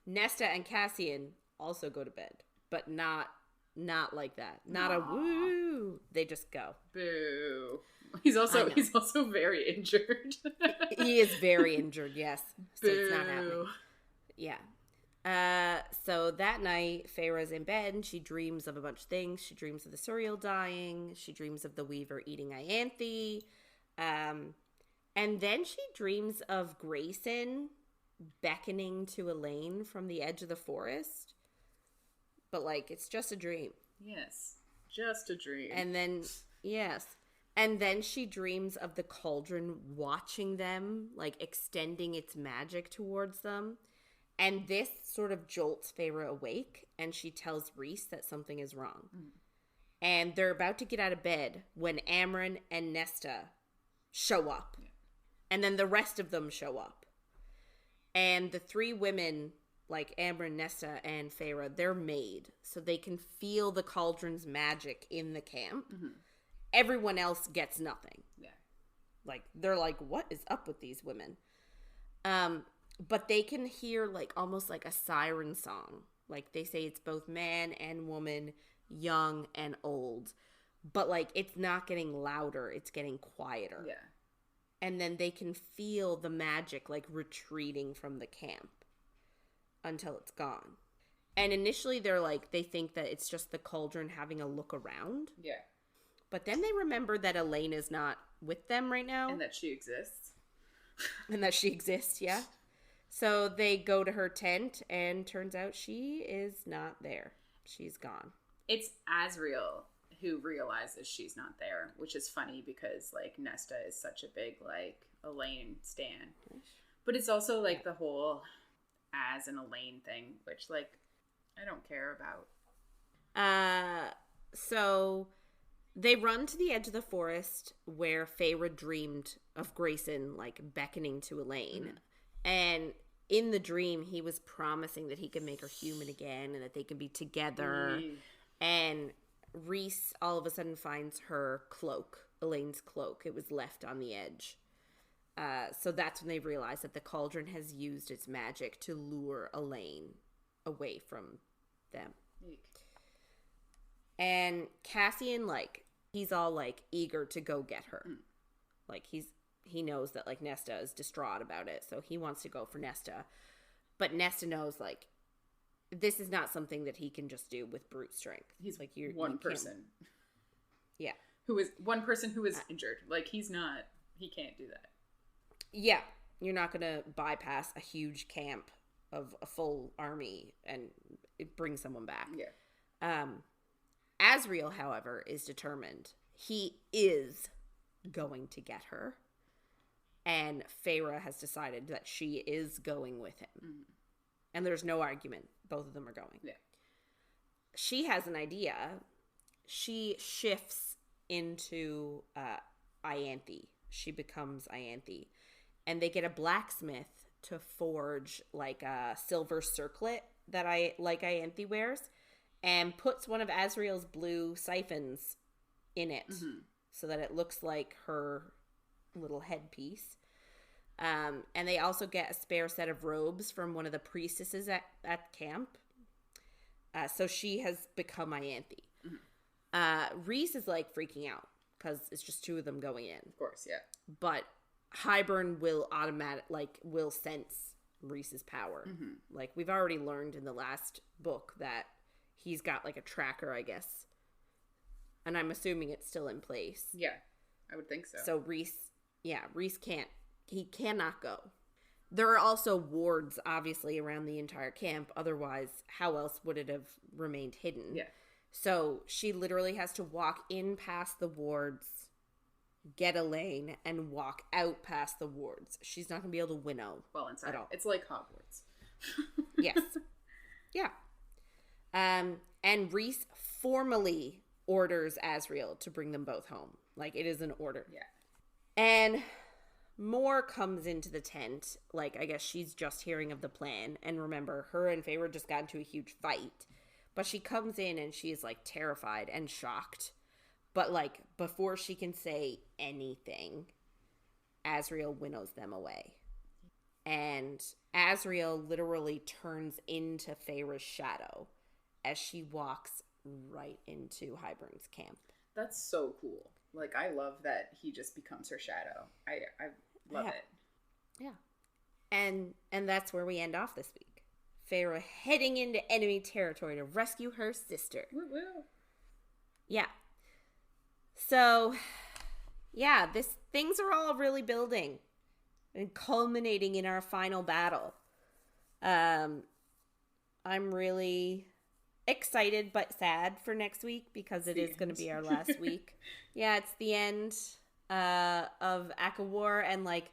Nesta and Cassian also go to bed, but not like that. Not a woo. They just go. Boo. He's also very injured. He is very injured. Yes. So Boo. it's not happening. Yeah. So that night, Feyre's in bed and she dreams of a bunch of things. She dreams of the Suriel dying. She dreams of the Weaver eating Ianthe. And then she dreams of Grayson beckoning to Elain from the edge of the forest. But, like, it's just a dream. Yes. Just a dream. And then, yes. And then she dreams of the cauldron watching them, like, extending its magic towards them. And this sort of jolts Feyre awake, and she tells Rhys that something is wrong. And they're about to get out of bed when Amren and Nesta show up. Yeah. And then the rest of them show up. And the three women, like Amren, Nesta, and Feyre, they're made so they can feel the cauldron's magic in the camp. Mm-hmm. Everyone else gets nothing. Yeah. Like, they're like, what is up with these women? But they can hear, like, almost like a siren song. Like, they say it's both man and woman, young and old. But, like, it's not getting louder. It's getting quieter. Yeah. And then they can feel the magic, like, retreating from the camp until it's gone. And initially, they're like, they think that it's just the cauldron having a look around. Yeah. But then they remember that Elain is not with them right now. And that she exists. Yeah. So they go to her tent, and turns out she is not there. She's gone. It's Asriel who realizes she's not there, which is funny because, like, Nesta is such a big, like, Elain stan. But it's also, like, the whole Az and Elain thing, which, like, I don't care about. So they run to the edge of the forest where Feyre dreamed of Grayson, like, beckoning to Elain. Mm-hmm. And in the dream, he was promising that he could make her human again and that they could be together. Mm. And Rhys all of a sudden finds her cloak, Elaine's cloak. It was left on the edge. So that's when they realize that the cauldron has used its magic to lure Elain away from them. Eek. And Cassian, like, he's all, like, eager to go get her. Like, he knows that, like, Nesta is distraught about it, so he wants to go for Nesta. But Nesta knows, like, this is not something that he can just do with brute strength. He's like, one person. Yeah. One person who is injured. Like, he can't do that. Yeah. You're not going to bypass a huge camp of a full army and bring someone back. Yeah. Asriel, however, is determined. He is going to get her. And Feyre has decided that she is going with him. Mm-hmm. And there's no argument. Both of them are going. Yeah. She has an idea. She shifts into Ianthe. She becomes Ianthe. And they get a blacksmith to forge like a silver circlet that Ianthe wears. And puts one of Asriel's blue siphons in it. Mm-hmm. So that it looks like her little headpiece. And they also get a spare set of robes from one of the priestesses at camp. So she has become Ianthe. Mm-hmm. Rhys is like freaking out because it's just two of them going in. Of course, yeah. But Hybern will sense Rhys's power. Mm-hmm. Like we've already learned in the last book that he's got like a tracker, I guess. And I'm assuming it's still in place. Yeah, I would think so. So Rhys cannot go. There are also wards, obviously, around the entire camp. Otherwise, how else would it have remained hidden? Yeah. So she literally has to walk in past the wards, get Elain, and walk out past the wards. She's not going to be able to winnow inside. At all. It's like Hogwarts. Yes. Yeah. And Rhys formally orders Asriel to bring them both home. Like, it is an order. Yeah. And Mor comes into the tent. Like, I guess she's just hearing of the plan. And remember, her and Feyre just got into a huge fight. But she comes in and she is, like, terrified and shocked. But, like, before she can say anything, Asriel winnows them away. And Asriel literally turns into Feyre's shadow as she walks right into Hybern's camp. That's so cool. Like, I love that he just becomes her shadow. I love it. Yeah. And that's where we end off this week. Feyre heading into enemy territory to rescue her sister. Woo-woo. Yeah. So, yeah, things are all really building and culminating in our final battle. I'm really excited but sad for next week because it is going to be our last week. Yeah, it's the end of ACOWAR and like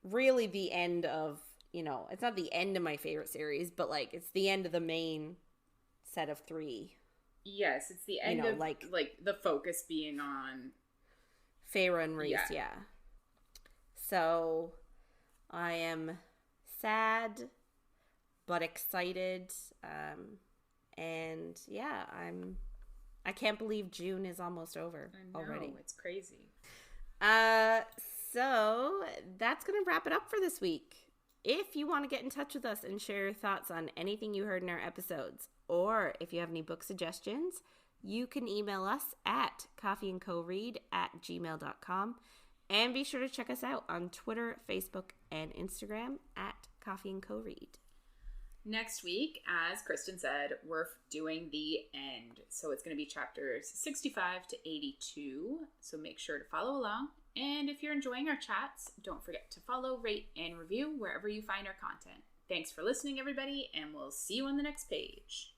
really the end of, it's not the end of my favorite series, but like it's the end of the main set of 3. Yes, it's the end of like the focus being on Feyre and Rhys, yeah. So I am sad but excited. And yeah, I can't believe June is almost over already. It's crazy. So that's going to wrap it up for this week. If you want to get in touch with us and share your thoughts on anything you heard in our episodes, or if you have any book suggestions, you can email us at coffeeandcoread@gmail.com. And be sure to check us out on Twitter, Facebook, and Instagram at coffeeandcoread. Next week, as Kristen said, we're doing the end. So it's going to be chapters 65 to 82. So make sure to follow along. And if you're enjoying our chats, don't forget to follow, rate, and review wherever you find our content. Thanks for listening, everybody, and we'll see you on the next page.